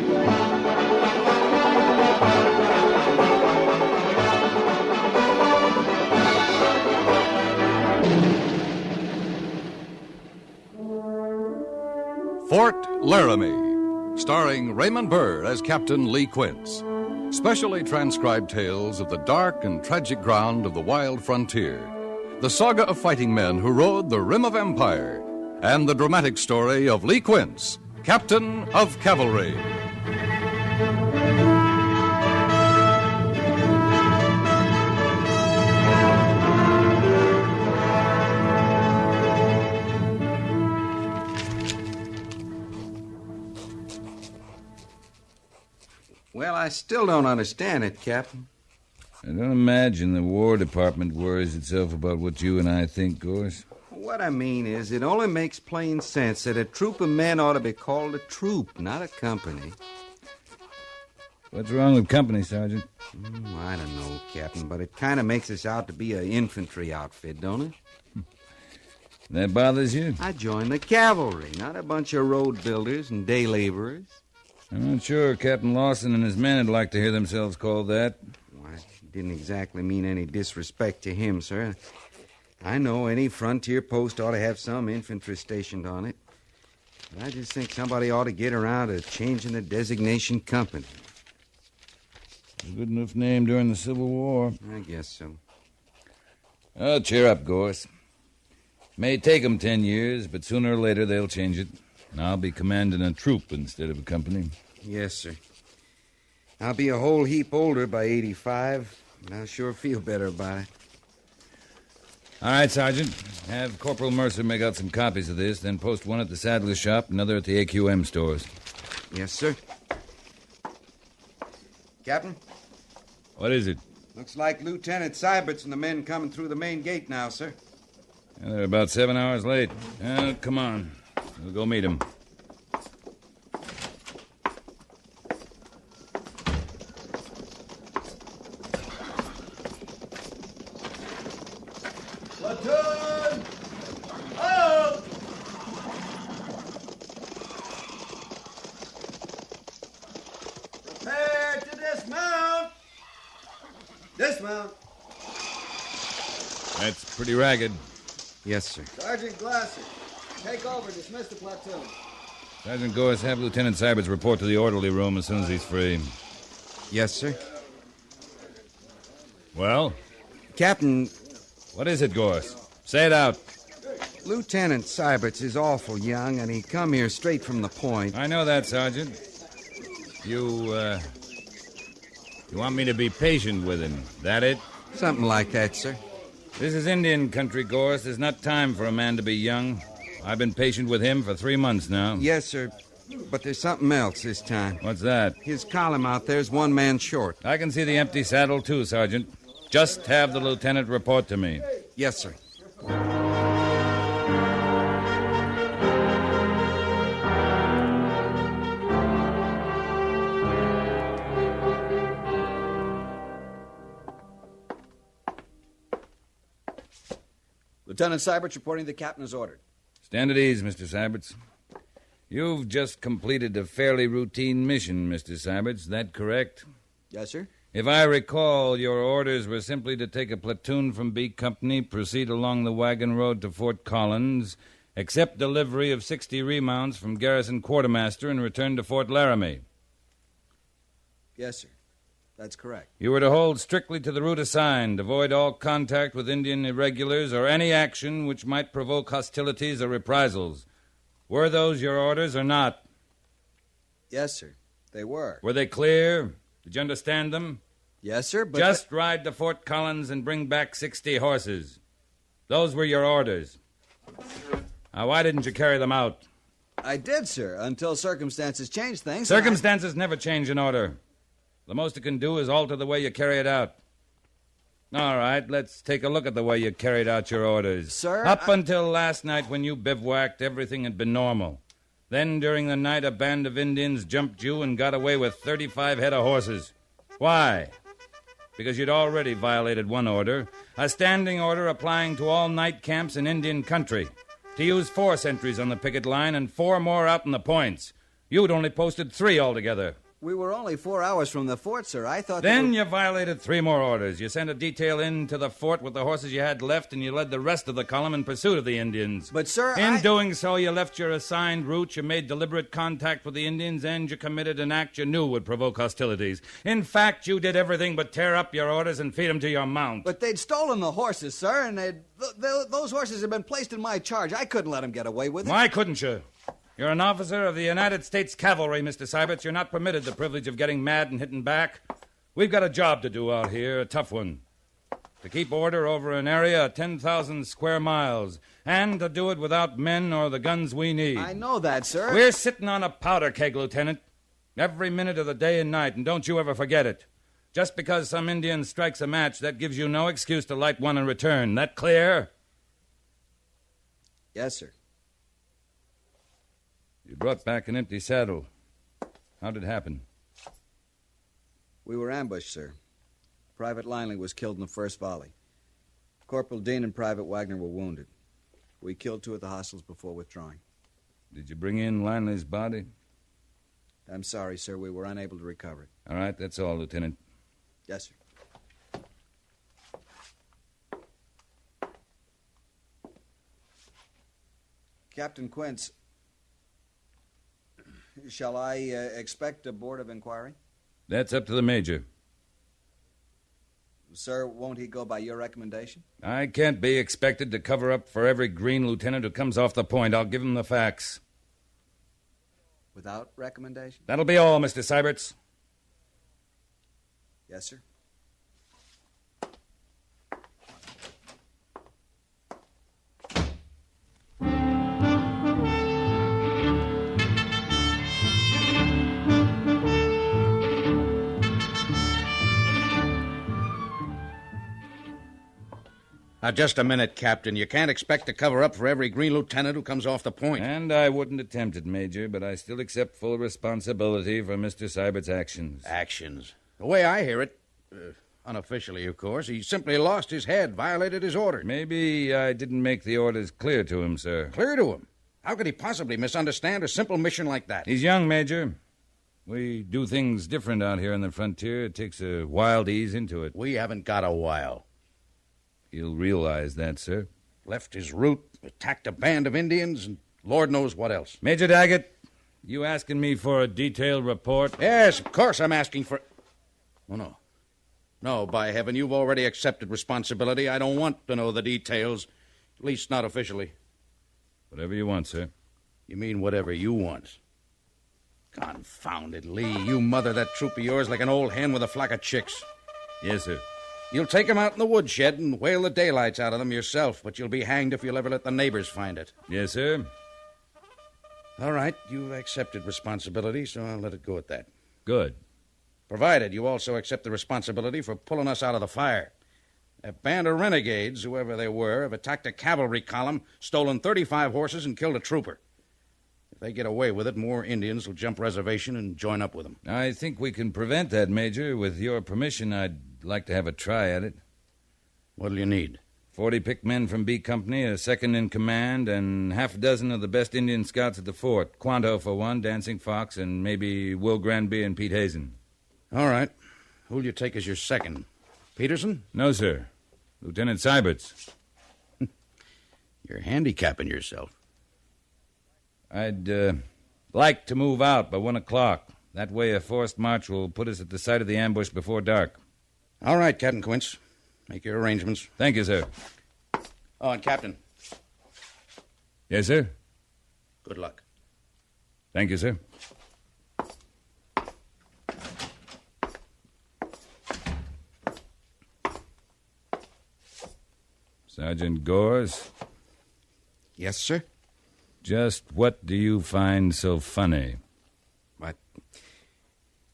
Fort Laramie, starring Raymond Burr as Captain Lee Quince. Specially transcribed tales of the dark and tragic ground of the wild frontier. The saga of fighting men who rode the rim of empire. And the dramatic story of Lee Quince, Captain of Cavalry. Well, I still don't understand it, Captain. I don't imagine the War Department worries itself about what you and I think, Gorse. What I mean is, it only makes plain sense that a troop of men ought to be called a troop, not a company. What's wrong with company, Sergeant? I don't know, Captain, but it kind of makes us out to be an infantry outfit, don't it? That bothers you? I joined the cavalry, not a bunch of road builders and day laborers. I'm not sure Captain Lawson and his men would like to hear themselves called that. Why, it didn't exactly mean any disrespect to him, sir. I know any frontier post ought to have some infantry stationed on it. But I just think somebody ought to get around to changing the designation company. A good enough name during the Civil War. I guess so. Oh, cheer up, Gorse. May take 'em 10 years, but sooner or later they'll change it. And I'll be commanding a troop instead of a company. Yes, sir. I'll be a whole heap older by 85, and I'll sure feel better about it. All right, Sergeant. Have Corporal Mercer make out some copies of this, then post one at the saddler's shop, another at the AQM stores. Yes, sir. Captain? What is it? Looks like Lieutenant Seibert's and the men coming through the main gate now, sir. Yeah, they're about 7 hours late. Come on. We'll go meet him. Platoon! Up! Prepare to dismount! Dismount! That's pretty ragged. Yes, sir. Sergeant Glasser, take over. Dismiss the platoon. Sergeant Gorse, have Lieutenant Seibert's report to the orderly room as soon as he's free. Yes, sir. Well? Captain... What is it, Gorse? Say it out. Lieutenant Seibert's is awful young, and he come here straight from the point. I know that, Sergeant. You want me to be patient with him, that it? Something like that, sir. This is Indian country, Gorse. There's not time for a man to be young. I've been patient with him for 3 months now. Yes, sir. But there's something else this time. What's that? His column out there's one man short. I can see the empty saddle, too, Sergeant. Just have the lieutenant report to me. Yes, sir. Lieutenant Seibert's reporting the captain has ordered. Stand at ease, Mr. Seiberts. You've just completed a fairly routine mission, Mr. Seiberts. Is that correct? Yes, sir. If I recall, your orders were simply to take a platoon from B Company, proceed along the wagon road to Fort Collins, accept delivery of 60 remounts from Garrison Quartermaster, and return to Fort Laramie. Yes, sir. That's correct. You were to hold strictly to the route assigned, avoid all contact with Indian irregulars or any action which might provoke hostilities or reprisals. Were those your orders or not? Yes, sir. They were. Were they clear? Did you understand them? Yes, sir, but... Just ride to Fort Collins and bring back 60 horses. Those were your orders. Now, why didn't you carry them out? I did, sir, until circumstances changed things. Circumstances never change an order. The most it can do is alter the way you carry it out. All right, let's take a look at the way you carried out your orders. Sir, Up until last night when you bivouacked, everything had been normal. Then, during the night, a band of Indians jumped you and got away with 35 head of horses. Why? Because you'd already violated one order, a standing order applying to all night camps in Indian country, to use 4 sentries on the picket line and 4 more out in the points. You'd only posted 3 altogether. We were only 4 hours from the fort, sir. I thought... Then you violated 3 more orders. You sent a detail in to the fort with the horses you had left, and you led the rest of the column in pursuit of the Indians. But, sir, In doing so, you left your assigned route, you made deliberate contact with the Indians, and you committed an act you knew would provoke hostilities. In fact, you did everything but tear up your orders and feed them to your mount. But they'd stolen the horses, sir, and those horses had been placed in my charge. I couldn't let them get away with it. Why couldn't you? You're an officer of the United States Cavalry, Mr. Syberts. You're not permitted the privilege of getting mad and hitting back. We've got a job to do out here, a tough one. To keep order over an area of 10,000 square miles, and to do it without men or the guns we need. I know that, sir. We're sitting on a powder keg, Lieutenant, every minute of the day and night, and don't you ever forget it. Just because some Indian strikes a match, that gives you no excuse to light one in return. That clear? Yes, sir. You brought back an empty saddle. How did it happen? We were ambushed, sir. Private Linley was killed in the first volley. Corporal Dean and Private Wagner were wounded. We killed 2 at the hostiles before withdrawing. Did you bring in Linley's body? I'm sorry, sir. We were unable to recover it. All right, that's all, Lieutenant. Yes, sir. Captain Quince, shall I expect a board of inquiry? That's up to the Major. Sir, won't he go by your recommendation? I can't be expected to cover up for every green lieutenant who comes off the point. I'll give him the facts. Without recommendation? That'll be all, Mr. Syberts. Yes, sir. Now, just a minute, Captain. You can't expect to cover up for every green lieutenant who comes off the point. And I wouldn't attempt it, Major, but I still accept full responsibility for Mr. Sybert's actions. Actions? The way I hear it, unofficially, of course, he simply lost his head, violated his orders. Maybe I didn't make the orders clear to him, sir. Clear to him? How could he possibly misunderstand a simple mission like that? He's young, Major. We do things different out here on the frontier. It takes a while to ease into it. We haven't got a while. He'll realize that, sir. Left his route, attacked a band of Indians, and Lord knows what else. Major Daggett, you asking me for a detailed report? Yes, of course I'm asking for... Oh, no. No, by heaven, you've already accepted responsibility. I don't want to know the details, at least not officially. Whatever you want, sir. You mean whatever you want? Confounded Lee, you mother that troop of yours like an old hen with a flock of chicks. Yes, sir. You'll take them out in the woodshed and whale the daylights out of them yourself, but you'll be hanged if you'll ever let the neighbors find it. Yes, sir. All right, you've accepted responsibility, so I'll let it go at that. Good. Provided you also accept the responsibility for pulling us out of the fire. A band of renegades, whoever they were, have attacked a cavalry column, stolen 35 horses, and killed a trooper. If they get away with it, more Indians will jump reservation and join up with them. I think we can prevent that, Major. With your permission, I'd like to have a try at it. What'll you need? 40 picked men from B Company, a second in command, and half a dozen of the best Indian scouts at the fort. Quanto for one, Dancing Fox, and maybe Will Granby and Pete Hazen. All right. Who'll you take as your second? Peterson? No, sir. Lieutenant Syberts. You're handicapping yourself. I'd like to move out by 1 o'clock. That way a forced march will put us at the site of the ambush before dark. All right, Captain Quince. Make your arrangements. Thank you, sir. Oh, and Captain. Yes, sir? Good luck. Thank you, sir. Sergeant Gores? Yes, sir? Just what do you find so funny? What?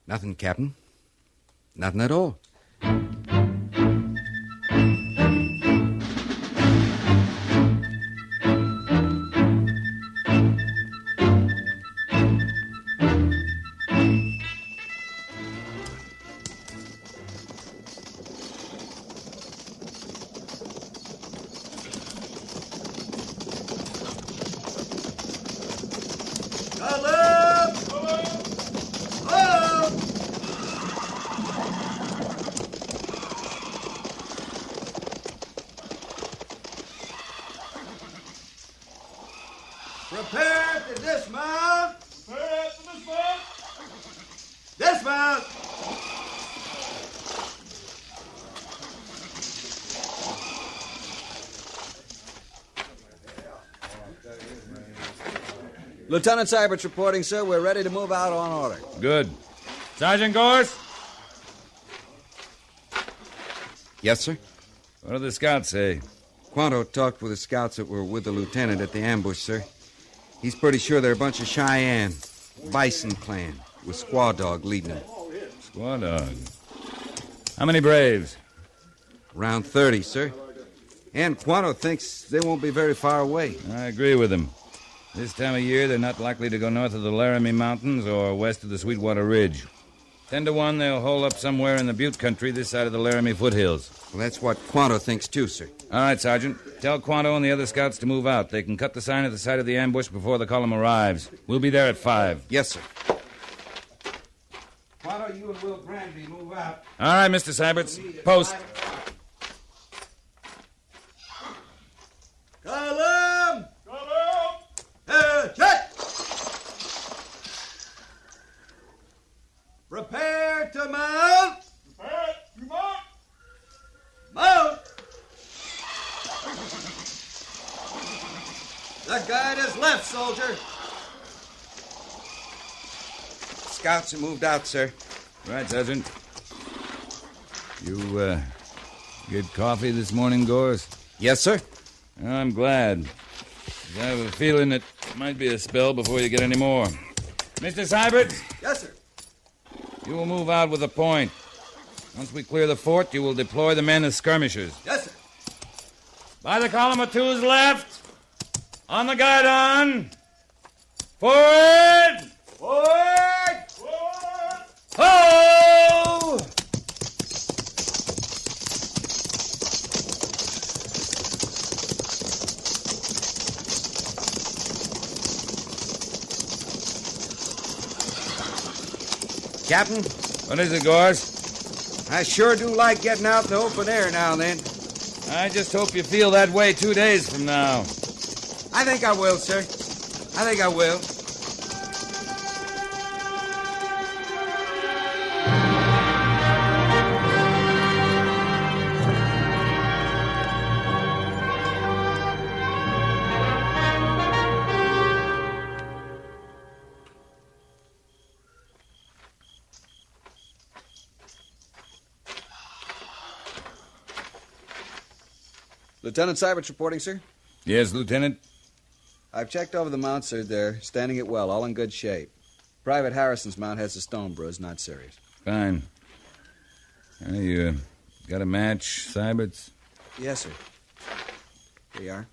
Nothing, Captain. Nothing at all. Prepare to dismount. Prepare to dismount. Dismount. Lieutenant Seibert's reporting, sir. We're ready to move out on order. Good. Sergeant Gores? Yes, sir? What do the scouts say? Quanto talked with the scouts that were with the lieutenant at the ambush, sir. He's pretty sure they're a bunch of Cheyenne, Bison clan, with Squaw Dog leading them. Squaw Dog. How many braves? Around 30, sir. And Quanto thinks they won't be very far away. I agree with him. This time of year, they're not likely to go north of the Laramie Mountains or west of the Sweetwater Ridge. 10 to 1, they'll hole up somewhere in the Butte country this side of the Laramie foothills. Well, that's what Quanto thinks, too, sir. All right, Sergeant. Tell Quanto and the other scouts to move out. They can cut the sign at the site of the ambush before the column arrives. We'll be there at 5. Yes, sir. Quanto, you and Will Granby move out. All right, Mr. Syberts. Post. Column. Check. Prepare to mount. Prepare to mount. Mount. The guide is left, soldier. Scouts have moved out, sir. Right, Sergeant. You, get coffee this morning, Gores? Yes, sir. I'm glad. I have a feeling it might be a spell before you get any more. Mr. Seibert? Yes, sir. You will move out with a point. Once we clear the fort, you will deploy the men as skirmishers. Yes, sir. By the column of 2's left. On the guidon. Forward! Forward! Forward! Ho! Captain? What is it, Gores? I sure do like getting out in the open air now and then. I just hope you feel that way 2 days from now. I think I will, sir. I think I will. Lieutenant Seibert's reporting, sir. Yes, Lieutenant? I've checked over the mounts, sir. They're standing it well, all in good shape. Private Harrison's mount has a stone bruise, not serious. Fine. You got a match, Seibert's? Yes, sir. Here you are.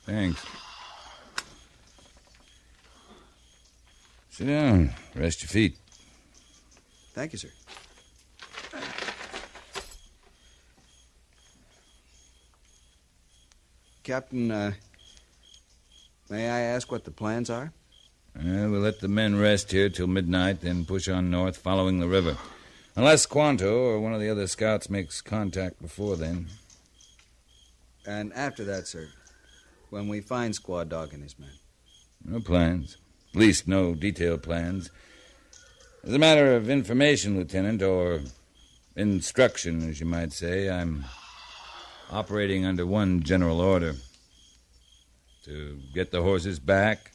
Thanks. Sit down. Rest your feet. Thank you, sir. Captain, may I ask what the plans are? We'll let the men rest here till midnight, then push on north following the river. Unless Quanto or one of the other scouts makes contact before then. And after that, sir, when we find Squaw Dog and his men? No plans. At least no detailed plans. As a matter of information, Lieutenant, or instruction, as you might say, I'm operating under one general order. To get the horses back,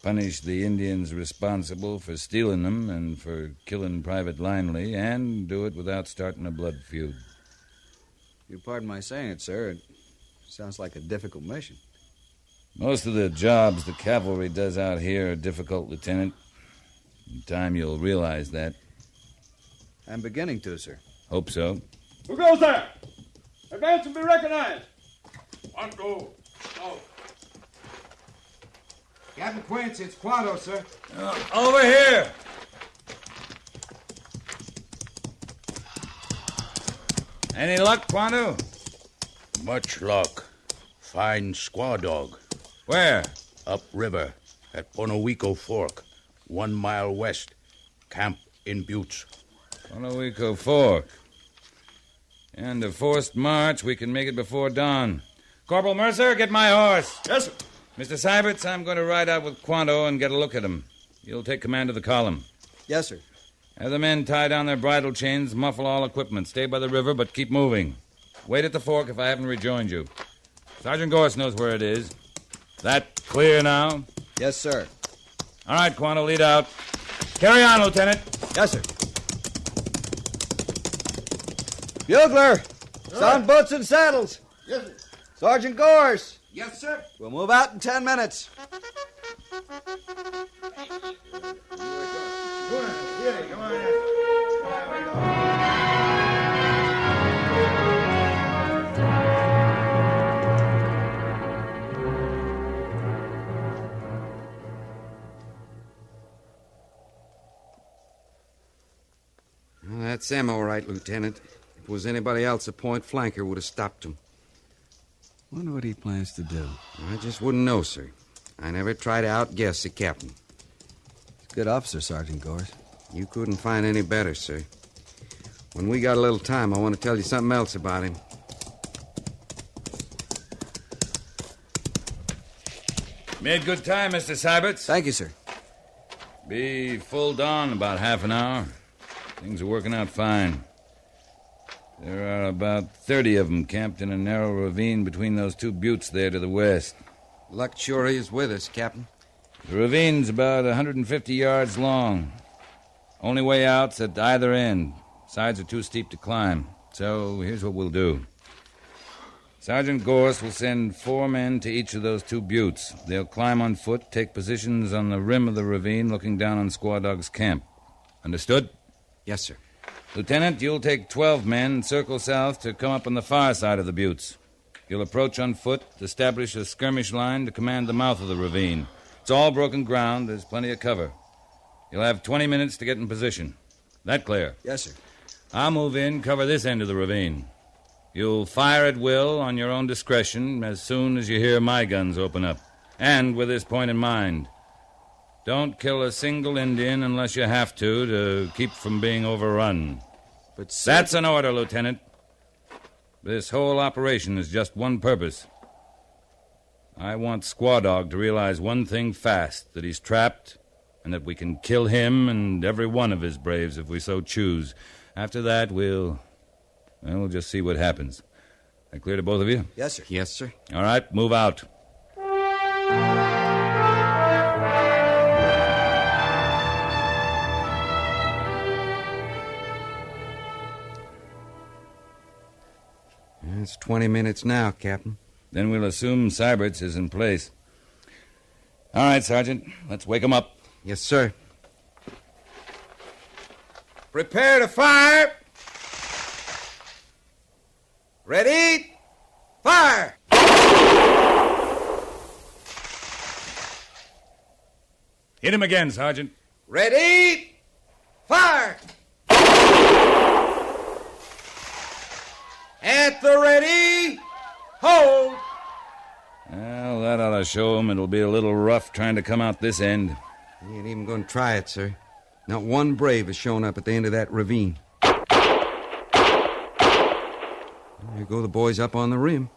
punish the Indians responsible for stealing them and for killing Private Linley, and do it without starting a blood feud. You pardon my saying it, sir. It sounds like a difficult mission. Most of the jobs the cavalry does out here are difficult, Lieutenant. In time, you'll realize that. I'm beginning to, sir. Hope so. Who goes there? Advance and be recognized. FUNKO. Go. Captain Quince, it's Quanto, sir. Over here. Any luck, Quanto? Much luck. Fine squaw dog. Where? Upriver at Ponowico Fork, 1 mile west. Camp in Buttes. Ponowico Fork. And a forced march, we can make it before dawn. Corporal Mercer, get my horse. Yes, sir. Mr. Syberts, I'm going to ride out with Quanto and get a look at him. You'll take command of the column. Yes, sir. Have the men tie down their bridle chains, muffle all equipment. Stay by the river, but keep moving. Wait at the fork if I haven't rejoined you. Sergeant Gorse knows where it is. That clear now? Yes, sir. All right, Quanto, lead out. Carry on, Lieutenant. Yes, sir. Bugler! Sound boots and saddles. Yes, sir. Sergeant Gorse. Yes, sir. We'll move out in 10 minutes. Well, that's them, all right, Lieutenant. If it was anybody else, a point flanker would have stopped him. Wonder what he plans to do. I just wouldn't know, sir. I never try to outguess a captain. He's a good officer, Sergeant Gorse. You couldn't find any better, sir. When we got a little time, I want to tell you something else about him. Made good time, Mr. Syberts. Thank you, sir. Be full dawn in about half an hour. Things are working out fine. There are about 30 of them camped in a narrow ravine between those two buttes there to the west. Luck sure is with us, Captain. The ravine's about 150 yards long. Only way out's at either end. Sides are too steep to climb. So here's what we'll do. Sergeant Gorse will send 4 men to each of those 2 buttes. They'll climb on foot, take positions on the rim of the ravine looking down on Squaw Dog's camp. Understood? Yes, sir. Lieutenant, you'll take 12 men and circle south to come up on the far side of the buttes. You'll approach on foot, establish a skirmish line to command the mouth of the ravine. It's all broken ground. There's plenty of cover. You'll have 20 minutes to get in position. That clear? Yes, sir. I'll move in, cover this end of the ravine. You'll fire at will on your own discretion as soon as you hear my guns open up. And with this point in mind, don't kill a single Indian unless you have to keep from being overrun. But sir... That's an order, Lieutenant. This whole operation has just one purpose. I want Squaw Dog to realize one thing fast, that he's trapped, and that we can kill him and every one of his braves if we so choose. After that, we'll just see what happens. That clear to both of you? Yes, sir. Yes, sir. All right, move out. It's 20 minutes now, Captain. Then we'll assume Syberts is in place. All right, Sergeant. Let's wake him up. Yes, sir. Prepare to fire. Ready? Fire! Hit him again, Sergeant. Ready? Fire! At the ready, hold! Well, that ought to show him it'll be a little rough trying to come out this end. He ain't even going to try it, sir. Not one brave has shown up at the end of that ravine. There go the boys up on the rim.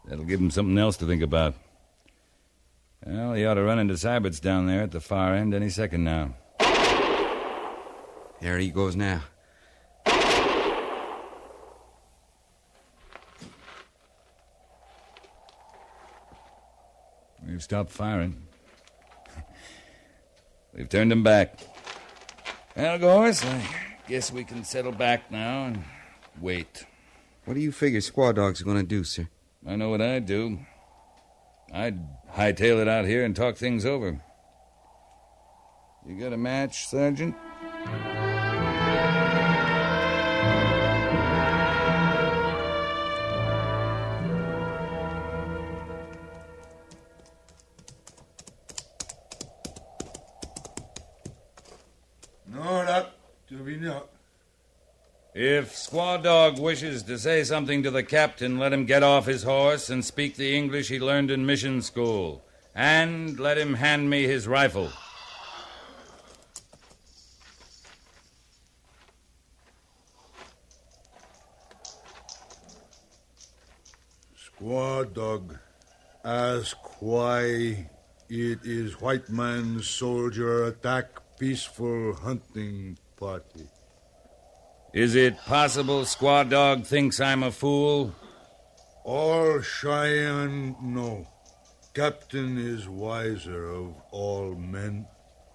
That'll give him something else to think about. Well, he ought to run into Syberts down there at the far end any second now. There he goes now. We've stopped firing. We've turned him back. Well, Gorse, I guess we can settle back now and wait. What do you figure Squaw Dog's going to do, sir? I know what I'd do. I'd hightail it out here and talk things over. You got a match, Sergeant? No, that to be not. If Squaw Dog wishes to say something to the captain, let him get off his horse and speak the English he learned in mission school. And let him hand me his rifle. Squaw Dog, ask why it is white man's soldier attack peaceful hunting party. Is it possible Squaw Dog thinks I'm a fool? All Cheyenne know. Captain is wiser of all men.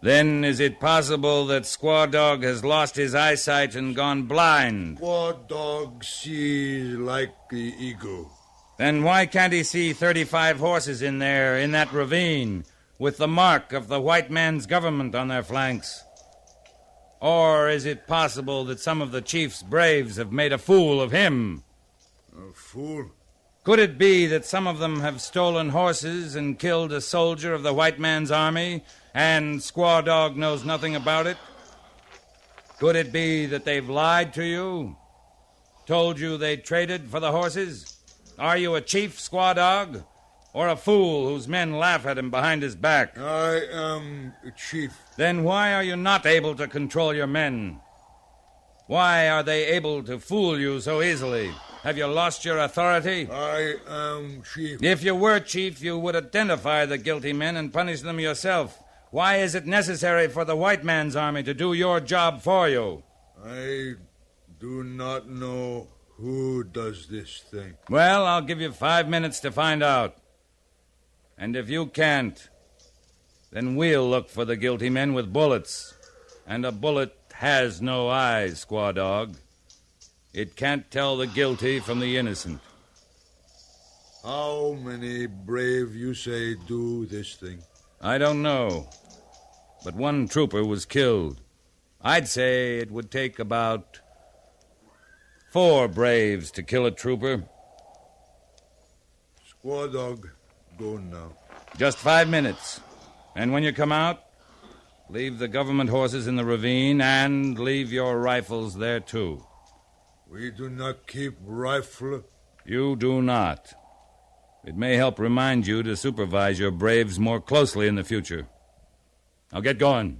Then is it possible that Squaw Dog has lost his eyesight and gone blind? Squaw Dog sees like the eagle. Then why can't he see 35 horses in there, in that ravine, with the mark of the white man's government on their flanks? Or is it possible that some of the chief's braves have made a fool of him? A fool? Could it be that some of them have stolen horses and killed a soldier of the white man's army, and Squaw Dog knows nothing about it? Could it be that they've lied to you? Told you they traded for the horses? Are you a chief, Squaw Dog? Or a fool whose men laugh at him behind his back? I am a chief. Then why are you not able to control your men? Why are they able to fool you so easily? Have you lost your authority? I am chief. If you were chief, you would identify the guilty men and punish them yourself. Why is it necessary for the white man's army to do your job for you? I do not know who does this thing. Well, I'll give you 5 minutes to find out. And if you can't, then we'll look for the guilty men with bullets. And a bullet has no eyes, Squaw Dog. It can't tell the guilty from the innocent. How many brave, you say, do this thing? I don't know. But one trooper was killed. I'd say it would take about 4 braves to kill a trooper. Squaw Dog, go now. Just 5 minutes. And when you come out, leave the government horses in the ravine and leave your rifles there, too. We do not keep rifle. You do not. It may help remind you to supervise your braves more closely in the future. Now get going.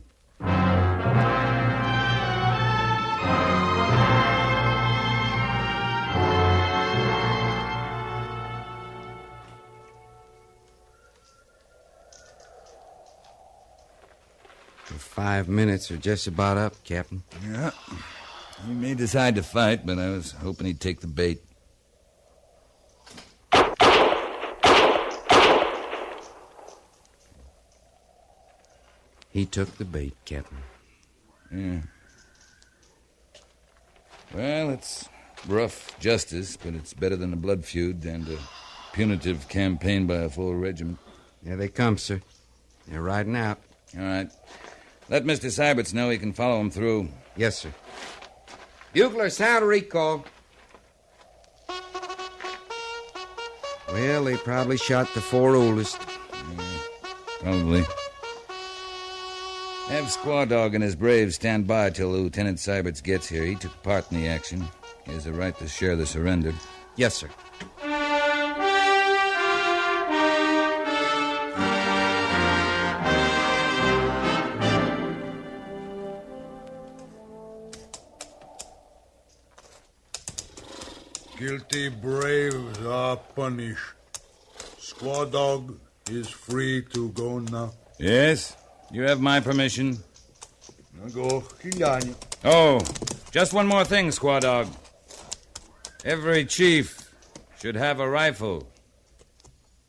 The 5 minutes are just about up, Captain. Yeah. He may decide to fight, but I was hoping he'd take the bait. He took the bait, Captain. Yeah. Well, it's rough justice, but it's better than a blood feud and a punitive campaign by a full regiment. There they come, sir. They're riding out. All right. Let Mr. Syberts know he can follow him through. Yes, sir. Bugler, sound recall. Well, they probably shot the 4 oldest. Yeah, probably. Have Squaw Dog and his braves stand by till Lieutenant Syberts gets here. He took part in the action. He has a right to share the surrender. Yes, sir. Guilty braves are punished. Squaw Dog is free to go now. Yes, you have my permission. Now go, Quilano. Oh, just one more thing, Squaw Dog. Every chief should have a rifle,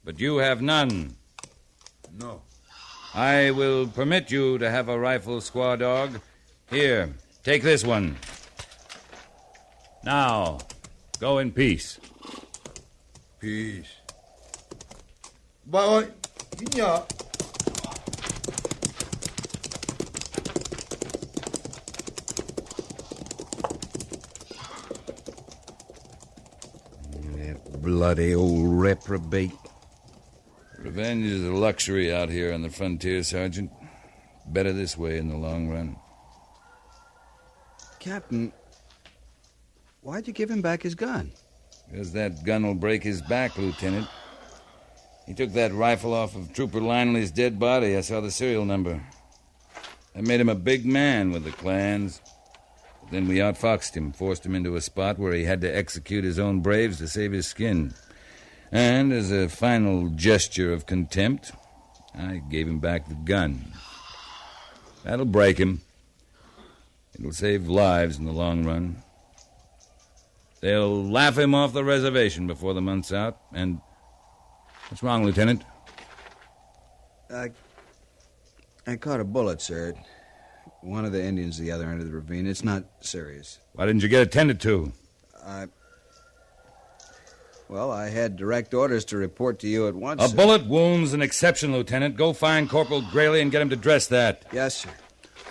but you have none. No. I will permit you to have a rifle, Squaw Dog. Here, take this one. Now, go in peace. Peace. Bye. Yeah. That bloody old reprobate. Revenge is a luxury out here on the frontier, Sergeant. Better this way in the long run. Captain, why'd you give him back his gun? Because that gun will break his back, Lieutenant. He took that rifle off of Trooper Linley's dead body. I saw the serial number. I made him a big man with the clans. But then we outfoxed him, forced him into a spot where he had to execute his own braves to save his skin. And as a final gesture of contempt, I gave him back the gun. That'll break him. It'll save lives in the long run. They'll laugh him off the reservation before the month's out, and... What's wrong, Lieutenant? I caught a bullet, sir. One of the Indians at the other end of the ravine. It's not serious. Why didn't you get attended to? Well, I had direct orders to report to you at once. A bullet wound's an exception, Lieutenant. Go find Corporal Grayley and get him to dress that. Yes, sir.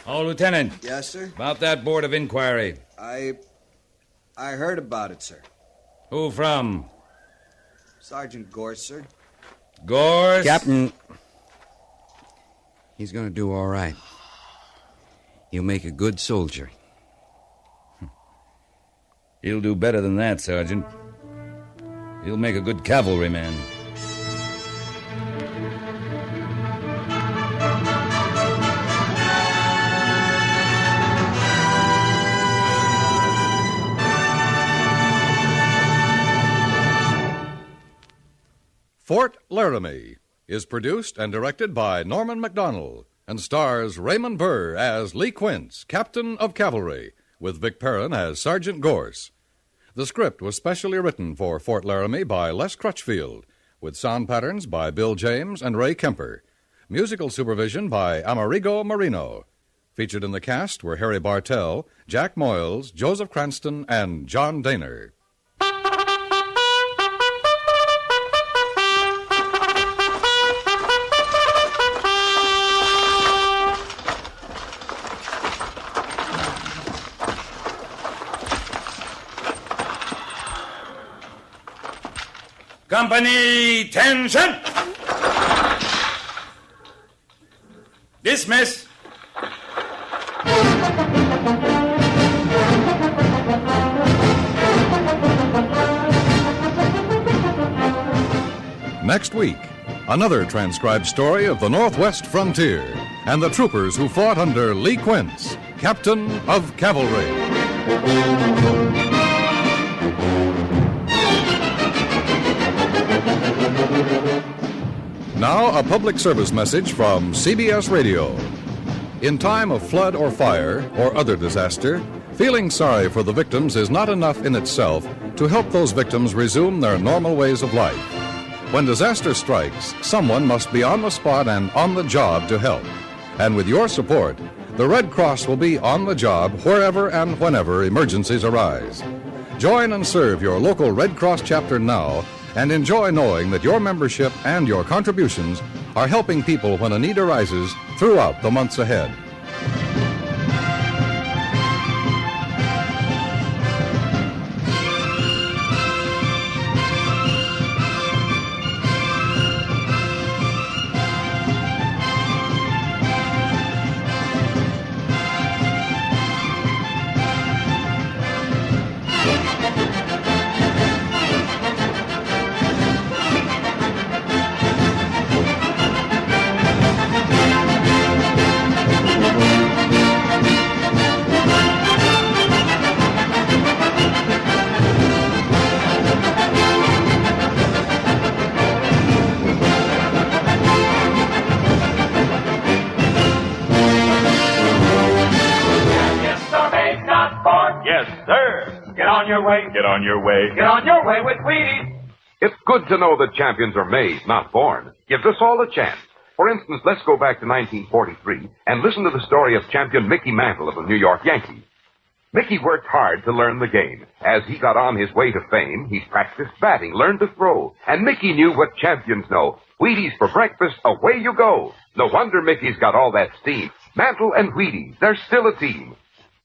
Oh, Lieutenant. Yes, sir? About that board of inquiry. I heard about it, sir. Who from? Sergeant Gorse, sir. Gorse? Captain, he's going to do all right. He'll make a good soldier. He'll do better than that, Sergeant. He'll make a good cavalryman. Fort Laramie is produced and directed by Norman MacDonald and stars Raymond Burr as Lee Quince, Captain of Cavalry, with Vic Perrin as Sergeant Gorse. The script was specially written for Fort Laramie by Les Crutchfield, with sound patterns by Bill James and Ray Kemper. Musical supervision by Amerigo Marino. Featured in the cast were Harry Bartell, Jack Moyles, Joseph Cranston, and John Daner. Company, tension! Dismiss! Next week, another transcribed story of the Northwest frontier and the troopers who fought under Lee Quince, Captain of Cavalry. Now, a public service message from CBS Radio. In time of flood or fire or other disaster, feeling sorry for the victims is not enough in itself to help those victims resume their normal ways of life. When disaster strikes, someone must be on the spot and on the job to help. And with your support, the Red Cross will be on the job wherever and whenever emergencies arise. Join and serve your local Red Cross chapter now and enjoy knowing that your membership and your contributions are helping people when a need arises throughout the months ahead. Yes, sir. Get on your way. Get on your way. Get on your way with Wheaties. It's good to know that champions are made, not born. Gives us all a chance. For instance, let's go back to 1943 and listen to the story of champion Mickey Mantle of the New York Yankees. Mickey worked hard to learn the game. As he got on his way to fame, he practiced batting, learned to throw. And Mickey knew what champions know. Wheaties for breakfast, away you go. No wonder Mickey's got all that steam. Mantle and Wheaties, they're still a team.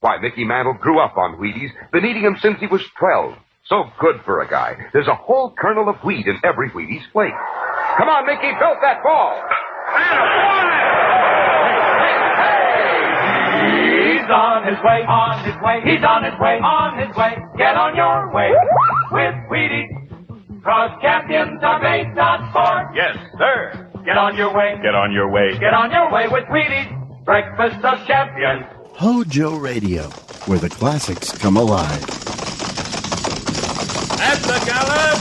Why, Mickey Mantle grew up on Wheaties, been eating them since he was 12. So good for a guy. There's a whole kernel of wheat in every Wheaties flake. Come on, Mickey, belt that ball. He's on his way, on his way. He's on his way, on his way. Get on your way with Wheaties. 'Cause champions are made, not born. Yes, sir. Get on your way. Get on your way. Get on your way with Wheaties. Breakfast of champions. HOJO Radio, where the classics come alive. At the gallop!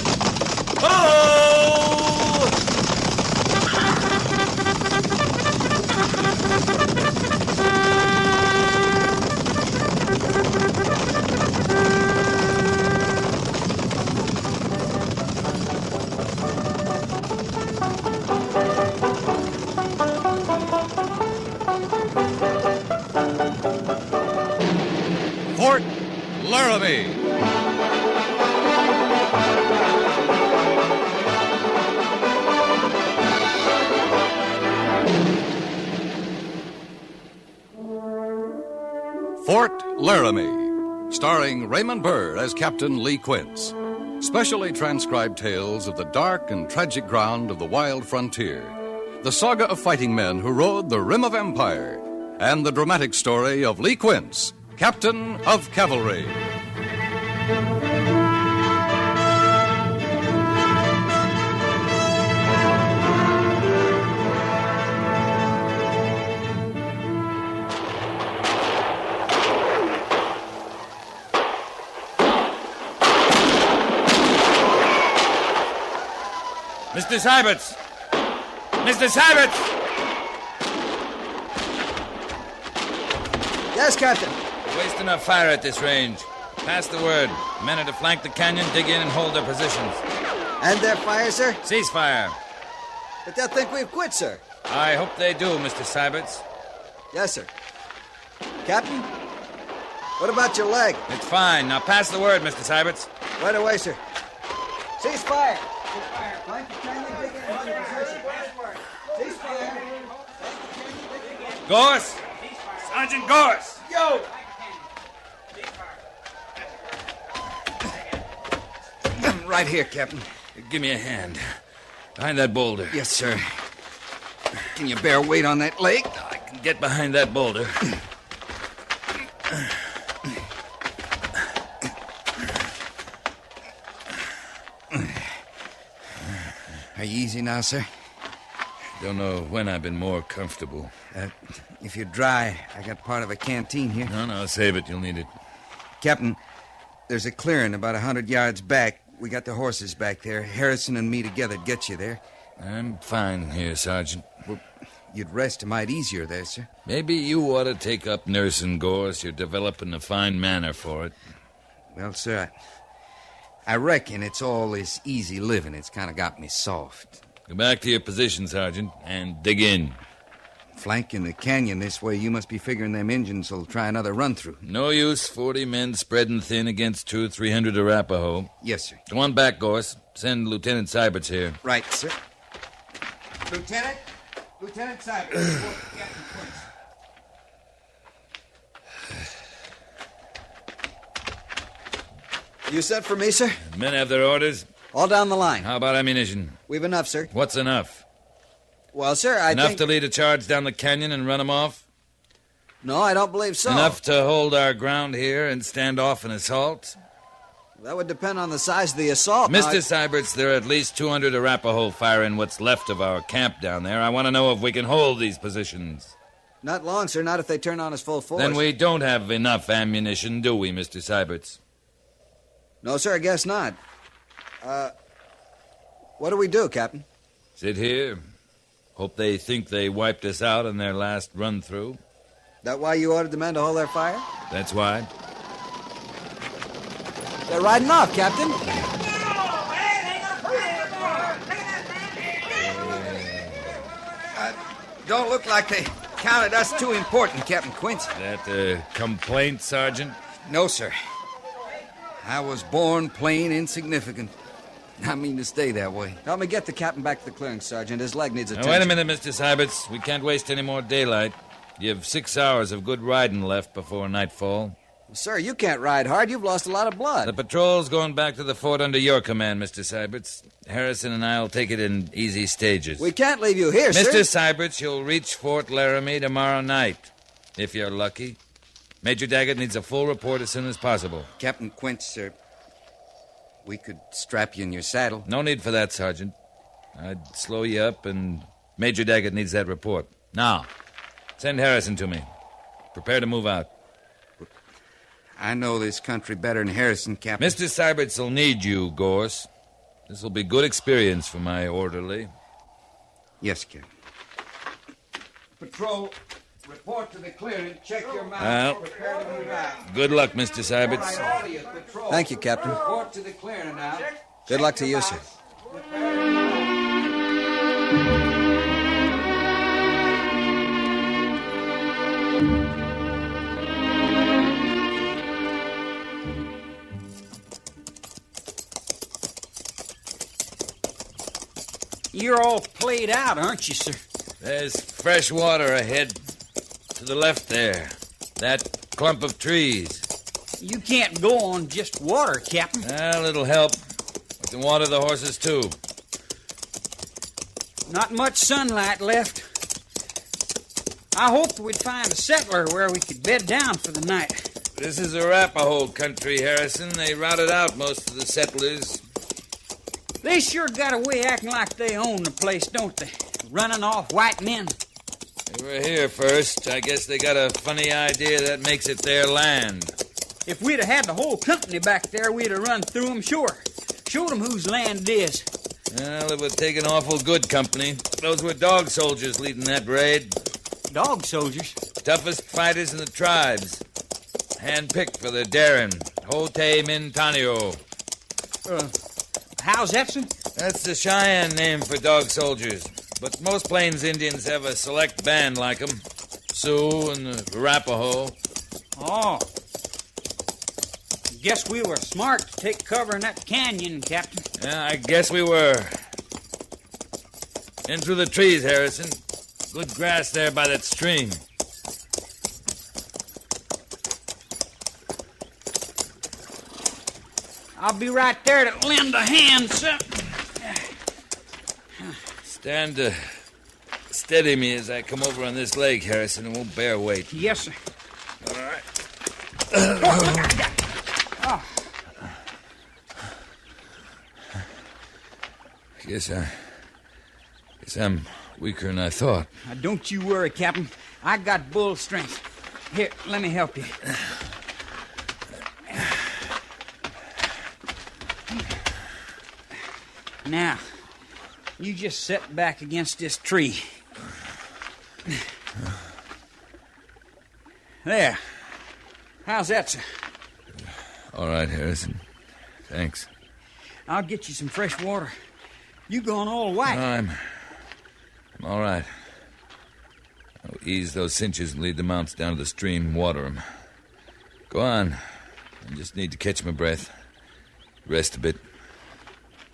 Oh! Fort Laramie. Fort Laramie, starring Raymond Burr as Captain Lee Quince. Specially transcribed tales of the dark and tragic ground of the wild frontier. The saga of fighting men who rode the rim of empire. And the dramatic story of Lee Quince, Captain of Cavalry. Mr. Syberts! Mr. Syberts! Yes, Captain. We're wasting our fire at this range. Pass the word. Men are to flank the canyon, dig in, and hold their positions. And their fire, sir? Cease fire. But they'll think we've quit, sir. I hope they do, Mr. Syberts. Yes, sir. Captain, what about your leg? It's fine. Now pass the word, Mr. Syberts. Right away, sir. Cease fire. Cease fire. Flank the canyon, dig in, hold your position. Cease fire. Gorse! Sergeant Gorse! Yo! Right here, Captain. Give me a hand. Behind that boulder. Yes, sir. Can you bear weight on that leg? I can get behind that boulder. Are you easy now, sir? Don't know when I've been more comfortable. If you're dry, I got part of a canteen here. No, save it. You'll need it. Captain, there's a clearing about 100 yards back. We got the horses back there. Harrison and me together get you there. I'm fine here, Sergeant. Well, you'd rest a mite easier there, sir. Maybe you ought to take up nursing, Gorse. You're developing a fine manner for it. Well, sir, I reckon it's all this easy living. It's kind of got me soft. Go back to your position, Sergeant, and dig in. Flanking the canyon this way, you must be figuring them Injuns will try another run-through. No use 40 men spreading thin against 200 or 300 Arapaho. Yes, sir. Go on back, Gorse. Send Lieutenant Syberts here. Right, sir. Lieutenant Syberts. You sent for me, sir? Men have their orders. All down the line. How about ammunition? We've enough, sir. What's enough? Well, sir, I Enough think... to lead a charge down the canyon and run them off? No, I don't believe so. Enough to hold our ground here and stand off an assault? That would depend on the size of the assault. Mr. Syberts, there are at least 200 Arapaho firing what's left of our camp down there. I want to know if we can hold these positions. Not long, sir. Not if they turn on us full force. Then we don't have enough ammunition, do we, Mr. Syberts? No, sir, I guess not. What do we do, Captain? Sit here. Hope they think they wiped us out in their last run-through. That why you ordered the men to hold their fire? That's why. They're riding off, Captain. Don't look like they counted us too important, Captain Quince. That a complaint, Sergeant? No, sir. I was born plain insignificant. I mean to stay that way. Help me get the captain back to the clearing, Sergeant. His leg needs attention. Now, wait a minute, Mr. Syberts. We can't waste any more daylight. You have 6 hours of good riding left before nightfall. Well, sir, you can't ride hard. You've lost a lot of blood. The patrol's going back to the fort under your command, Mr. Syberts. Harrison and I'll take it in easy stages. We can't leave you here, Mr. sir. Syberts, you'll reach Fort Laramie tomorrow night, if you're lucky. Major Daggett needs a full report as soon as possible. Captain Quince, sir, we could strap you in your saddle. No need for that, Sergeant. I'd slow you up, and Major Daggett needs that report. Now, send Harrison to me. Prepare to move out. I know this country better than Harrison, Captain. Mr. Syberts will need you, Gorse. This will be good experience for my orderly. Yes, Captain. Patrol, report to the clearing. Check your mouth. Well, Prepare to move out. good luck, Mr. Syberts. Thank you, Captain. Report to the clearing now. Good luck to you, sir. You're all played out, aren't you, sir? There's fresh water ahead. To the left there. That clump of trees. You can't go on just water, Captain. A little help. We can water the horses, too. Not much sunlight left. I hoped we'd find a settler where we could bed down for the night. This is Arapaho country, Harrison. They routed out most of the settlers. They sure got a way acting like they own the place, don't they? Running off white men. They were here first. I guess they got a funny idea that makes it their land. If we'd have had the whole company back there, we'd have run through them, sure. Showed them whose land it is. Well, it would take an awful good company. Those were dog soldiers leading that raid. Dog soldiers? Toughest fighters in the tribes. Hand-picked for their daring. Hote Mintanio. How's that, sir? That's the Cheyenne name for dog soldiers. But most Plains Indians have a select band like them. Sioux and the Arapaho. Oh. Guess we were smart to take cover in that canyon, Captain. Yeah, I guess we were. In through the trees, Harrison. Good grass there by that stream. I'll be right there to lend a hand, sir. Stand to steady me as I come over on this leg, Harrison. It won't bear weight. Yes, sir. All right. Oh. Guess I'm weaker than I thought. Now, don't you worry, Captain. I got bull strength. Here, let me help you. Now, you just sit back against this tree. There. How's that, sir? All right, Harrison. Thanks. I'll get you some fresh water. You going all white? No, I'm all right. I'll ease those cinches and lead the mounts down to the stream and water them. Go on. I just need to catch my breath. Rest a bit.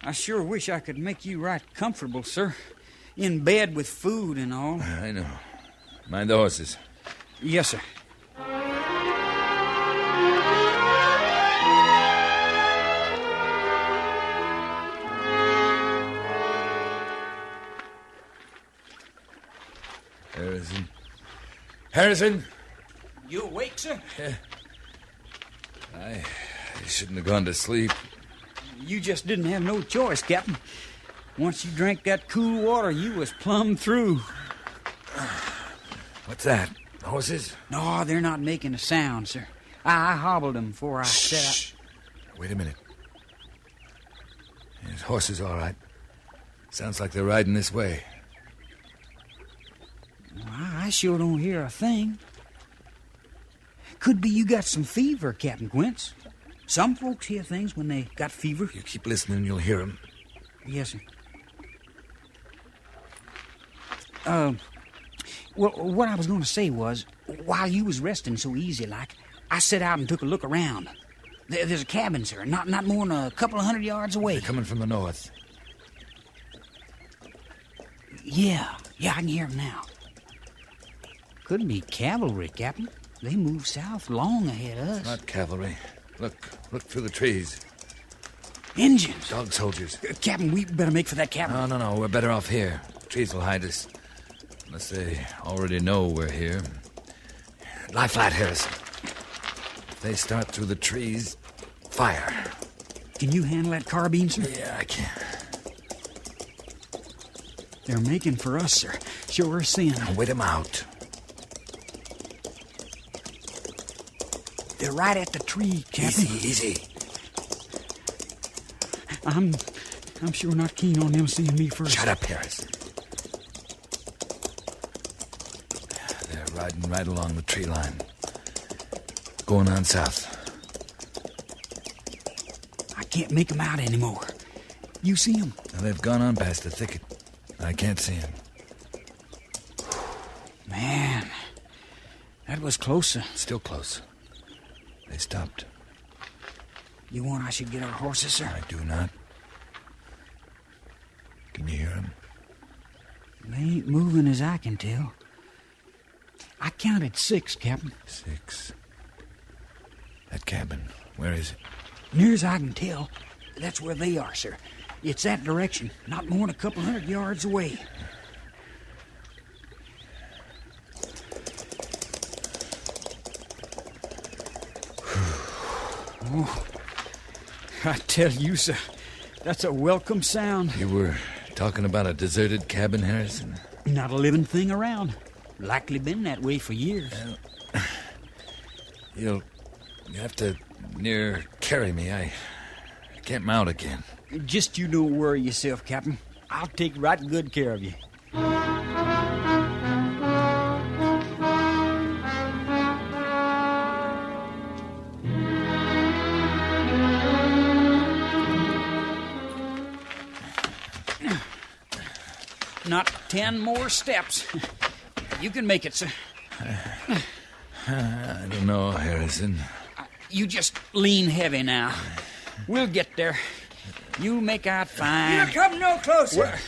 I sure wish I could make you right comfortable, sir. In bed with food and all. I know. Mind the horses. Yes, sir. Harrison. Harrison! You awake, sir? Yeah. I shouldn't have gone to sleep. You just didn't have no choice, Captain. Once you drank that cool water, you was plumb through. What's that? Horses? No, they're not making a sound, sir. I hobbled them before I set up. Wait a minute. There's horses, all right. Sounds like they're riding this way. Well, I sure don't hear a thing. Could be you got some fever, Captain Quince. Some folks hear things when they got fever. You keep listening, you'll hear them. Yes, sir. Well, what I was going to say was, while you was resting so easy like, I set out and took a look around. There's a cabin, sir, not more than a couple of 100 yards away. They're coming from the north. Yeah, I can hear them now. Couldn't be cavalry, Captain. They moved south long ahead of us. It's not cavalry. Look through the trees. Indians. Dog soldiers. Captain, we better make for that cabin. No, we're better off here. The trees will hide us. Unless they already know we're here. Lie flat, Harrison. If they start through the trees, fire. Can you handle that carbine, sir? Yeah, I can. They're making for us, sir. Sure sin. Now wait them out. They're right at the tree, Captain. Easy. I'm sure not keen on them seeing me first. Shut up, Harris. They're riding right along the tree line. Going on south. I can't make them out anymore. You see them? Now, they've gone on past the thicket. I can't see them. Man, that was closer. Still close. They stopped. You want I should get our horses, sir? I do not. Can you hear them? They ain't moving as I can tell. I counted 6, Captain. 6. That cabin, where is it? Near as I can tell, that's where they are, sir. It's that direction, not more than a couple 100 yards away. Oh, I tell you, sir, that's a welcome sound. You were talking about a deserted cabin, Harrison? Not a living thing around. Likely been that way for years. You'll have to near carry me. I can't mount again. Just you don't worry yourself, Captain. I'll take right good care of you. Not 10 more steps. You can make it, sir. I don't know, Harrison. You just lean heavy now. We'll get there. You'll make out fine. You come no closer.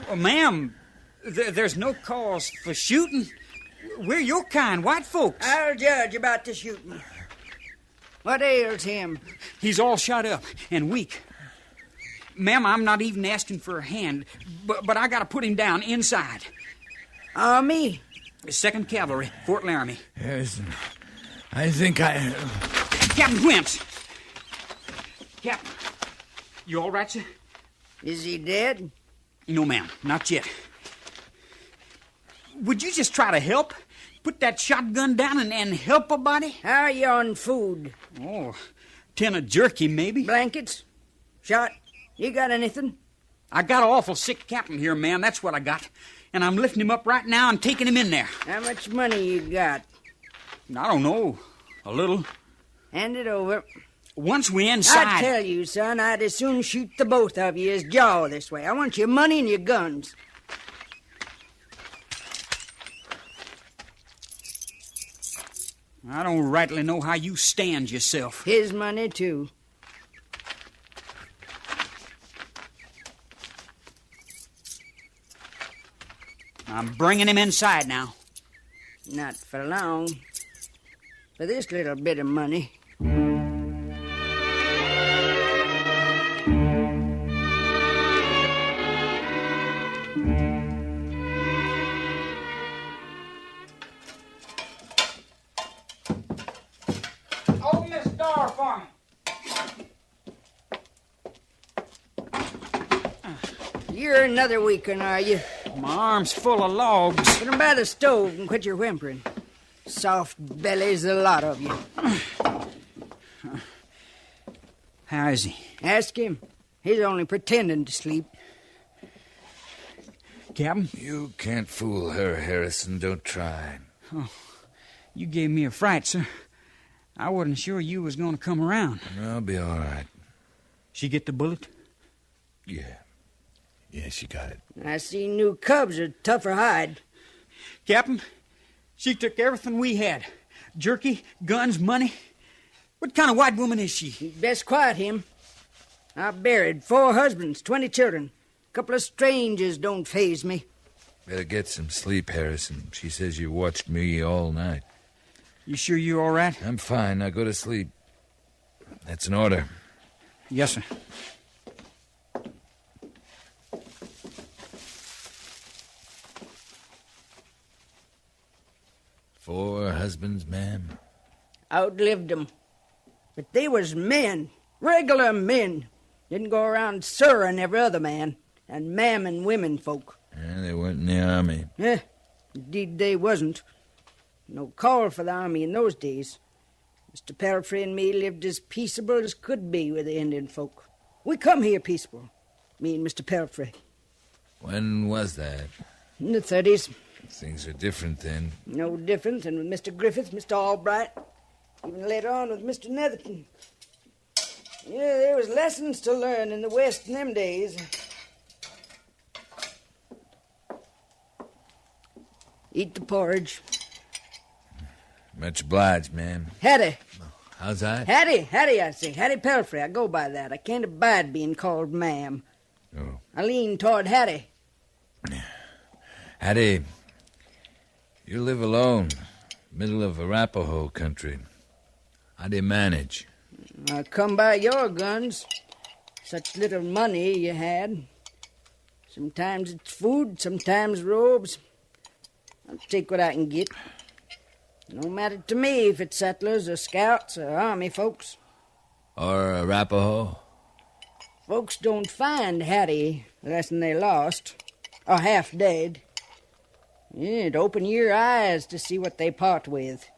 Well, ma'am, there's no cause for shooting. We're your kind, white folks. I'll judge about the shooting. What ails him? He's all shot up and weak. Ma'am, I'm not even asking for a hand, but I gotta put him down inside. Army? 2nd Cavalry, Fort Laramie. Harrison, I think I... Captain Wentz! Captain, you all right, sir? Is he dead? No, ma'am, not yet. Would you just try to help? Put that shotgun down and help a body? How are you on food? Oh, 10 of jerky, maybe. Blankets? Shot? You got anything? I got an awful sick captain here, ma'am. That's what I got. And I'm lifting him up right now and taking him in there. How much money you got? I don't know. A little. Hand it over. Once we're inside... I tell you, son, I'd as soon shoot the both of you as jaw this way. I want your money and your guns. I don't rightly know how you stand yourself. His money, too. I'm bringing him inside now. Not for long. For this little bit of money. Open this door for me. You're another weak one, are you? My arm's full of logs. Put 'em by the stove and quit your whimpering. Soft bellies, the lot of you. How is he? Ask him. He's only pretending to sleep. Captain? You can't fool her, Harrison. Don't try. Oh, you gave me a fright, sir. I wasn't sure you was going to come around. I'll be all right. She get the bullet? Yeah. Yeah, she got it. I see new cubs are tougher hide. Captain, she took everything we had. Jerky, guns, money. What kind of white woman is she? You'd best quiet him. I buried 4 husbands, 20 children. A couple of strangers don't faze me. Better get some sleep, Harrison. She says you watched me all night. You sure you're all right? I'm fine. Now go to sleep. That's an order. Yes, sir. Four husbands, ma'am? Outlived 'em. But they was men, regular men. Didn't go around sirring every other man and mamming women folk. Yeah, they weren't in the army. Indeed they wasn't. No call for the army in those days. Mr. Pelfrey and me lived as peaceable as could be with the Indian folk. We come here peaceable, me and Mr. Pelfrey. When was that? In the 30s. Things are different then. No different than with Mr. Griffith, Mr. Albright, even later on with Mr. Netherton. Yeah, there was lessons to learn in the West in them days. Eat the porridge. Much obliged, ma'am. Hattie. How's that? Hattie, I say. Hattie Pelfrey. I go by that. I can't abide being called ma'am. Oh. I lean toward Hattie. Hattie, you live alone, middle of Arapaho country. How do you manage? I come by your guns. Such little money you had. Sometimes it's food, sometimes robes. I'll take what I can get. No matter to me if it's settlers or scouts or army folks. Or Arapaho? Folks don't find Hattie less than they lost, or half dead. It'd open your eyes to see what they part with.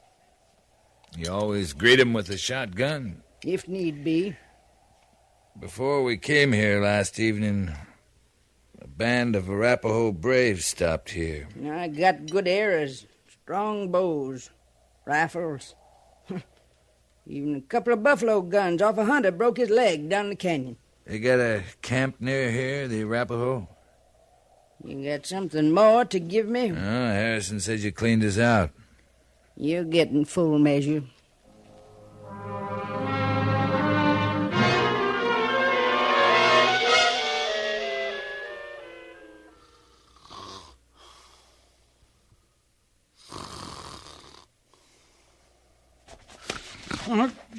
You always greet 'em with a shotgun? If need be. Before we came here last evening, a band of Arapaho braves stopped here. I got good arrows, strong bows, rifles. Even a couple of buffalo guns off a hunter broke his leg down the canyon. They got a camp near here, the Arapaho? You got something more to give me? Oh, Harrison said you cleaned us out. You're getting full measure.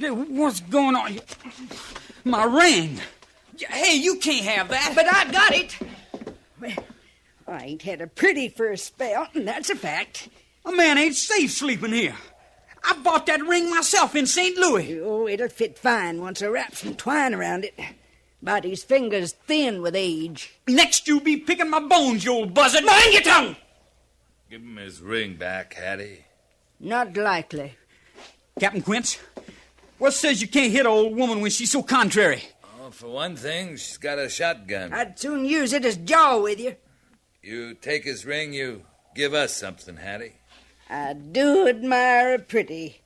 What's going on? My ring. Hey, you can't have that. But I got it. I ain't had a pretty for a spell, and that's a fact. A man ain't safe sleeping here. I bought that ring myself in St. Louis. Oh, it'll fit fine once I wrap some twine around it. Body's fingers thin with age. Next you'll be picking my bones, you old buzzard. Mind your tongue! Give him his ring back, Hattie. Not likely. Captain Quince, what says you can't hit an old woman when she's so contrary? Oh, for one thing, she's got a shotgun. I'd soon use it as jaw with you. You take his ring, you give us something, Hattie. I do admire a pretty.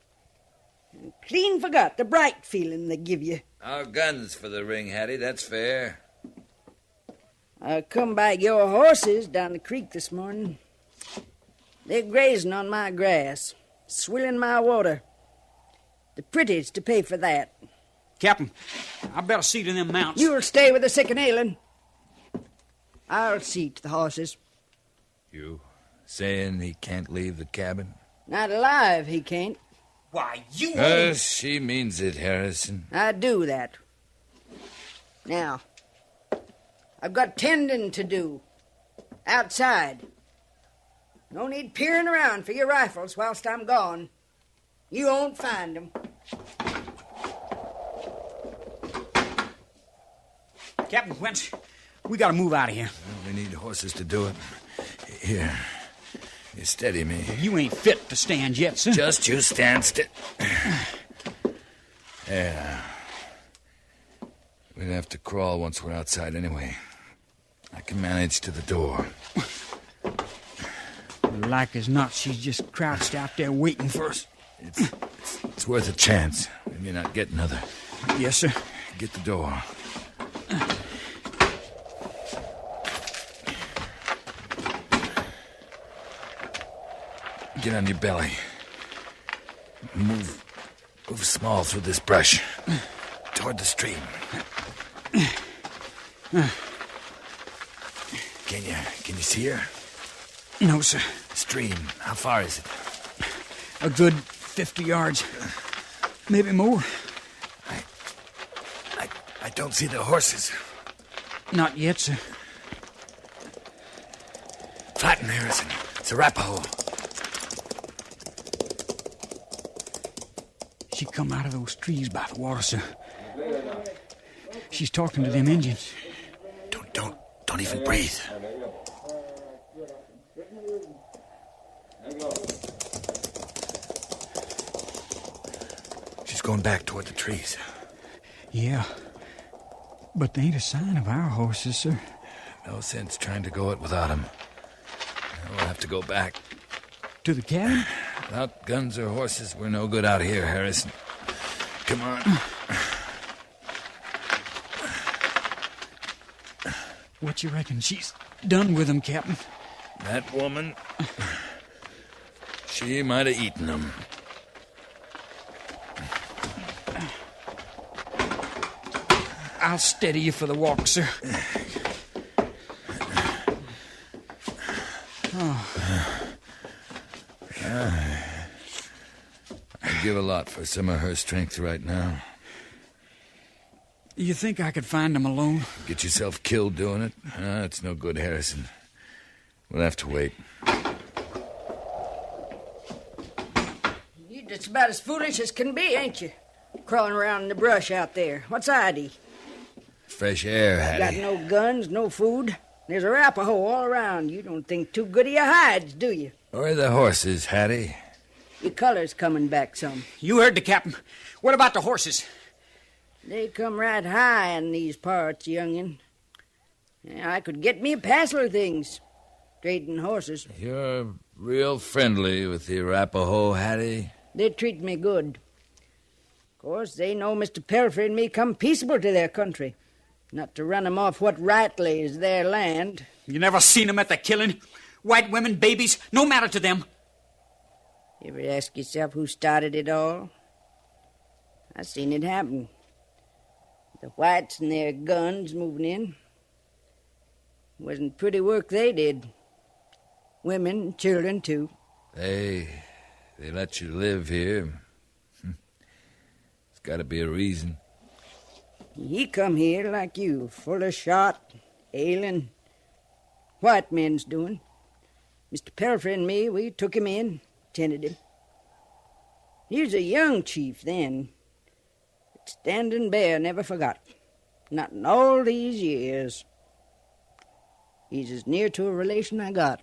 I clean forgot the bright feeling they give you. Our guns for the ring, Hattie, that's fair. I come by your horses down the creek this morning. They're grazing on my grass, swilling my water. The pretty's to pay for that. Captain, I better see to them mounts. You'll stay with the sick and ailing. I'll see to the horses. You saying he can't leave the cabin? Not alive, he can't. Why, you... She means it, Harrison. I do that. Now, I've got tending to do. Outside. No need peering around for your rifles whilst I'm gone. You won't find them. Captain Quince, we gotta move out of here. We need horses to do it. Here. You steady me. You ain't fit to stand yet, sir. Just you stand still. Yeah. We'd have to crawl once we're outside anyway. I can manage to the door. Like as not, she's just crouched out there waiting for us. It's worth a chance. We may not get another. Yes, sir. Get the door. Get on your belly. Move small through this brush. Toward the stream. Can you see her? No, sir. Stream, how far is it? A good 50 yards. Maybe more. I don't see the horses. Not yet, sir. Flatten, Harrison. It's Arapaho. She come out of those trees by the water, sir. She's talking to them Indians. Don't even breathe. She's going back toward the trees. Yeah. But there ain't a sign of our horses, sir. No sense trying to go it without them. We'll have to go back. To the cabin? Without guns or horses, we're no good out here, Harrison. Come on. What you reckon? She's done with them, Captain. That woman, she might have eaten them. I'll steady you for the walk, sir. I'd give a lot for some of her strength right now. You think I could find them alone? Get yourself killed doing it? It's no good, Harrison. We'll have to wait. You're just about as foolish as can be, ain't you? Crawling around in the brush out there. What's ID? Fresh air, Hattie. Got no guns, no food. There's Arapaho all around. You don't think too good of your hides, do you? Where are the horses, Hattie? Your color's coming back some. You heard the captain. What about the horses? They come right high in these parts, youngin'. Yeah, I could get me a passel of things. Trading horses. You're real friendly with the Arapaho, Hattie. They treat me good. Of course, they know Mr. Pelfrey and me come peaceable to their country. Not to run 'em off what rightly is their land. You never seen 'em at the killing? White women, babies, no matter to them. You ever ask yourself who started it all? I seen it happen. The whites and their guns moving in. Wasn't pretty work they did. Women and children, too. They let you live here. It's got to be a reason. He come here like you, full of shot, ailing. White men's doing. Mr. Pelfrey and me, we took him in, tended him. He was a young chief then. But Standing Bear never forgot. Not in all these years. He's as near to a relation I got.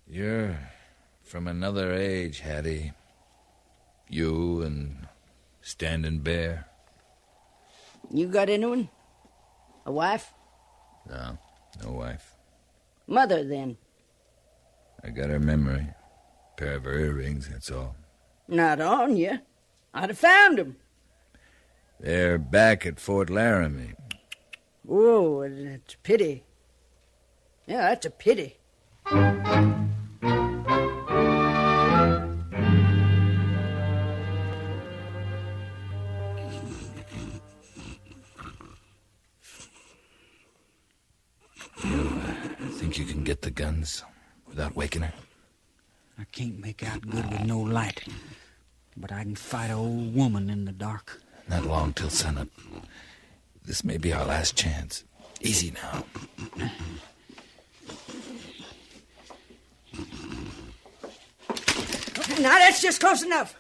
You're from another age, Hattie. You and Standing Bear. You got anyone? A wife? No wife. Mother, then? I got her memory. Pair of her earrings, that's all. Not on you. I'd have found 'em. They're back at Fort Laramie. Oh, that's a pity. Yeah, that's a pity. You think you can get the guns without waking her? I can't make out good with no light. But I can fight an old woman in the dark. Not long till sunup. This may be our last chance. Easy now. Now, that's just close enough.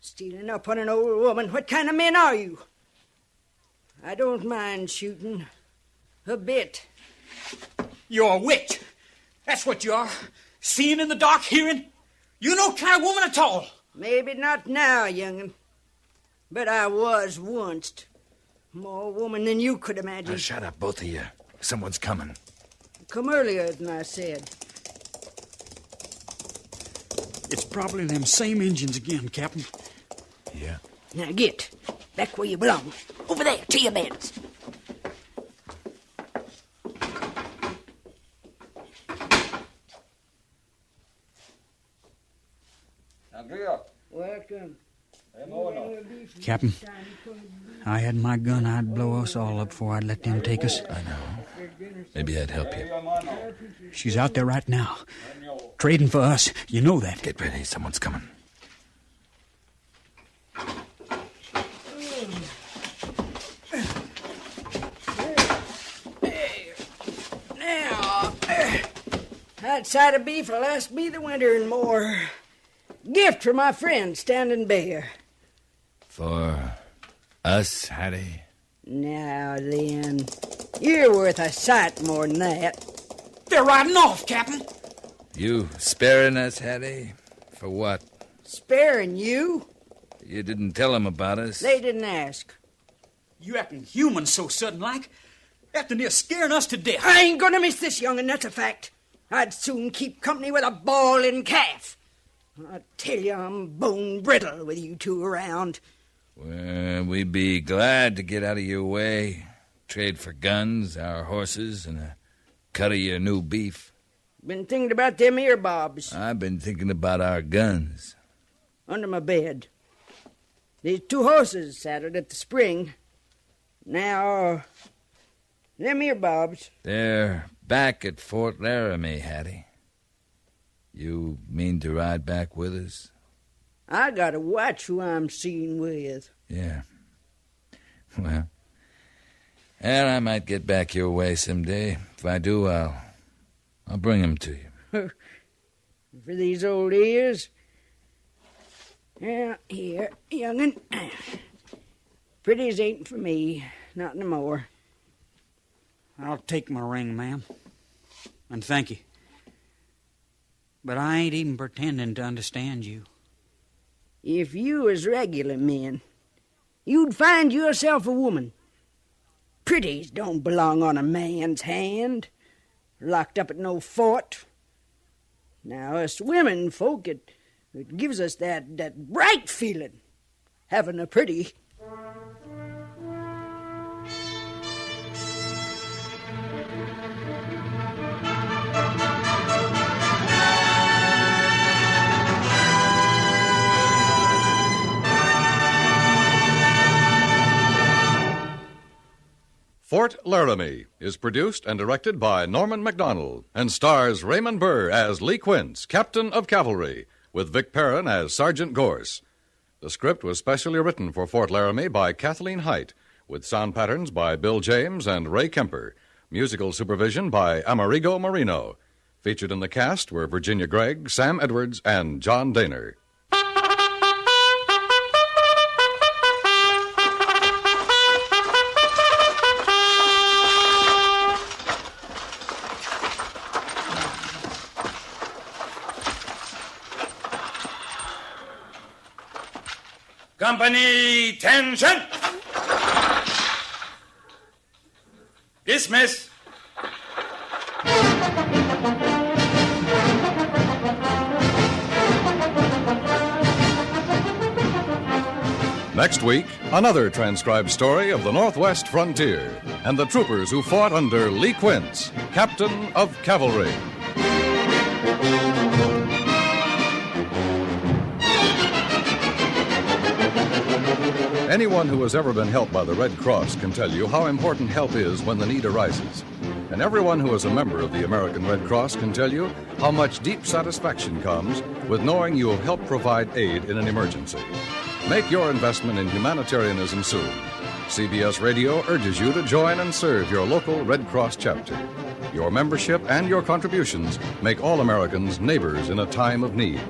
Stealing up on an old woman. What kind of men are you? I don't mind shooting. A bit. You're a witch. That's what you are. Seeing in the dark, hearing. You no kind of woman at all. Maybe not now, young'un. But I was once. More woman than you could imagine. Now shut up, both of you. Someone's coming. Come earlier than I said. It's probably them same Injuns again, Captain. Yeah. Now get back where you belong. Over there, to your beds. Welcome. Captain, I had my gun, I'd blow us all up before I'd let them take us. I know. Maybe I'd help you. She's out there right now, trading for us. You know that. Get ready. Someone's coming. Now, that side of beef will last me the winter and more. Gift for my friend standing bare. For us, Hattie? Now then, you're worth a sight more than that. They're riding off, Captain. You sparing us, Hattie? For what? Sparing you? You didn't tell them about us. They didn't ask. You acting human so sudden-like. After near scaring us to death. I ain't gonna miss this young'un, that's a fact. I'd soon keep company with a bawling calf. I tell you, I'm bone brittle with you two around. Well, we'd be glad to get out of your way. Trade for guns, our horses, and a cut of your new beef. Been thinking about them ear bobs. I've been thinking about our guns. Under my bed. These two horses saddled at the spring. Now, them ear bobs. They're back at Fort Laramie, Hattie. You mean to ride back with us? I gotta watch who I'm seen with. Yeah. Well, and I might get back your way someday. If I do, I'll bring 'em to you. For these old ears? Yeah, here, young'un. Pretties ain't for me, not no more. I'll take my ring, ma'am. And thank you. But I ain't even pretending to understand you. If you was regular men, you'd find yourself a woman. Pretties don't belong on a man's hand, locked up at no fort. Now, us women folk, it gives us that bright feeling, having a pretty. Fort Laramie is produced and directed by Norman MacDonald and stars Raymond Burr as Lee Quince, Captain of Cavalry, with Vic Perrin as Sergeant Gorse. The script was specially written for Fort Laramie by Kathleen Height, with sound patterns by Bill James and Ray Kemper, musical supervision by Amerigo Marino. Featured in the cast were Virginia Gregg, Sam Edwards, and John Daner. Company, tension! Dismiss. Next week, another transcribed story of the Northwest frontier and the troopers who fought under Lee Quince, Captain of Cavalry. Anyone who has ever been helped by the Red Cross can tell you how important help is when the need arises. And everyone who is a member of the American Red Cross can tell you how much deep satisfaction comes with knowing you have helped provide aid in an emergency. Make your investment in humanitarianism soon. CBS Radio urges you to join and serve your local Red Cross chapter. Your membership and your contributions make all Americans neighbors in a time of need.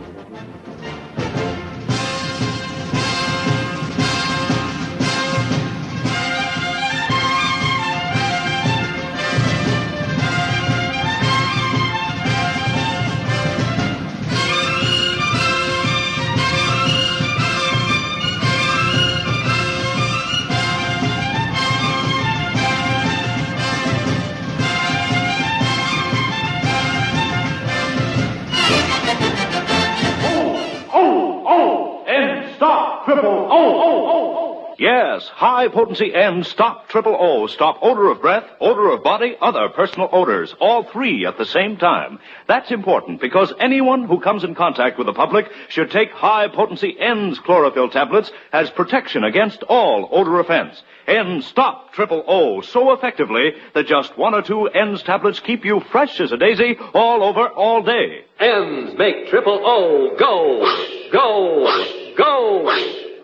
Triple O. Yes, high-potency N Stop Triple O. Stop odor of breath, odor of body, other personal odors. All three at the same time. That's important because anyone who comes in contact with the public should take high-potency N's chlorophyll tablets as protection against all odor offense. N Stop Triple O so effectively that just 1 or 2 N's tablets keep you fresh as a daisy all over all day. N's make Triple O go.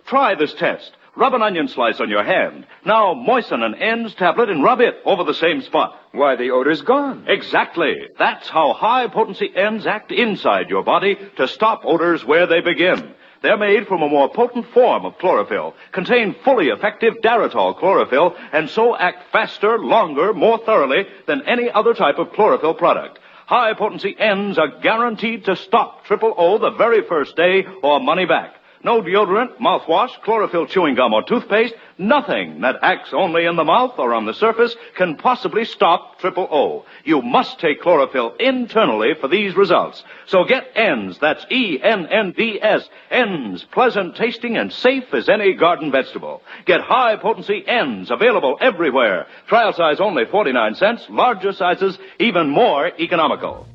Try this test. Rub an onion slice on your hand. Now moisten an N's tablet and rub it over the same spot. Why, the odor's gone. Exactly. That's how high-potency N's act inside your body to stop odors where they begin. They're made from a more potent form of chlorophyll, contain fully effective Daratol chlorophyll, and so act faster, longer, more thoroughly than any other type of chlorophyll product. High-potency N's are guaranteed to stop Triple O the very first day or money back. No deodorant, mouthwash, chlorophyll chewing gum, or toothpaste, nothing that acts only in the mouth or on the surface can possibly stop Triple O. You must take chlorophyll internally for these results. So get N's, that's E-N-N-D-S, N's, pleasant tasting and safe as any garden vegetable. Get high-potency N's, available everywhere. Trial size only 49 cents, larger sizes even more economical.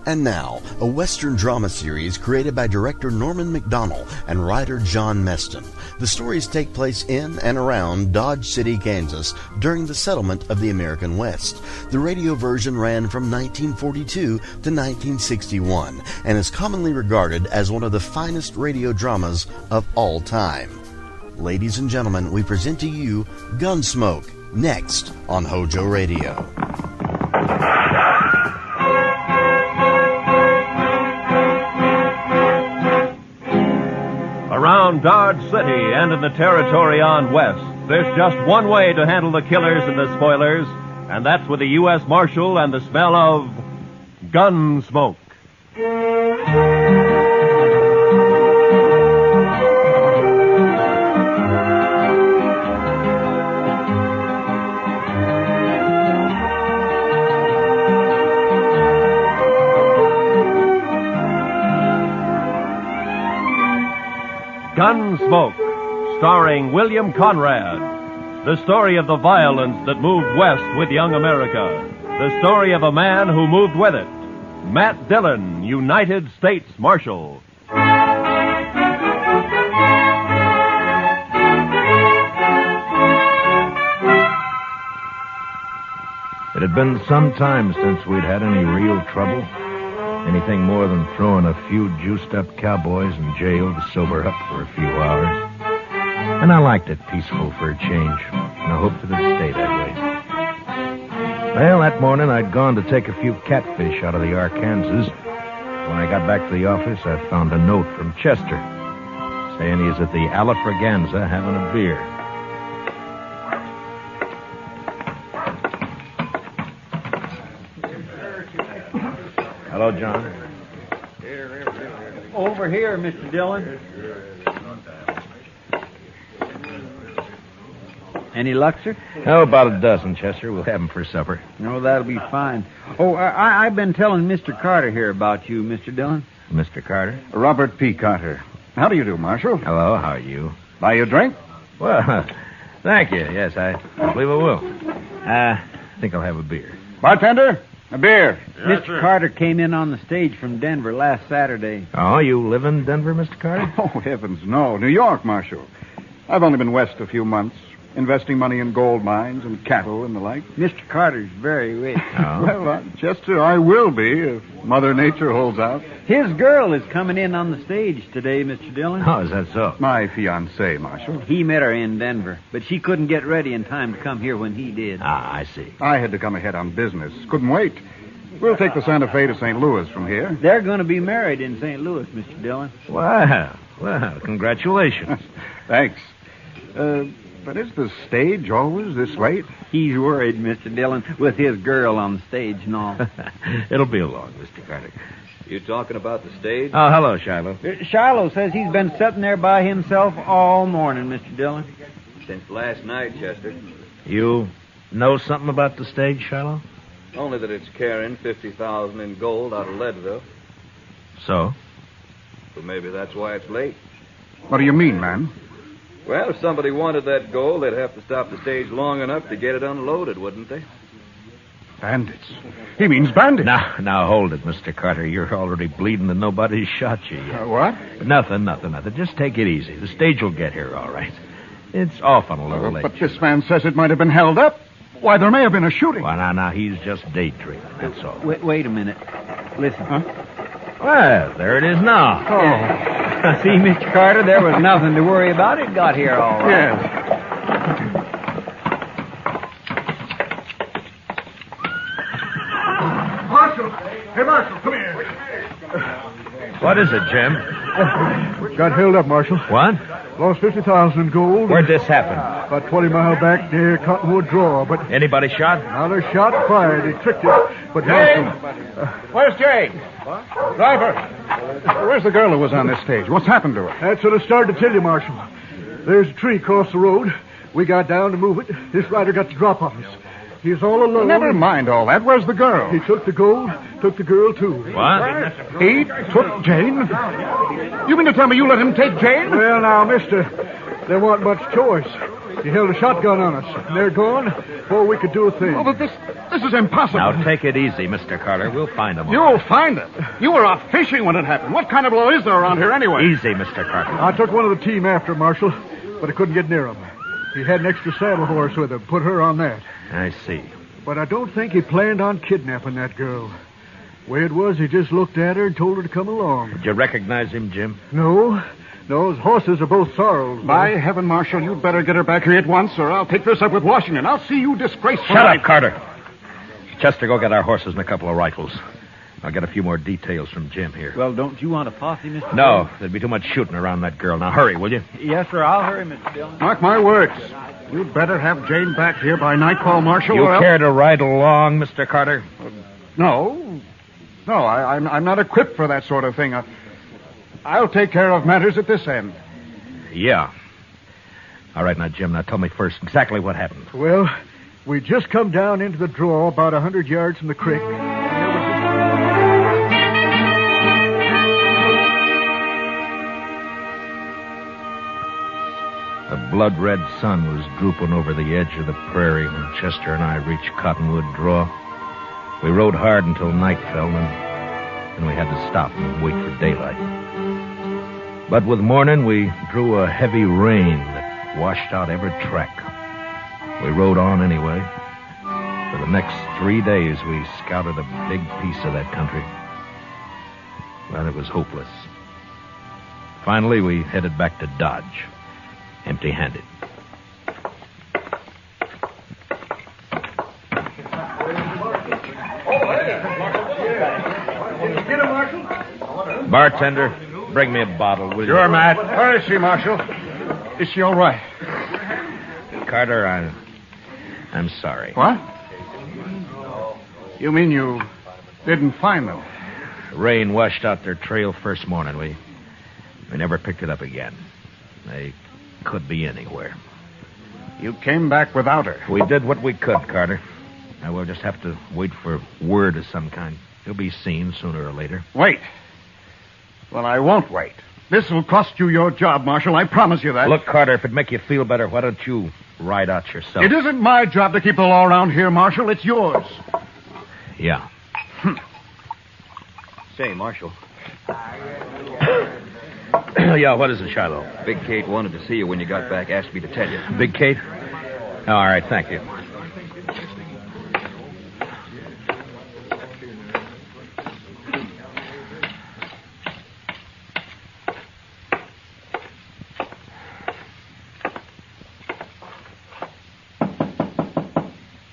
And now, a Western drama series created by director Norman Macdonnell and writer John Meston. The stories take place in and around Dodge City, Kansas, during the settlement of the American West. The radio version ran from 1942 to 1961 and is commonly regarded as one of the finest radio dramas of all time. Ladies and gentlemen, we present to you Gunsmoke, next on HOJO Radio. Around Dodge City and in the territory on west, there's just one way to handle the killers and the spoilers, and that's with the U.S. Marshal and the smell of gun smoke. Gunsmoke, starring William Conrad. The story of the violence that moved west with young America. The story of a man who moved with it. Matt Dillon, United States Marshal. It had been some time since we'd had any real trouble. Anything more than throwing a few juiced-up cowboys in jail to sober up for a few hours. And I liked it peaceful for a change, and I hoped that it'd stay that way. Well, that morning I'd gone to take a few catfish out of the Arkansas. When I got back to the office, I found a note from Chester saying he's at the Alafraganza having a beer. Hello, John. Over here, Mr. Dillon. Any luck, sir? Oh, about a dozen, Chester. We'll have them for supper. No, that'll be fine. Oh, I've been telling Mr. Carter here about you, Mr. Dillon. Mr. Carter? Robert P. Carter. How do you do, Marshal? Hello, how are you? Buy you a drink? Well, thank you. Yes, I believe I will. I think I'll have a beer. Bartender, a beer. Yes, Mr. Carter came in on the stage from Denver last Saturday. Oh, you live in Denver, Mr. Carter? Oh, heavens, no. New York, Marshal. I've only been west a few months, investing money in gold mines and cattle and the like. Mr. Carter's very rich. Oh. Well, Chester, I will be if Mother Nature holds out. His girl is coming in on the stage today, Mr. Dillon. Oh, is that so? My fiancée, Marshal. He met her in Denver, but she couldn't get ready in time to come here when he did. Ah, I see. I had to come ahead on business. Couldn't wait. We'll take the Santa Fe to St. Louis from here. They're going to be married in St. Louis, Mr. Dillon. Wow. Well, congratulations. Thanks. But is the stage always this late? He's worried, Mr. Dillon, with his girl on the stage and all. It'll be along, Mr. Carter. You talking about the stage? Oh, hello, Shiloh. Shiloh says he's been sitting there by himself all morning, Mr. Dillon. Since last night, Chester. You know something about the stage, Shiloh? Only that it's carrying $50,000 in gold out of Leadville. So? But maybe that's why it's late. What do you mean, man? Well, if somebody wanted that gold, they'd have to stop the stage long enough to get it unloaded, wouldn't they? Bandits. He means bandits. Now, hold it, Mr. Carter. You're already bleeding and nobody's shot you yet. What? Nothing. Just take it easy. The stage will get here all right. It's often a little late. But this man says it might have been held up. Why, there may have been a shooting. Well, now, he's just daydreaming, that's all. Wait a minute. Listen. Huh? Well, there it is now. Oh. See, Mr. Carter, there was nothing to worry about. It got here all right. Yes. Marshal! Hey, Marshal, come here. What is it, Jim? Got held up, Marshal. What? Lost 50,000 in gold. Where'd this happen? About 20 miles back near Cottonwood Draw, but... Anybody shot? Now, they shot and fired. They tricked it. But Jane! Where's Jane? What? Driver! Where's the girl who was on this stage? What's happened to her? That's what I started to tell you, Marshal. There's a tree across the road. We got down to move it. This rider got the drop on us. He's all alone. Never mind all that. Where's the girl? He took the gold, took the girl, too. What? He took Jane? You mean to tell me you let him take Jane? Well, now, mister, there wasn't much choice. He held a shotgun on us, and they're gone before we could do a thing. Oh, but this is impossible. Now, take it easy, Mr. Carter. We'll find him. You'll find him? You were off fishing when it happened. What kind of law is there around here anyway? Easy, Mr. Carter. I took one of the team after Marshal, but I couldn't get near him. He had an extra saddle horse with him. Put her on that. I see. But I don't think he planned on kidnapping that girl. Way it was, he just looked at her and told her to come along. Did you recognize him, Jim? No, his horses are both sorrels. By heaven, Marshal, you'd better get her back here at once, or I'll take this up with Washington. I'll see you disgraced. Shut up, Carter. Chester, go get our horses and a couple of rifles. I'll get a few more details from Jim here. Well, don't you want a posse, Mr. No, there'd be too much shooting around that girl. Now, hurry, will you? Yes, sir. I'll hurry, Mr. Dillon. Mark my words. You'd better have Jane back here by nightfall, Marshal. You care to ride along, Mr. Carter? No, I'm not equipped for that sort of thing. I'll take care of matters at this end. Yeah. All right, now, Jim, now tell me first exactly what happened. Well, we just come down into the draw about 100 yards from the creek. The blood-red sun was drooping over the edge of the prairie when Chester and I reached Cottonwood Draw. We rode hard until night fell, and then we had to stop and wait for daylight. But with morning, we drew a heavy rain that washed out every track. We rode on anyway. For the next 3 days, we scouted a big piece of that country. Well, it was hopeless. Finally, we headed back to Dodge, empty-handed. Bartender, bring me a bottle, will you? Sure, Matt. Where is she, Marshal? Is she all right? Carter, I'm sorry. What? You mean you didn't find them? Rain washed out their trail first morning. We never picked it up again. They could be anywhere. You came back without her. We did what we could, Carter. Now we'll just have to wait for word of some kind. He'll be seen sooner or later. Wait. Well, I won't wait. This will cost you your job, Marshal. I promise you that. Look, Carter, if it'd make you feel better, why don't you ride out yourself? It isn't my job to keep the law around here, Marshal. It's yours. Yeah. Say, Marshal. Yeah, what is it, Shiloh? Big Kate wanted to see you when you got back. Asked me to tell you. Big Kate? Oh, all right, thank you.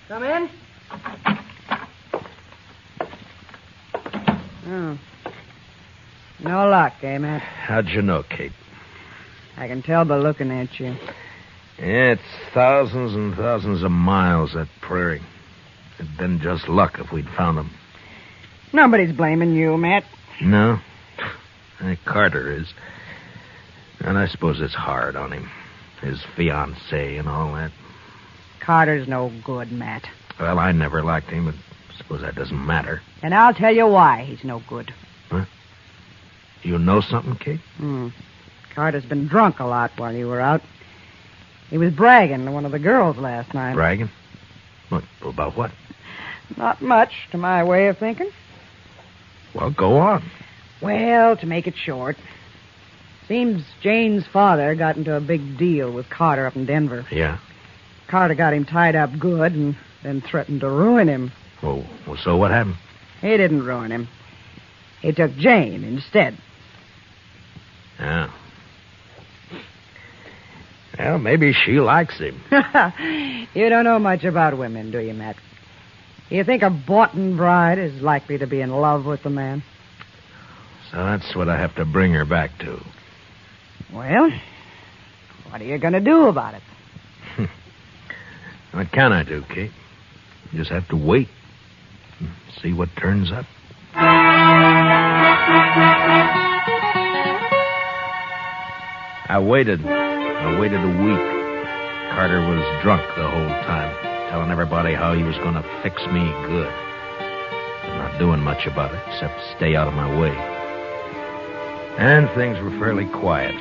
Come in. Oh. No luck, eh, Matt? How'd you know, Kate? I can tell by looking at you. Yeah, it's thousands and thousands of miles, that prairie. It'd been just luck if we'd found them. Nobody's blaming you, Matt. No? Carter is. And I suppose it's hard on him. His fiancée and all that. Carter's no good, Matt. Well, I never liked him, but I suppose that doesn't matter. And I'll tell you why he's no good. Huh? You know something, Kate? Carter's been drunk a lot while you were out. He was bragging to one of the girls last night. Bragging? What, about what? Not much, to my way of thinking. Well, go on. Well, to make it short, seems Jane's father got into a big deal with Carter up in Denver. Yeah? Carter got him tied up good and then threatened to ruin him. Well, so what happened? He didn't ruin him. He took Jane instead. Yeah. Well, maybe she likes him. You don't know much about women, do you, Matt? You think a boughten bride is likely to be in love with the man? So that's what I have to bring her back to. Well, what are you going to do about it? What can I do, Kate? Just have to wait and see what turns up. I waited a week. Carter was drunk the whole time, telling everybody how he was going to fix me good. I'm not doing much about it, except stay out of my way. And things were fairly quiet.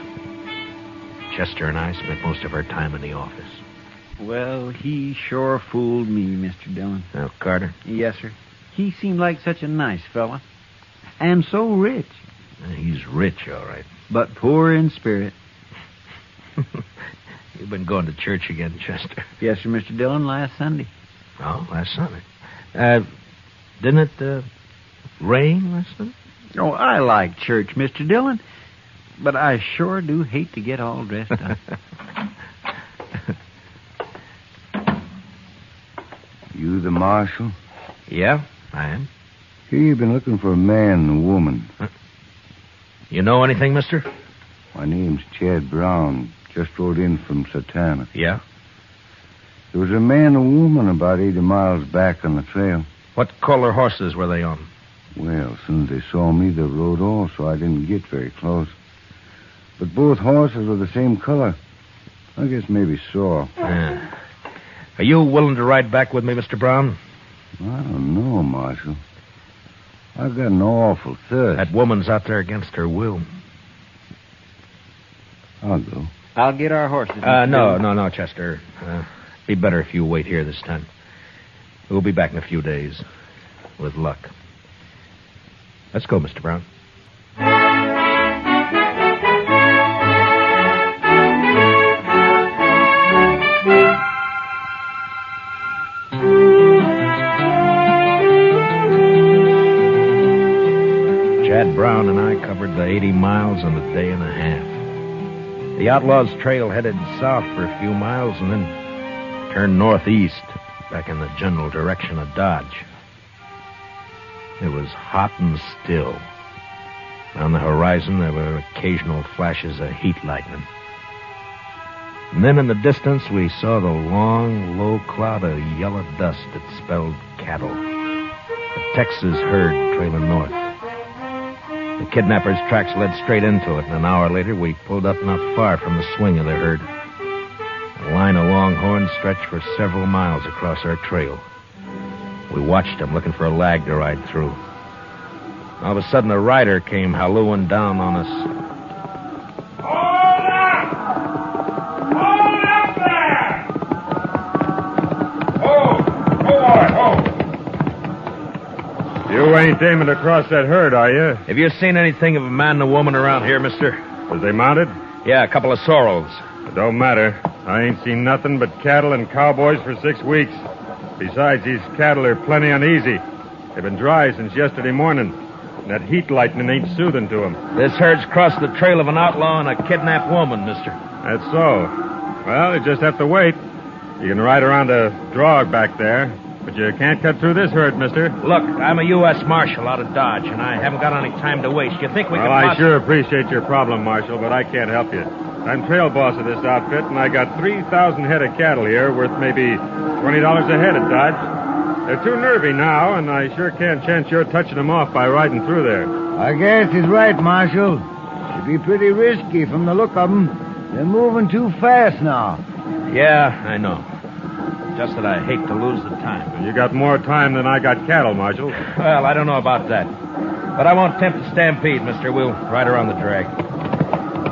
Chester and I spent most of our time in the office. Well, he sure fooled me, Mr. Dillon. Now, Carter? Yes, sir. He seemed like such a nice fella. And so rich. He's rich, all right. But poor in spirit. You've been going to church again, Chester? Yes, sir, Mr. Dillon, last Sunday. Oh, last Sunday. Didn't it rain last Sunday? Oh, I like church, Mr. Dillon. But I sure do hate to get all dressed up. You the marshal? Yeah, I am. Here you've been looking for a man and a woman. You know anything, mister? My name's Chad Brown. Just rode in from Satana. Yeah? There was a man and a woman about 80 miles back on the trail. What color horses were they on? Well, as soon as they saw me, they rode off, so I didn't get very close. But both horses were the same color. I guess maybe sore. Yeah. Are you willing to ride back with me, Mr. Brown? I don't know, Marshal. I've got an awful thirst. That woman's out there against her will. I'll go. I'll get our horses. No, Chester. Be better if you wait here this time. We'll be back in a few days. With luck. Let's go, Mr. Brown. Chad Brown and I covered the 80 miles in a day and a half. The Outlaws' trail headed south for a few miles and then turned northeast, back in the general direction of Dodge. It was hot and still. On the horizon, there were occasional flashes of heat lightning. And then in the distance, we saw the long, low cloud of yellow dust that spelled cattle. The Texas herd trailing north. The kidnappers' tracks led straight into it, and an hour later, we pulled up not far from the swing of the herd. A line of longhorns stretched for several miles across our trail. We watched them, looking for a lag to ride through. All of a sudden, a rider came hallooing down on us. Hold up! Hold up there! You ain't aiming to cross that herd, are you? Have you seen anything of a man and a woman around here, mister? Was they mounted? Yeah, a couple of sorrels. It don't matter. I ain't seen nothing but cattle and cowboys for 6 weeks. Besides, these cattle are plenty uneasy. They've been dry since yesterday morning. And that heat lightning ain't soothing to them. This herd's crossed the trail of an outlaw and a kidnapped woman, mister. That's so. Well, you just have to wait. You can ride around a drog back there, but you can't cut through this herd, mister. Look, I'm a U.S. Marshal out of Dodge, and I haven't got any time to waste. You think we Well, I sure appreciate your problem, Marshal, but I can't help you. I'm trail boss of this outfit, and I got 3,000 head of cattle here worth maybe $20 a head at Dodge. They're too nervy now, and I sure can't chance your touching them off by riding through there. I guess he's right, Marshal. It'd be pretty risky from the look of them. They're moving too fast now. Yeah, I know. Just that I hate to lose the time. You got more time than I got cattle, Marshal. Well, I don't know about that. But I won't tempt the stampede, mister. We'll ride around the drag.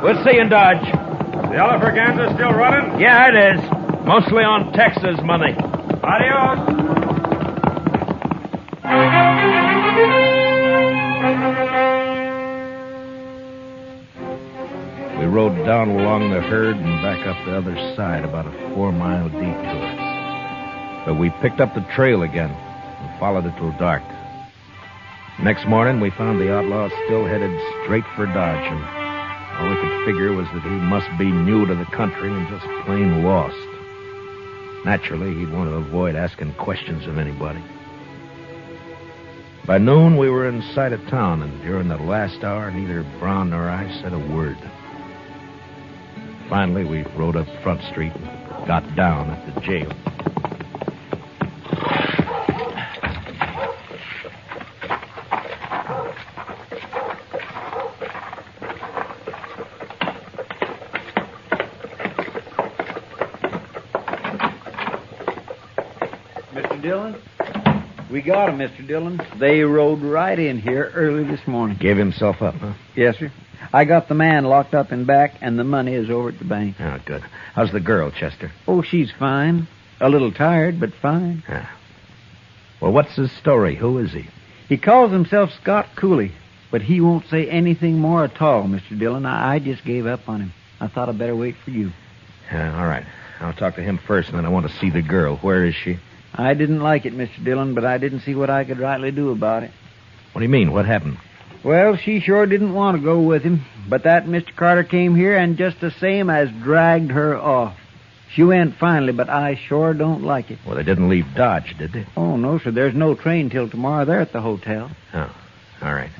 We'll see you in Dodge. The Delbarton still running? Yeah, it is. Mostly on Texas money. Adios. We rode down along the herd and back up the other side, about a 4-mile detour. But we picked up the trail again and followed it till dark. Next morning, we found the outlaw still headed straight for Dodge, and all we could figure was that he must be new to the country and just plain lost. Naturally, he'd want to avoid asking questions of anybody. By noon, we were in sight of town, and during the last hour, neither Brown nor I said a word. Finally, we rode up Front Street and got down at the jail. Mr. Dillon? We got him, Mr. Dillon. They rode right in here early this morning. Gave himself up, huh? Yes, sir. I got the man locked up in back, and the money is over at the bank. Oh, good. How's the girl, Chester? Oh, she's fine. A little tired, but fine. Ah. Well, what's his story? Who is he? He calls himself Scott Cooley, but he won't say anything more at all, Mr. Dillon. I just gave up on him. I thought I'd better wait for you. All right. I'll talk to him first, and then I want to see the girl. Where is she? I didn't like it, Mr. Dillon, but I didn't see what I could rightly do about it. What do you mean? What happened? Well, she sure didn't want to go with him, but that Mr. Carter came here and just the same as dragged her off. She went finally, but I sure don't like it. Well, they didn't leave Dodge, did they? Oh, no, sir. There's no train till tomorrow. They're at the hotel. Oh, all right.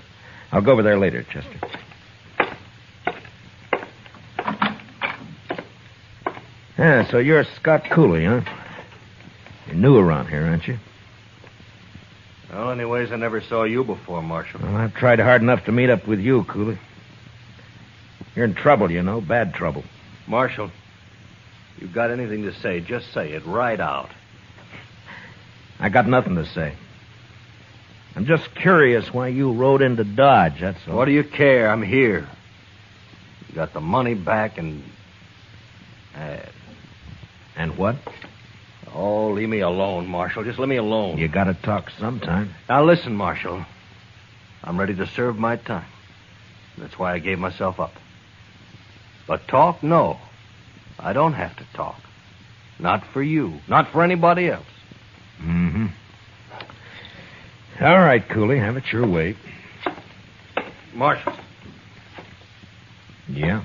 I'll go over there later, Chester. Yeah, so you're Scott Cooley, huh? You're new around here, aren't you? Well, anyways, I never saw you before, Marshal. Well, I've tried hard enough to meet up with you, Cooley. You're in trouble, you know, bad trouble. Marshal, you've got anything to say, just say it right out. I got nothing to say. I'm just curious why you rode into Dodge, that's all. What do you care? I'm here. You got the money back and... And what? Oh, leave me alone, Marshal. Just let me alone. You gotta talk sometime. Now, listen, Marshal. I'm ready to serve my time. That's why I gave myself up. But talk, no. I don't have to talk. Not for you. Not for anybody else. Mm-hmm. All right, Cooley. Have it your way. Marshal. Yeah?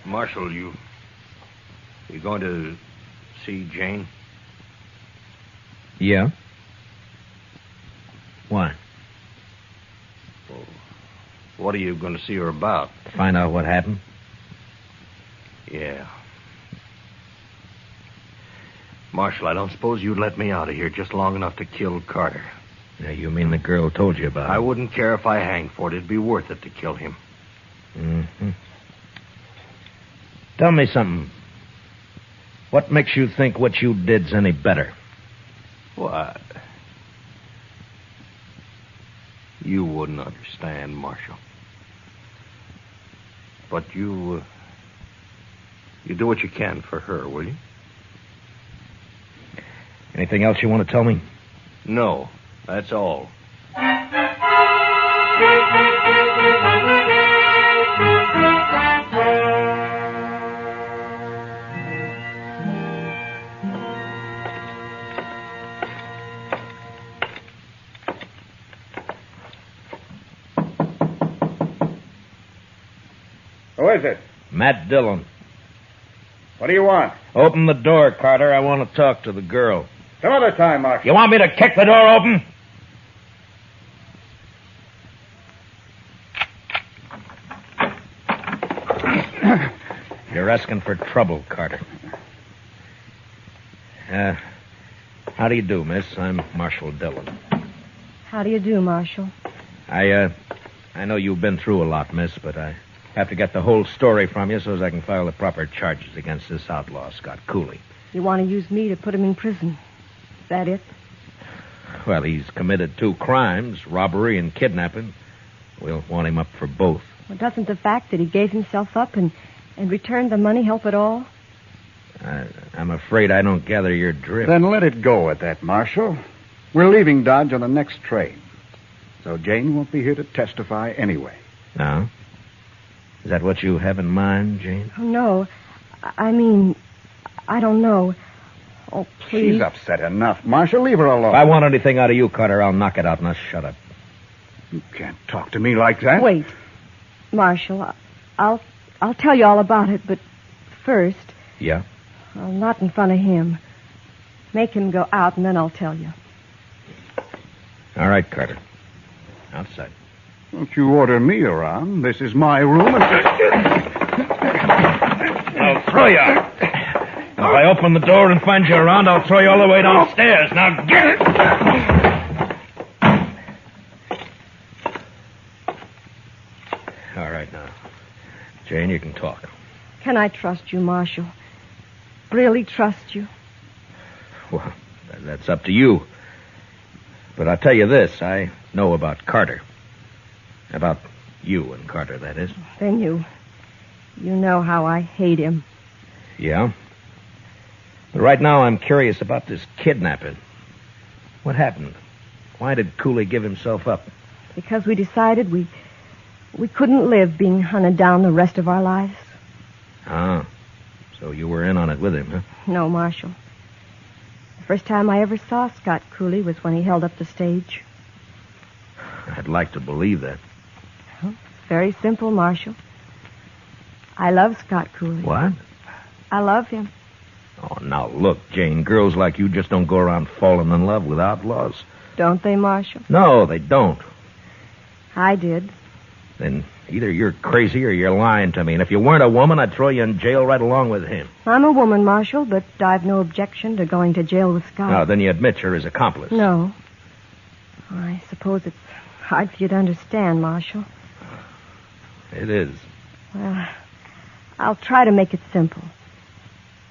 Marshal, you going to see Jane? Yeah? Why? Well, what are you going to see her about? Find out what happened? Yeah. Marshal, I don't suppose you'd let me out of here just long enough to kill Carter. Yeah, you mean the girl told you about it? I wouldn't care if I hanged for it. It'd be worth it to kill him. Mm-hmm. Tell me something. What makes you think what you did's any better? What? You wouldn't understand, Marshal. But you do what you can for her, will you? Anything else you want to tell me? No, that's all. Who is it? Matt Dillon. What do you want? Open the door, Carter. I want to talk to the girl. Some other time, Marshal. You want me to kick the door open? You're asking for trouble, Carter. How do you do, miss? I'm Marshal Dillon. How do you do, Marshal? I know you've been through a lot, miss, but I have to get the whole story from you so as I can file the proper charges against this outlaw, Scott Cooley. You want to use me to put him in prison? Is that it? Well, he's committed 2 crimes, robbery and kidnapping. We'll want him up for both. Well, doesn't the fact that he gave himself up and returned the money help at all? I'm afraid I don't gather your drift. Then let it go at that, Marshal. We're leaving Dodge on the next train. So Jane won't be here to testify anyway. No? Is that what you have in mind, Jane? Oh, no. I mean, I don't know. Oh, please. She's upset enough. Marshal, leave her alone. If I want anything out of you, Carter, I'll knock it out. Now shut up. You can't talk to me like that. Wait. Marshal, I'll tell you all about it, but first... Yeah? Well, not in front of him. Make him go out, and then I'll tell you. All right, Carter. Outside. Don't you order me around. This is my room. I'll throw you out. If I open the door and find you around, I'll throw you all the way downstairs. Now get it! All right, now. Jane, you can talk. Can I trust you, Marshal? Really trust you? Well, that's up to you. But I'll tell you this. I know about Carter. About you and Carter, that is. Then you know how I hate him. Yeah? But right now I'm curious about this kidnapping. What happened? Why did Cooley give himself up? Because we decided we couldn't live being hunted down the rest of our lives. Ah. So you were in on it with him, huh? No, Marshal. The first time I ever saw Scott Cooley was when he held up the stage. I'd like to believe that. Well, it's very simple, Marshal. I love Scott Cooley. What? I love him. Oh, now look, Jane, girls like you just don't go around falling in love with outlaws. Don't they, Marshal? No, they don't. I did. Then either you're crazy or you're lying to me. And if you weren't a woman, I'd throw you in jail right along with him. I'm a woman, Marshal, but I've no objection to going to jail with Scott. Oh, then you admit you're his accomplice. No. I suppose it's hard for you to understand, Marshal. It is. Well, I'll try to make it simple.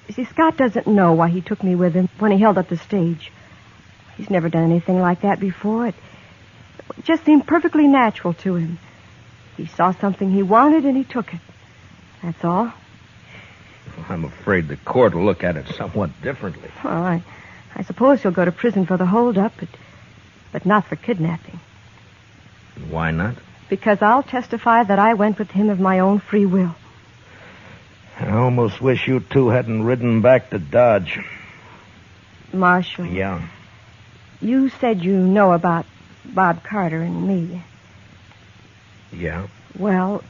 You see, Scott doesn't know why he took me with him when he held up the stage. He's never done anything like that before. It just seemed perfectly natural to him. He saw something he wanted and he took it. That's all. I'm afraid the court will look at it somewhat differently. Well, I suppose he'll go to prison for the holdup, but not for kidnapping. Why not? Because I'll testify that I went with him of my own free will. I almost wish you two hadn't ridden back to Dodge. Marshal. Yeah. You said you know about Bob Carter and me. Yeah? Well,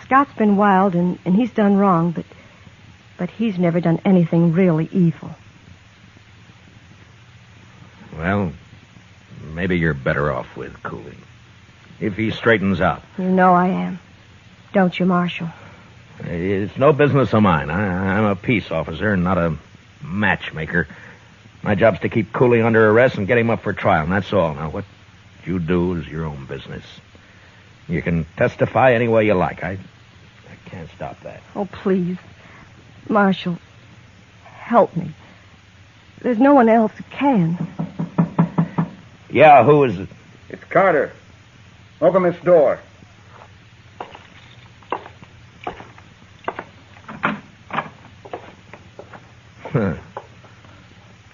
Scott's been wild and he's done wrong, but he's never done anything really evil. Well, maybe you're better off with Cooley. If he straightens out. You know I am. Don't you, Marshal? It's no business of mine. I'm a peace officer, not a matchmaker. My job's to keep Cooley under arrest and get him up for trial, and that's all. Now, what you do is your own business. You can testify any way you like. I can't stop that. Oh, please. Marshal, help me. There's no one else who can. Yeah, who is it? It's Carter. Open this door.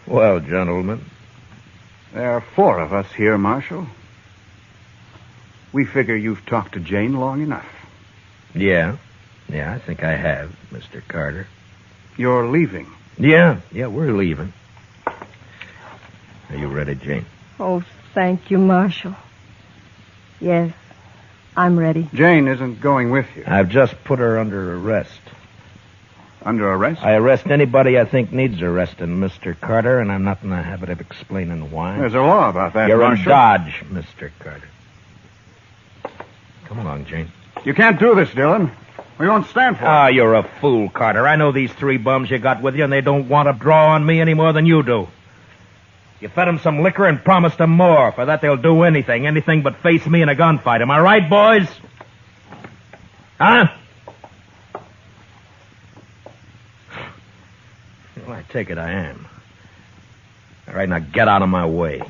Well, gentlemen. There are 4 of us here, Marshal. We figure you've talked to Jane long enough. Yeah, I think I have, Mr. Carter. You're leaving? Yeah, we're leaving. Are you ready, Jane? Oh, thank you, Marshal. Yes, I'm ready. Jane isn't going with you. I've just put her under arrest. Under arrest? I arrest anybody I think needs arresting, Mr. Carter, and I'm not in the habit of explaining why. There's a law about that, You're Marshal. in Dodge, Mr. Carter. Come along, Jane. You can't do this, Dillon. We won't stand for it. Ah, you're a fool, Carter. I know these 3 bums you got with you, and they don't want to draw on me any more than you do. You fed them some liquor and promised them more. For that, they'll do anything but face me in a gunfight. Am I right, boys? Huh? Well, I take it I am. All right, now get out of my way.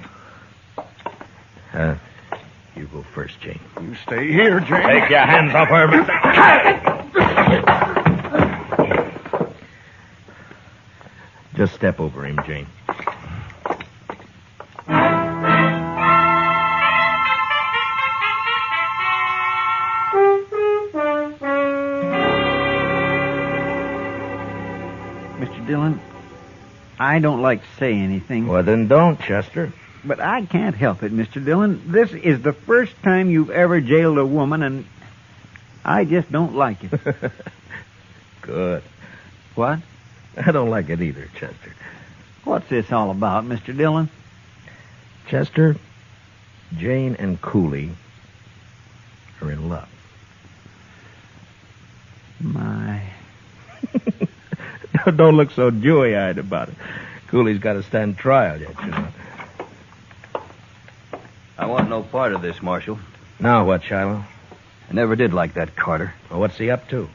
You go first, Jane. You stay here, Jane. Take your hands off her, mister. Just step over him, Jane. Mr. Dillon, I don't like to say anything. Well, then don't, Chester. But I can't help it, Mr. Dillon. This is the first time you've ever jailed a woman, and I just don't like it. Good. What? I don't like it either, Chester. What's this all about, Mr. Dillon? Chester, Jane and Cooley are in love. My. Don't look so dewy-eyed about it. Cooley's got to stand trial yet, you know. I want no part of this, Marshal. Now what, Shiloh? I never did like that Carter. Well, what's he up to?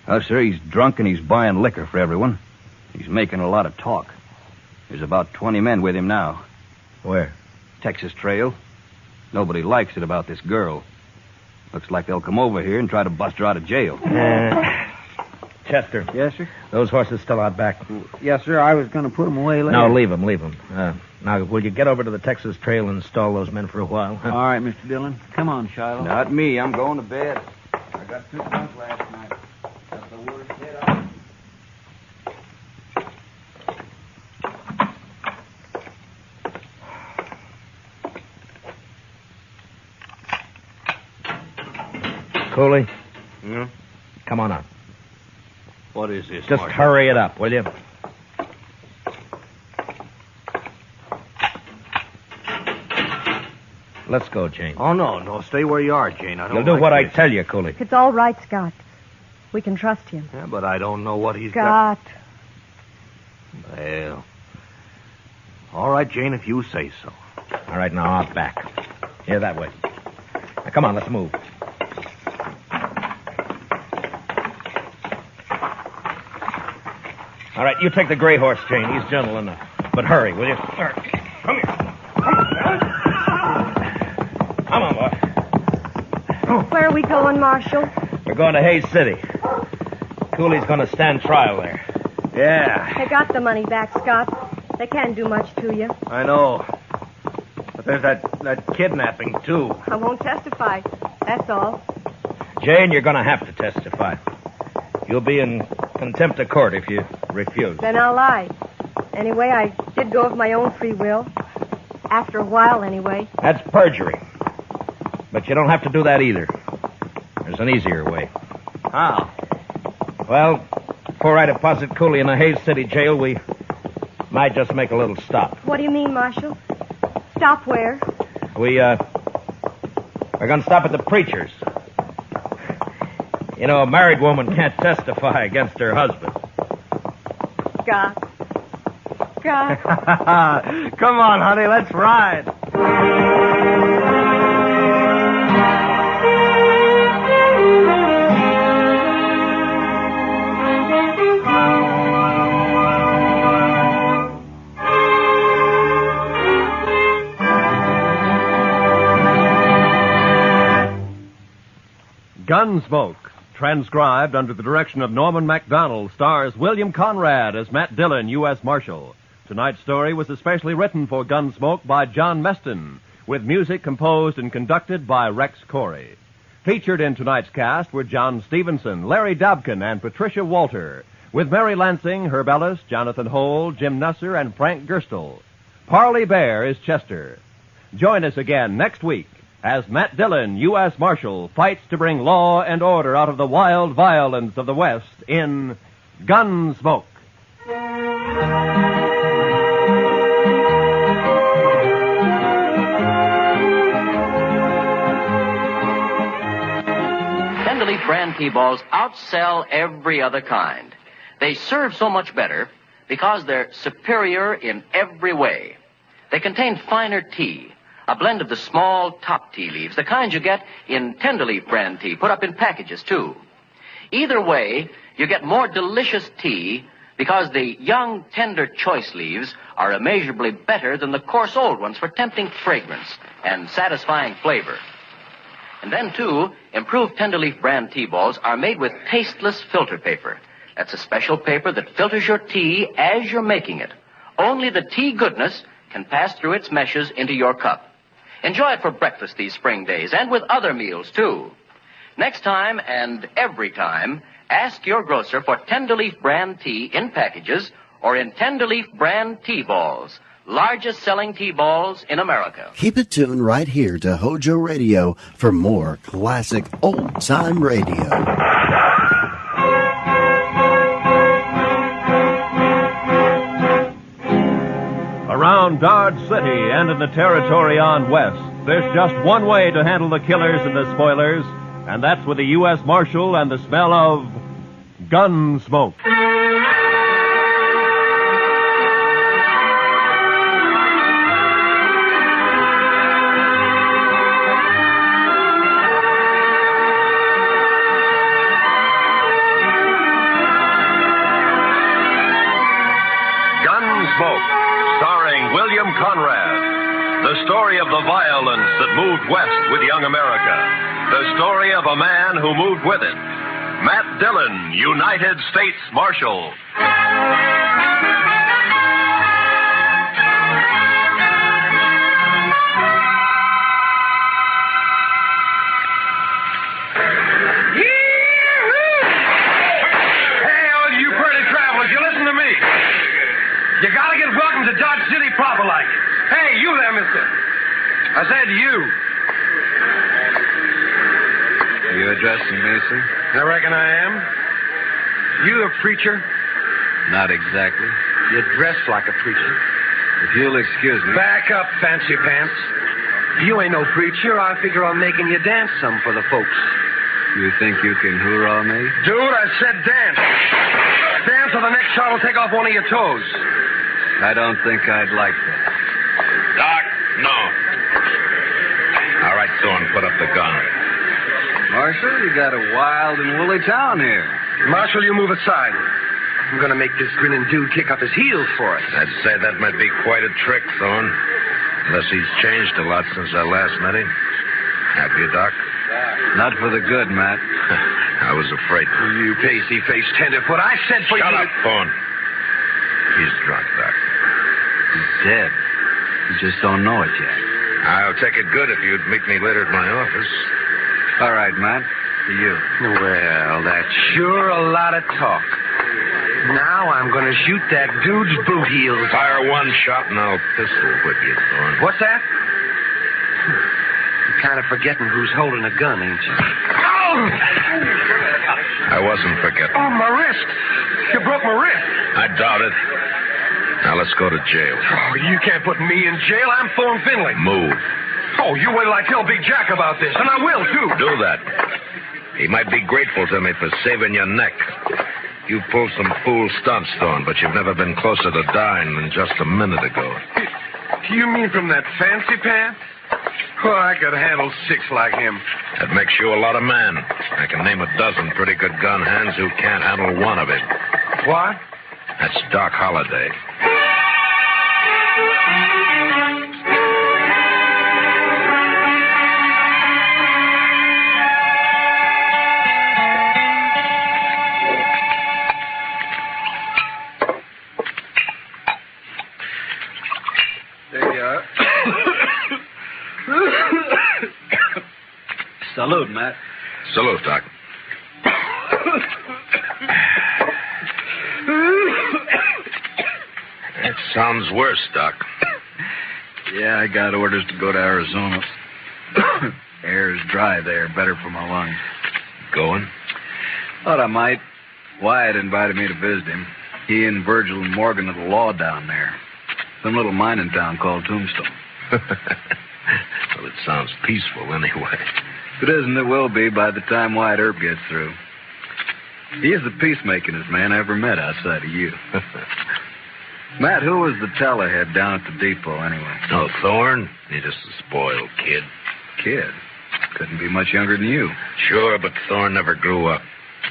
Oh, sir, he's drunk and he's buying liquor for everyone. He's making a lot of talk. There's about 20 men with him now. Where? Texas Trail. Nobody likes it about this girl. Looks like they'll come over here and try to bust her out of jail. Chester. Yes, sir? Those horses still out back? Yes, sir. I was going to put them away later. No, leave them. Now, will you get over to the Texas Trail and stall those men for a while? Huh? All right, Mr. Dillon. Come on, Shiloh. Not me. I'm going to bed. I got too drunk last night. That's the worst hit out. Cooley? Hmm? Come on out. What is this, Just Marshal? hurry it up, will you? Let's go, Jane. Oh, no. Stay where you are, Jane. I don't You'll do like what I this. tell you, Cooley. It's all right, Scott. We can trust him. Yeah, but I don't know what he's Scott. got. Well. All right, Jane, if you say so. All right, now out back. Here, that way. Now, come on, let's move. All right, you take the gray horse, Jane. He's gentle enough. But hurry, will you? Come here. Come on, boy. Where are we going, Marshal? We're going to Hayes City. Cooley's going to stand trial there. Yeah, They got the money back, Scott. They can't do much to you. I know. But there's that kidnapping, too. I won't testify. That's all. Jane, you're going to have to testify. You'll be in contempt of court if you refuse. Then I'll lie. Anyway, I did go of my own free will. After a while, anyway. That's perjury. But you don't have to do that either. There's an easier way. How? Well, before I deposit Cooley in the Hayes City jail, we might just make a little stop. What do you mean, Marshal? Stop where? We're going to stop at the preacher's. You know, a married woman can't testify against her husband. Scott. Scott. Come on, honey, let's ride. Gunsmoke, transcribed under the direction of Norman MacDonald, stars William Conrad as Matt Dillon, U.S. Marshal. Tonight's story was especially written for Gunsmoke by John Meston, with music composed and conducted by Rex Corey. Featured in tonight's cast were John Stevenson, Larry Dobkin, and Patricia Walter, with Mary Lansing, Herb Ellis, Jonathan Hole, Jim Nusser, and Frank Gerstle. Parley Bear is Chester. Join us again next week as Matt Dillon, U.S. Marshal, fights to bring law and order out of the wild violence of the West in Gunsmoke. Tenderleaf brand T-balls outsell every other kind. They serve so much better because they're superior in every way. They contain finer tea, a blend of the small top tea leaves, the kind you get in Tenderleaf brand tea, put up in packages, too. Either way, you get more delicious tea because the young, tender choice leaves are immeasurably better than the coarse old ones for tempting fragrance and satisfying flavor. And then, too, improved Tenderleaf brand tea balls are made with tasteless filter paper. That's a special paper that filters your tea as you're making it. Only the tea goodness can pass through its meshes into your cup. Enjoy it for breakfast these spring days, and with other meals, too. Next time, and every time, ask your grocer for Tenderleaf brand tea in packages or in Tenderleaf brand tea balls. Largest selling tea balls in America. Keep it tuned right here to HOJO Radio for more classic old-time radio. Around Dodge City and in the territory on west, there's just one way to handle the killers and the spoilers, and that's with the U.S. Marshal and the smell of gun smoke. William Conrad, the story of the violence that moved west with young America, the story of a man who moved with it. Matt Dillon, United States Marshal. You gotta get welcome to Dodge City proper like. Hey, you there, mister. I said you. You addressing me, sir? I reckon I am. You a preacher? Not exactly. You dress like a preacher. If you'll excuse me. Back up, fancy pants. You ain't no preacher. I figure on making you dance some for the folks. You think you can hoorah me? Dude, I said dance. Dance or the next shot will take off one of your toes. I don't think I'd like that. Doc, no. All right, Thorne, put up the gun. Marshal, you got a wild and woolly town here. Marshal, you move aside. I'm going to make this grinning dude kick up his heels for us. I'd say that might be quite a trick, Thorne. Unless he's changed a lot since I last met him. Have you, Doc? Not for the good, Matt. I was afraid. You pasty-faced tenderfoot. I said for you... Shut up, Thorne. He's drunk, Doc. He's dead. You just don't know it yet. I'll take it good if you'd meet me later at my office. All right, Matt. To you. Well, that's sure a lot of talk. Now I'm going to shoot that dude's boot heels. Fire one shot and I'll pistol whip you, Thorne. What's that? You're kind of forgetting who's holding a gun, ain't you? Oh! I wasn't forgetting. Oh, my wrist. You broke my wrist. I doubt it. Now let's go to jail. Oh, you can't put me in jail. I'm Thorne Finley. Move. Oh, you wait till I tell Big Jack about this, and I will, too. Do that. He might be grateful to me for saving your neck. You pulled some fool stunts, Thorne, but you've never been closer to dying than just a minute ago. You mean from that fancy pants? Oh, I could handle 6 like him. That makes you a lot of man. I can name a dozen pretty good gun hands who can't handle one of it. What? That's Doc Holliday. There you are. Salute, Matt. Salute, Doc. That sounds worse, Doc. Yeah, I got orders to go to Arizona. Air's dry there, better for my lungs. Going? Thought I might. Wyatt invited me to visit him. He and Virgil and Morgan are the law down there. Some little mining town called Tombstone. Well, it sounds peaceful anyway. If it isn't, it will be by the time Wyatt Earp gets through. He is the peacemakingest man I ever met outside of you. Matt, who was the tellerhead down at the depot anyway? Oh, Thorne? He's just a spoiled kid. Kid? Couldn't be much younger than you. Sure, but Thorne never grew up.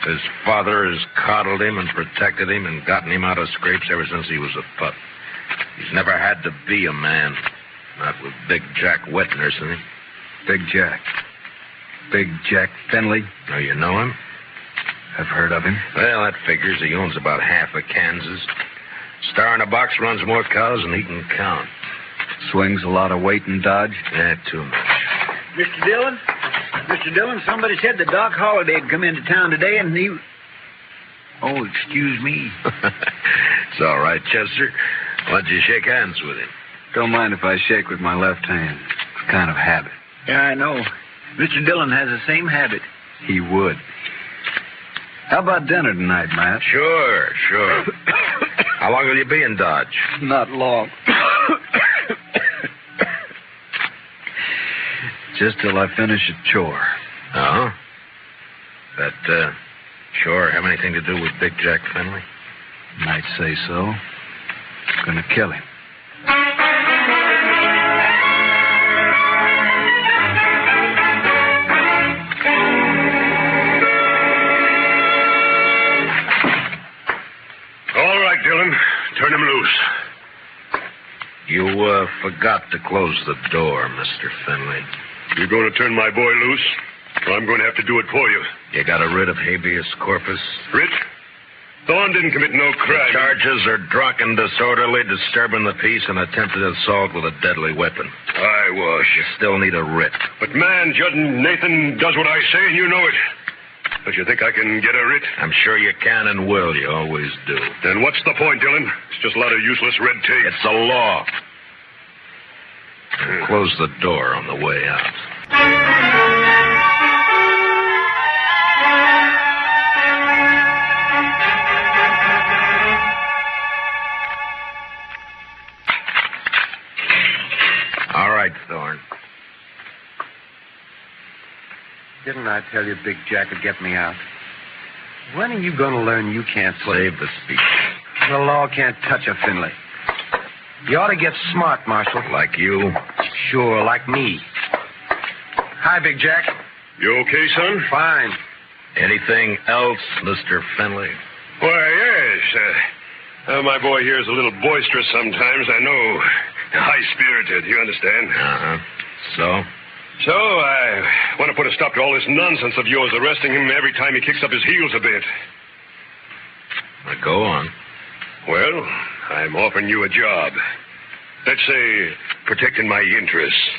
His father has coddled him and protected him and gotten him out of scrapes ever since he was a pup. He's never had to be a man. Not with Big Jack wet nursing him. Big Jack. Big Jack Finley. Oh, you know him? I've heard of him. Well, that figures. He owns about half of Kansas. Star in a box runs more cows than he can count. Swings a lot of weight in Dodge. Yeah, too much. Mr. Dillon? Mr. Dillon, somebody said that Doc Holliday had come into town today and he... Oh, excuse me. It's all right, Chester. Why don't you shake hands with him? Don't mind if I shake with my left hand. It's kind of habit. Yeah, I know. Mr. Dillon has the same habit. He would. How about dinner tonight, Matt? Sure. How long will you be in Dodge? Not long. Just till I finish a chore. Oh? That, chore have anything to do with Big Jack Finley? Might say so. Gonna kill him. All right, Dillon. Turn him loose. You, forgot to close the door, Mr. Finley. You're going to turn my boy loose? Or I'm going to have to do it for you. You got a writ of habeas corpus? Writ? Thorne didn't commit no crime. The charges are drunken, disorderly, disturbing the peace, and attempted assault with a deadly weapon. Eyewash. You still need a writ. But, man, Judge Nathan does what I say, and you know it. Don't you think I can get a writ? I'm sure you can and will. You always do. Then what's the point, Dillon? It's just a lot of useless red tape. It's the law. Close the door on the way out. All right, Thorne. Didn't I tell you Big Jack would get me out? When are you going to learn you can't save the speech? The law can't touch a Finley. You ought to get smart, Marshal. Like you? Sure, like me. Hi, Big Jack. You okay, son? Fine. Anything else, Mr. Finley? Why, yes. My boy here is a little boisterous sometimes, I know. High-spirited, you understand? Uh-huh. So I want to put a stop to all this nonsense of yours, arresting him every time he kicks up his heels a bit. Now, go on. Well, I'm offering you a job. Let's say protecting my interests.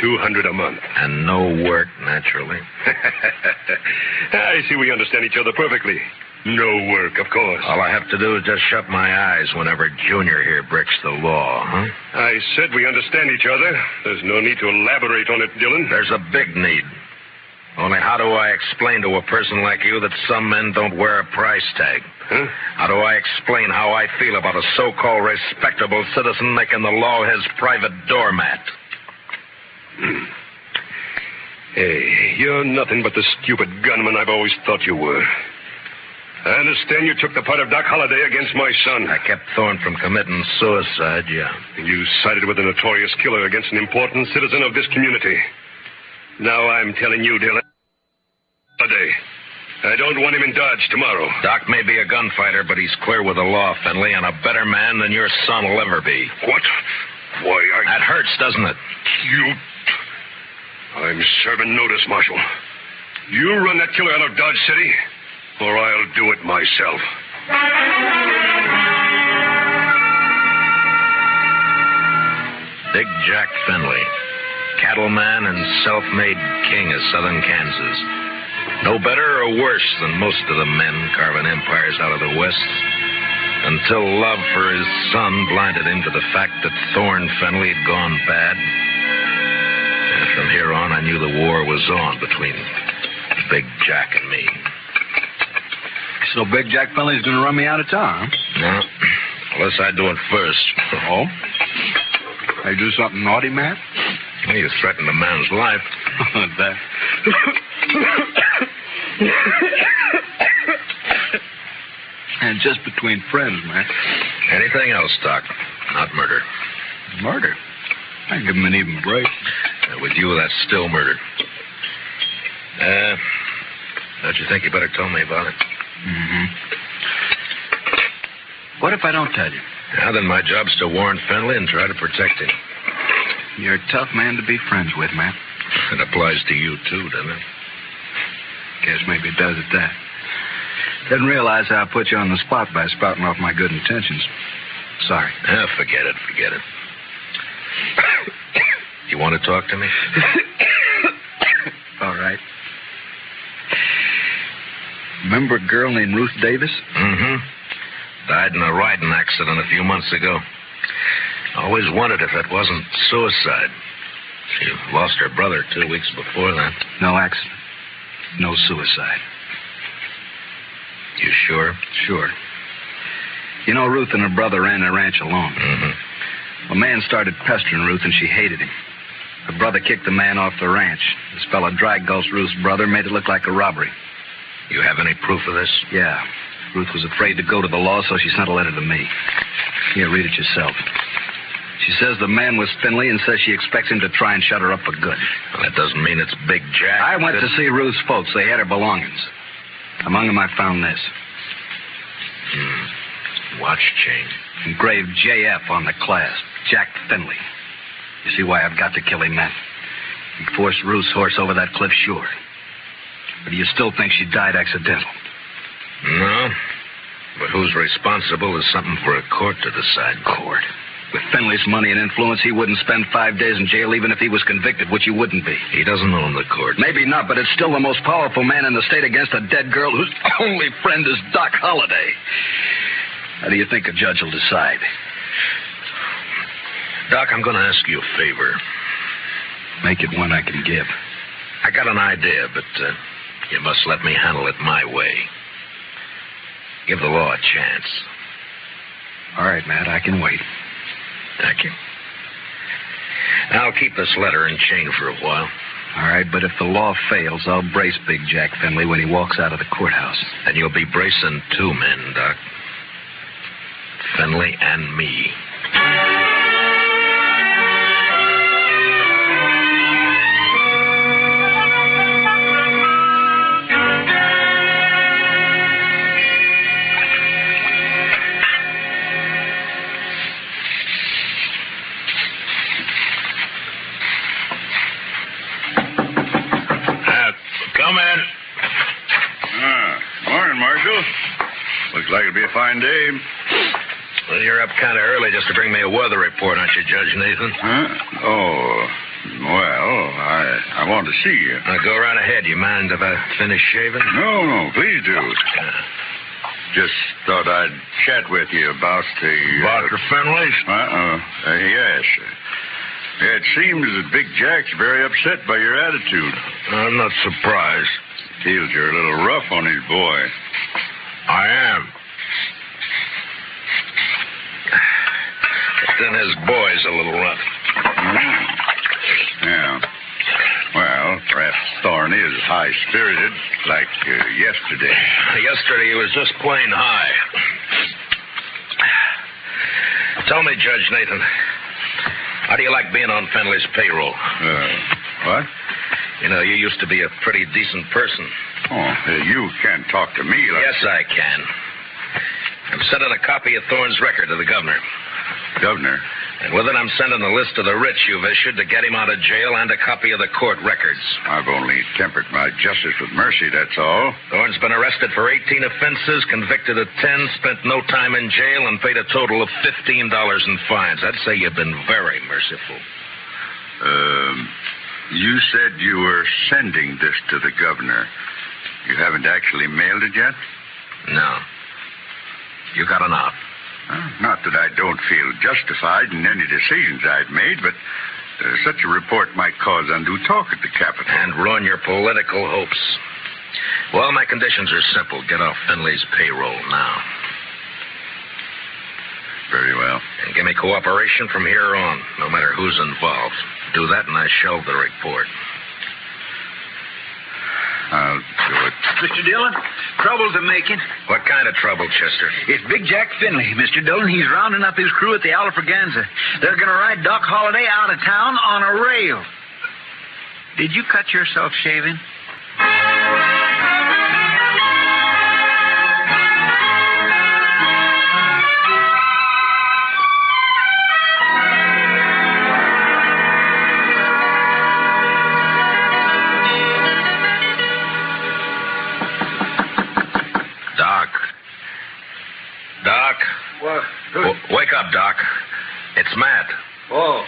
$200 a month. And no work, naturally. I see we understand each other perfectly. No work, of course. All I have to do is just shut my eyes whenever Junior here breaks the law, huh? I said we understand each other. There's no need to elaborate on it, Dillon. There's a big need. Only how do I explain to a person like you that some men don't wear a price tag? Huh? How do I explain how I feel about a so-called respectable citizen making the law his private doormat? Hey, you're nothing but the stupid gunman I've always thought you were. I understand you took the part of Doc Holliday against my son. I kept Thorne from committing suicide, yeah. You sided with a notorious killer against an important citizen of this community. Now I'm telling you, Dillon, Holliday, I don't want him in Dodge tomorrow. Doc may be a gunfighter, but he's clear with the law, Finley, and a better man than your son will ever be. What? Why, That hurts, doesn't it? I'm serving notice, Marshal. You run that killer out of Dodge City, or I'll do it myself. Big Jack Finley, cattleman and self-made king of southern Kansas. No better or worse than most of the men carving empires out of the West, until love for his son blinded him to the fact that Thorne Finley had gone bad. And from here on, I knew the war was on between Big Jack and me. So Big Jack Finley's going to run me out of town, huh? No, unless I do it first. Oh? I do something naughty, Matt? Well, you threatened a man's life. That... And just between friends, Matt. Anything else, Doc? Not murder. Murder? I give him an even break. With you, that's still murder. Don't you think you better tell me about it? Mm-hmm. What if I don't tell you? Now, then my job's to warn Finley and try to protect him. You're a tough man to be friends with, Matt. It applies to you, too, doesn't it? Guess maybe it does at that. Didn't realize how I put you on the spot by spouting off my good intentions. Sorry. Forget it. You want to talk to me? All right. Remember a girl named Ruth Davis? Mm-hmm. Died in a riding accident a few months ago. Always wondered if it wasn't suicide. She lost her brother 2 weeks before that. No accident. No suicide. You sure? Sure. You know, Ruth and her brother ran their ranch alone. Mm-hmm. A man started pestering Ruth, and she hated him. Her brother kicked the man off the ranch. This fella dry-gulched Ruth's brother, made it look like a robbery. You have any proof of this? Yeah. Ruth was afraid to go to the law, so she sent a letter to me. Here, read it yourself. She says the man was Finley and says she expects him to try and shut her up for good. Well, that doesn't mean it's Big Jack. I went to see Ruth's folks. They had her belongings. Among them, I found this. Watch chain. Engraved JF on the clasp. Jack Finley. You see why I've got to kill him, Matt? He forced Ruth's horse over that cliff, sure. But do you still think she died accidental? No. But who's responsible is something for a court to decide. Court? With Finley's money and influence, he wouldn't spend 5 days in jail even if he was convicted, which he wouldn't be. He doesn't own the court. Maybe not, but it's still the most powerful man in the state against a dead girl whose only friend is Doc Holliday. How do you think a judge will decide? Doc, I'm going to ask you a favor. Make it one I can give. I got an idea, but you must let me handle it my way. Give the law a chance. All right, Matt, I can wait. Thank you. I'll keep this letter and chain for a while. All right, but if the law fails, I'll brace Big Jack Finley when he walks out of the courthouse. And you'll be bracing 2 men, Doc. Finley and me. Come in. Morning, Marshal. Looks like it'll be a fine day. Well, you're up kind of early just to bring me a weather report, aren't you, Judge Nathan? Huh? Oh, well, I want to see you. Now, go right ahead. You mind if I finish shaving? No, please do. Just thought I'd chat with you about the... About the Finleys? Yes. It seems that Big Jack's very upset by your attitude. I'm not surprised. Feels you're a little rough on his boy. I am. But then his boy's a little rough. Yeah. Well, perhaps Thorne is high-spirited, like yesterday. Yesterday he was just plain high. Tell me, Judge Nathan, how do you like being on Finley's payroll? What? You know, you used to be a pretty decent person. Oh, you can't talk to me like... Yes, I can. I'm sending a copy of Thorne's record to the governor. Governor? And with it, I'm sending a list of the writs you've issued to get him out of jail and a copy of the court records. I've only tempered my justice with mercy, that's all. Thorne's been arrested for 18 offenses, convicted of 10, spent no time in jail, and paid a total of $15 in fines. I'd say you've been very merciful. You said you were sending this to the governor. You haven't actually mailed it yet? No. You got an out. Not that I don't feel justified in any decisions I've made, but such a report might cause undue talk at the Capitol. And ruin your political hopes. Well, my conditions are simple. Get off Finley's payroll now. Very well. And give me cooperation from here on, no matter who's involved. Do that and I shelve the report. I'll do it. Mr. Dillon, trouble's a making. What kind of trouble, Chester? It's Big Jack Finley, Mr. Dillon. He's rounding up his crew at the Alfraganza. They're going to ride Doc Holliday out of town on a rail. Did you cut yourself shaving? Doc. What? Wake up, Doc. It's Matt. Oh.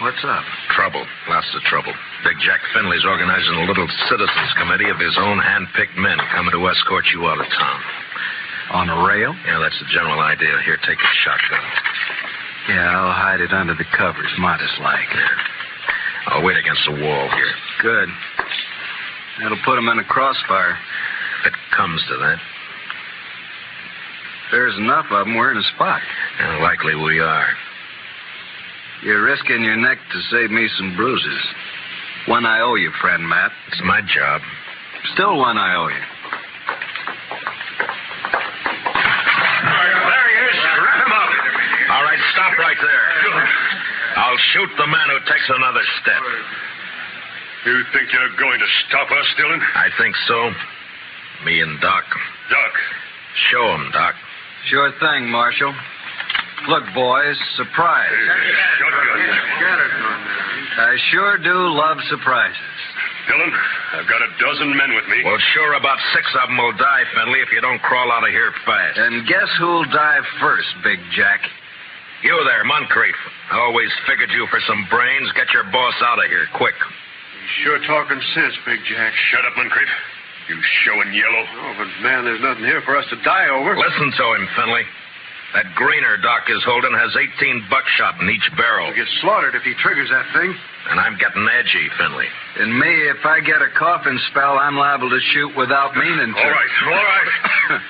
What's up? Trouble. Lots of trouble. Big Jack Finley's organizing a little citizens committee of his own hand-picked men coming to escort you out of town. On a rail? Yeah, that's the general idea. Here, take a shotgun. Yeah, I'll hide it under the covers, modest-like. Here. I'll wait against the wall here. Good. That'll put him in a crossfire. If it comes to that. There's enough of them. We're in a spot. Yeah, likely we are. You're risking your neck to save me some bruises. One I owe you, friend Matt. It's my job. Still one I owe you. There he is. Wrap him up. All right, stop right there. I'll shoot the man who takes another step. You think you're going to stop us, Dillon? I think so. Me and Doc. Doc. Show him, Doc. Sure thing, Marshal. Look, boys, surprise. I sure do love surprises. Dillon, I've got a dozen men with me. Well, sure, about 6 of them will die, Finley, if you don't crawl out of here fast. And guess who'll die first, Big Jack? You there, Moncrief. I always figured you for some brains. Get your boss out of here, quick. Sure talking sense, Big Jack. Shut up, Moncrief. You showing yellow. Oh, but, man, there's nothing here for us to die over. Listen to him, Finley. That greener Doc is holding has 18 buckshot in each barrel. He'll get slaughtered if he triggers that thing. And I'm getting edgy, Finley. And me, if I get a coughing spell, I'm liable to shoot without meaning to. All right.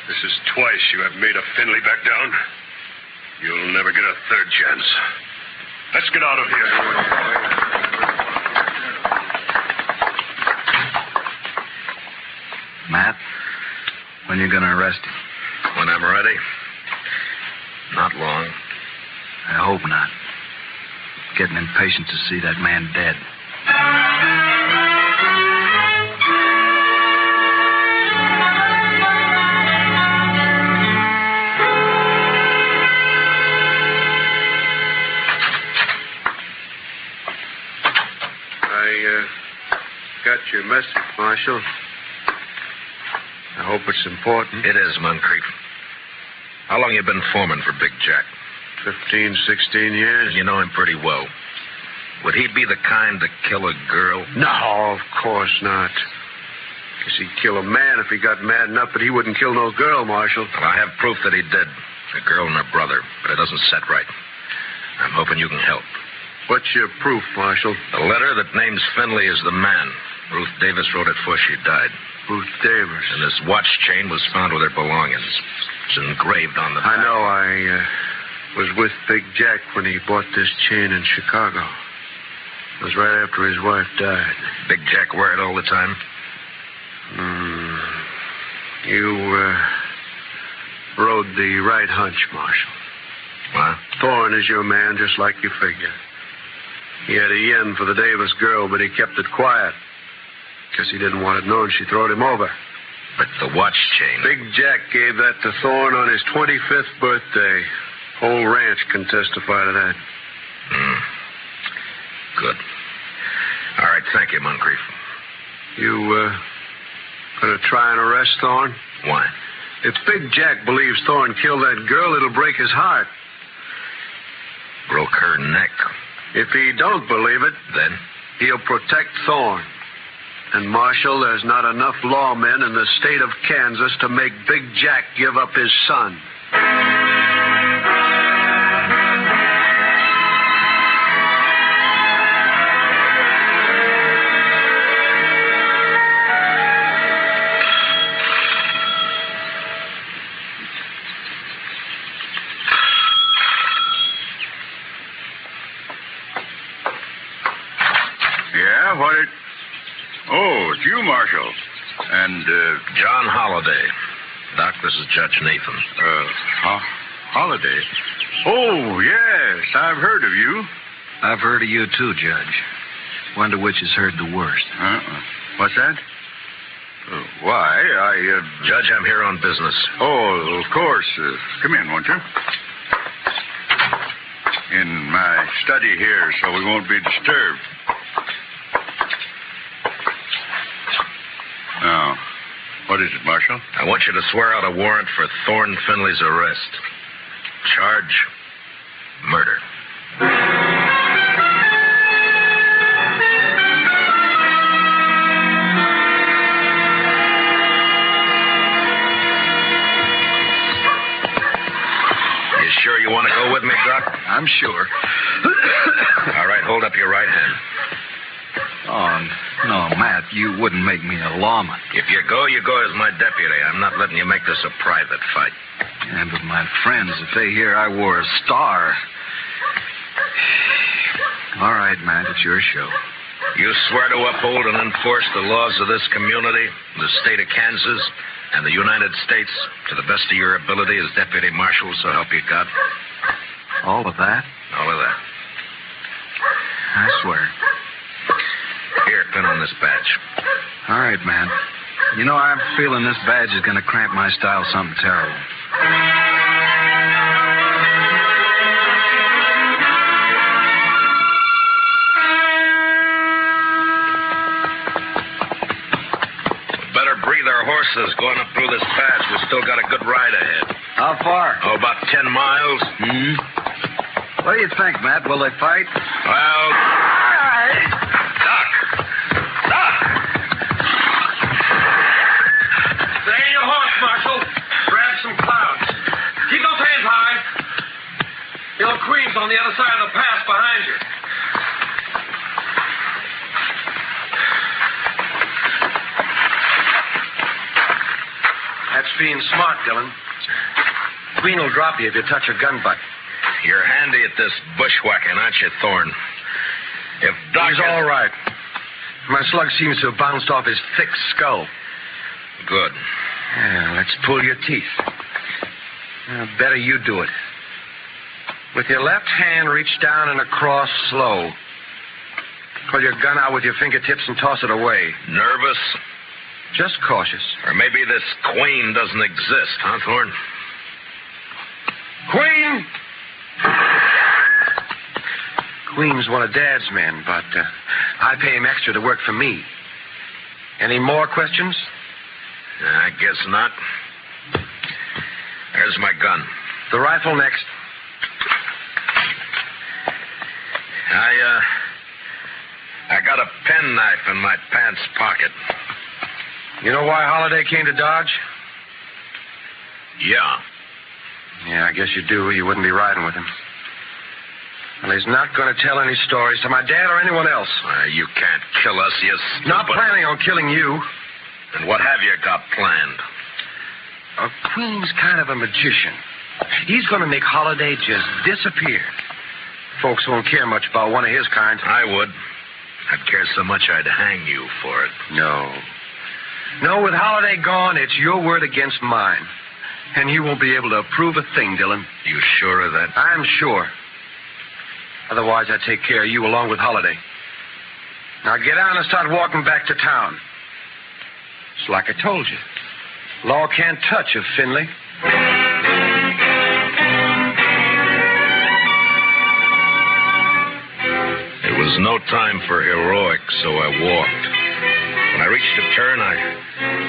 This is twice you have made a Finley back down. You'll never get a third chance. Let's get out of here. Matt, when you going to arrest him? When I'm ready. Not long. I hope not. Getting impatient to see that man dead. I got your message, Marshal. I hope it's important. It is, Moncrief. How long you been foreman for Big Jack? 15, 16 years. You know him pretty well. Would he be the kind to kill a girl? No, of course not. Guess he'd kill a man if he got mad enough, but he wouldn't kill no girl, Marshal. Well, I have proof that he did. A girl and her brother, but it doesn't set right. I'm hoping you can help. What's your proof, Marshal? The letter that names Finley as the man. Ruth Davis wrote it before she died. Ruth Davis. And this watch chain was found with her belongings. It's engraved on the back. I know. I was with Big Jack when he bought this chain in Chicago. It was right after his wife died. Big Jack wear it all the time? You rode the right hunch, Marshal. What? Thorne is your man, just like you figured. He had a yen for the Davis girl, but he kept it quiet. Guess he didn't want it known she throwed him over. But the watch chain... Big Jack gave that to Thorne on his 25th birthday. Whole ranch can testify to that. Good. All right, thank you, Moncrief. You, gonna try and arrest Thorne? Why? If Big Jack believes Thorne killed that girl, it'll break his heart. Broke her neck. If he don't believe it, then he'll protect Thorne. And, Marshal, there's not enough lawmen in the state of Kansas to make Big Jack give up his son. Yeah, what it... Oh, it's you, Marshal. And, John Holliday. Doc, this is Judge Nathan. Holliday? Oh, yes, I've heard of you. I've heard of you, too, Judge. Wonder which has heard the worst. What's that? Why, Judge, I'm here on business. Oh, of course. Come in, won't you? In my study here, so we won't be disturbed. What is it, Marshal? I want you to swear out a warrant for Thorne Finley's arrest. Charge, murder. You sure you want to go with me, Doc? I'm sure. All right, hold up your right hand. Oh, no, Matt, you wouldn't make me a lawman. If you go as my deputy. I'm not letting you make this a private fight. Yeah, but my friends, if they hear I wore a star... All right, Matt, it's your show. You swear to uphold and enforce the laws of this community, the state of Kansas, and the United States to the best of your ability as deputy marshal, so help you God? All of that? All of that. I swear. Here, pin on this badge. All right, man. You know, I'm feeling this badge is going to cramp my style something terrible. Better breathe our horses going up through this pass. We still got a good ride ahead. How far? Oh, about 10 miles. What do you think, Matt? Will they fight? Well... Queen's on the other side of the pass behind you. That's being smart, Dillon. Queen will drop you if you touch her gun butt. You're handy at this bushwhacking, aren't you, Thorne? If Doc... He's all right. My slug seems to have bounced off his thick skull. Good. Yeah, let's pull your teeth. Better you do it. With your left hand, reach down and across slow. Pull your gun out with your fingertips and toss it away. Nervous? Just cautious. Or maybe this Queen doesn't exist, huh, Thorne? Queen! Queen's one of Dad's men, but I pay him extra to work for me. Any more questions? I guess not. There's my gun. The rifle next. I got a penknife in my pants pocket. You know why Holiday came to Dodge? Yeah. Yeah, I guess you do. You wouldn't be riding with him. Well, he's not going to tell any stories to my dad or anyone else. You can't kill us, you stupid... Not planning on killing you. And what have you got planned? Queen's kind of a magician. He's going to make Holiday just disappear. Folks won't care much about one of his kind. I would. I'd care so much I'd hang you for it. No. No, with Holiday gone, it's your word against mine. And you won't be able to approve a thing, Dillon. You sure of that? I'm sure. Otherwise, I'd take care of you along with Holiday. Now get on and start walking back to town. It's like I told you. Law can't touch a Finley. It was no time for heroics, so I walked. When I reached a turn, I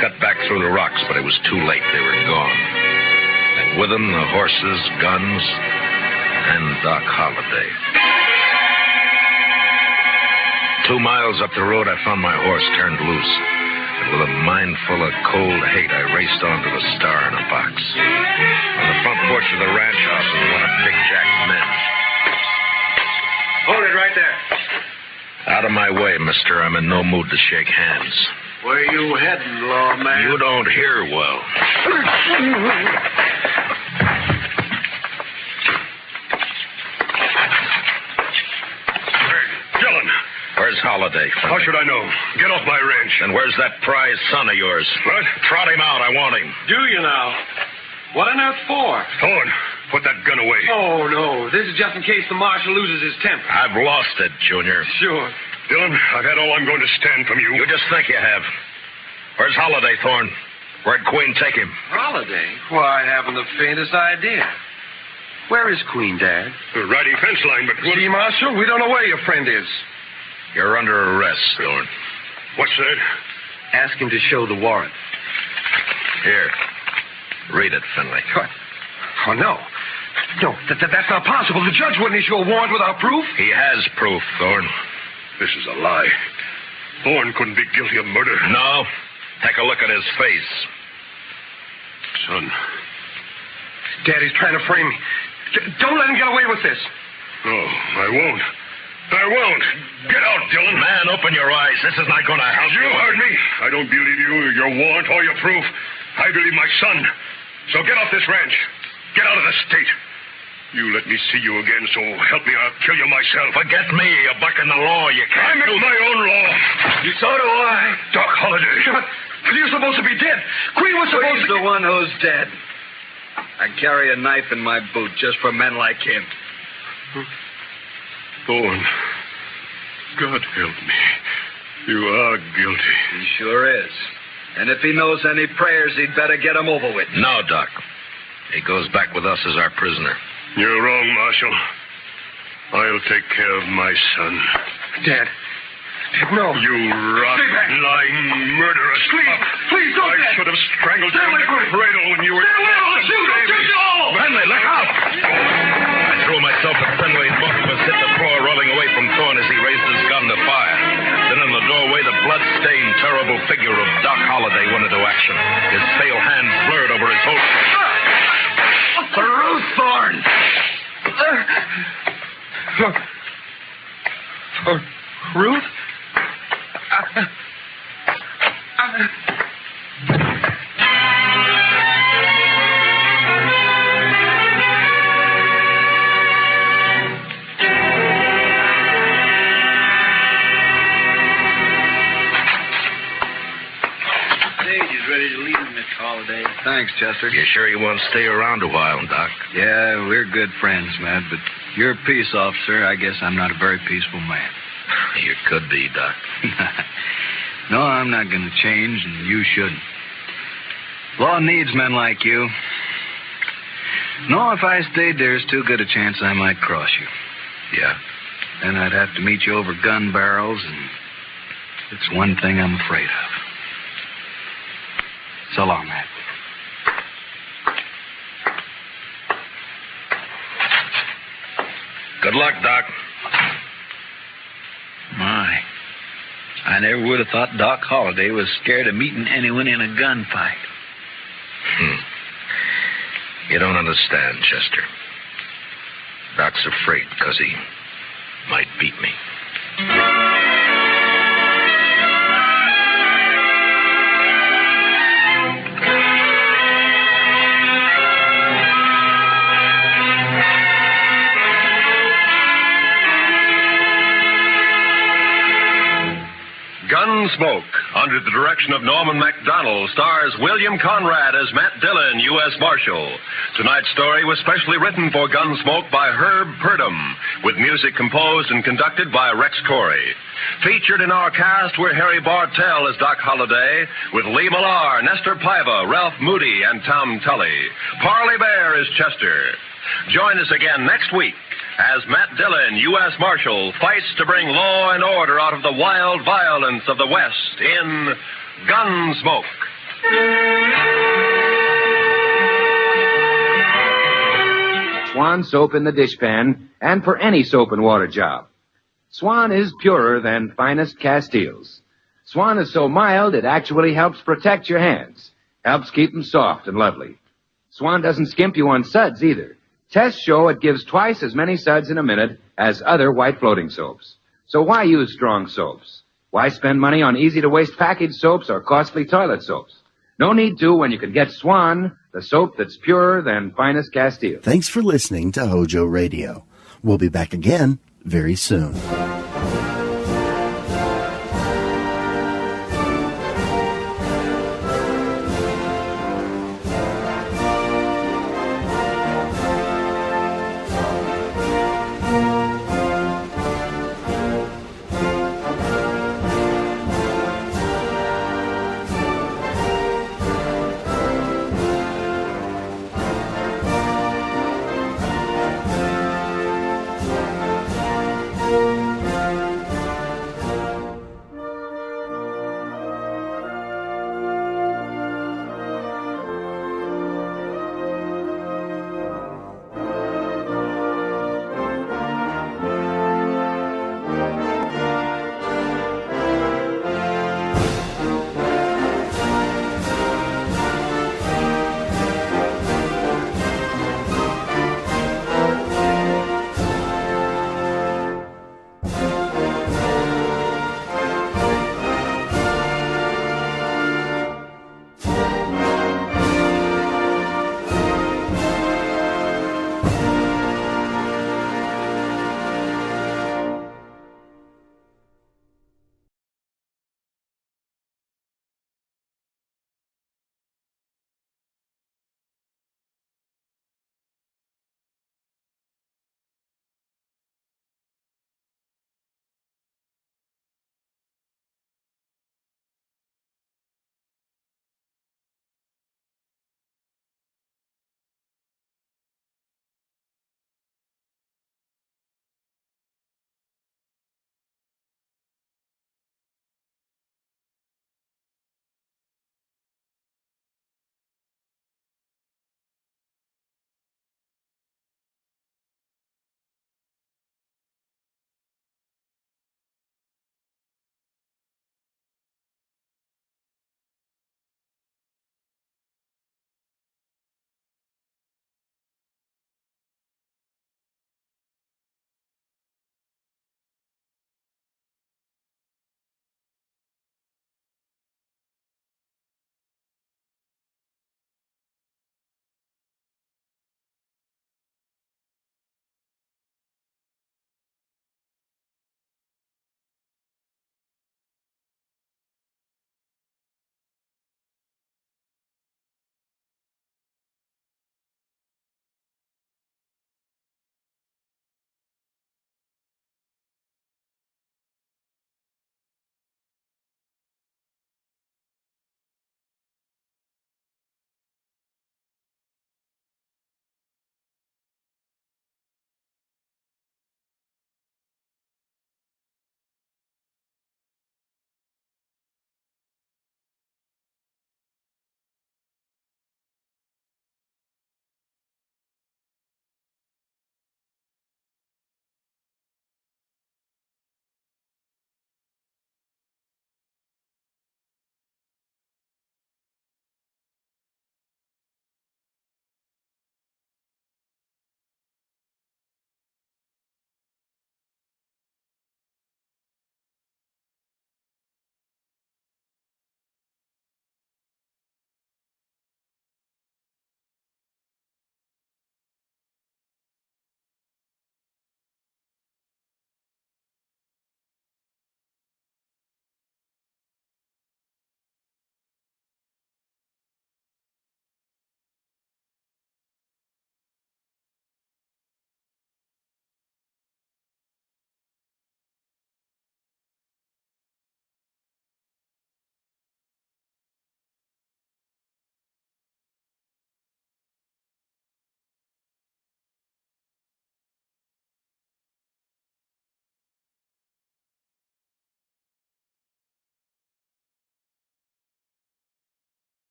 cut back through the rocks, but it was too late. They were gone. And with them, the horses, guns, and Doc Holliday. 2 miles up the road, I found my horse turned loose. And with a mind full of cold hate, I raced onto the star in a box. On the front porch of the ranch house was one of Big Jack's men. Hold it right there. Out of my way, mister. I'm in no mood to shake hands. Where you heading, lawman? You don't hear well. Dillon. Where's Holiday? How should I know? Get off my ranch. And where's that prize son of yours? What? Trot him out. I want him. Do you now? What on earth for? Thorne, put that gun away. Oh, no. This is just in case the marshal loses his temper. I've lost it, Junior. Sure. Dillon, I've had all I'm going to stand from you. You just think you have. Where's Holiday, Thorne? Where'd Queen take him? Holiday? Why, I haven't the faintest idea. Where is Queen, Dad? Riding fence line, but... See, Marshal, we don't know where your friend is. You're under arrest, Thorne. What's that? Ask him to show the warrant. Here. Read it, Finley. What? Oh, no. No, that's not possible. The judge wouldn't issue a warrant without proof. He has proof, Thorne. This is a lie. Thorne couldn't be guilty of murder. No. Take a look at his face. Son. Daddy's trying to frame me. Don't let him get away with this. No, I won't. I won't. Get out, Dillon. Man, open your eyes. This is not going to help You heard me. I don't believe you, your warrant, or your proof. I believe my son. So get off this ranch. Get out of the state. You let me see you again, so help me, I'll kill you myself. Forget me. You're bucking the law. You can't I make my own law. So do I. Doc Holliday. But you're supposed to be dead. Queen was supposed to... He's the one who's dead. I carry a knife in my boot just for men like him. Thorne, God help me. You are guilty. He sure is. And if he knows any prayers, he'd better get them over with. No, Doc. He goes back with us as our prisoner. You're wrong, Marshal. I'll take care of my son. Dad, no. You rotten, lying murderer. Please don't, I Dad. should have strangled you in the cradle when you were... I'll shoot you all! Finley, look out! I threw myself at Finley, and both of us hit the floor, rolling away from Thorne as he raised his gun to fire. Then in the doorway, the blood-stained, terrible figure of Doc Holliday went into action. His pale hands blurred over his holster. Ruth Thorne! Ruth? Ready to leave, Mr. Holliday. Thanks, Chester. You sure you won't stay around a while, Doc? Yeah, we're good friends, Matt, but you're a peace officer. I guess I'm not a very peaceful man. You could be, Doc. No, I'm not going to change, and you shouldn't. Law needs men like you. No, if I stayed, there's too good a chance I might cross you. Yeah? Then I'd have to meet you over gun barrels, and it's one thing I'm afraid of. So long, Matt. Good luck, Doc. My. I never would have thought Doc Holliday was scared of meeting anyone in a gunfight. You don't understand, Chester. Doc's afraid because he might beat me. Gunsmoke, under the direction of Norman MacDonald, stars William Conrad as Matt Dillon, U.S. Marshal. Tonight's story was specially written for Gunsmoke by Herb Purdom, with music composed and conducted by Rex Corey. Featured in our cast were Harry Bartell as Doc Holliday, with Lee Millar, Nestor Paiva, Ralph Moody, and Tom Tully. Parley Bear is Chester. Join us again next week as Matt Dillon, U.S. Marshal, fights to bring law and order out of the wild violence of the West in Gunsmoke. Swan soap in the dishpan, and for any soap and water job. Swan is purer than finest Castiles. Swan is so mild it actually helps protect your hands, helps keep them soft and lovely. Swan doesn't skimp you on suds either. Tests show it gives twice as many suds in a minute as other white floating soaps. So why use strong soaps? Why spend money on easy-to-waste packaged soaps or costly toilet soaps? No need to when you can get Swan, the soap that's purer than finest Castile. Thanks for listening to HOJO Radio. We'll be back again very soon.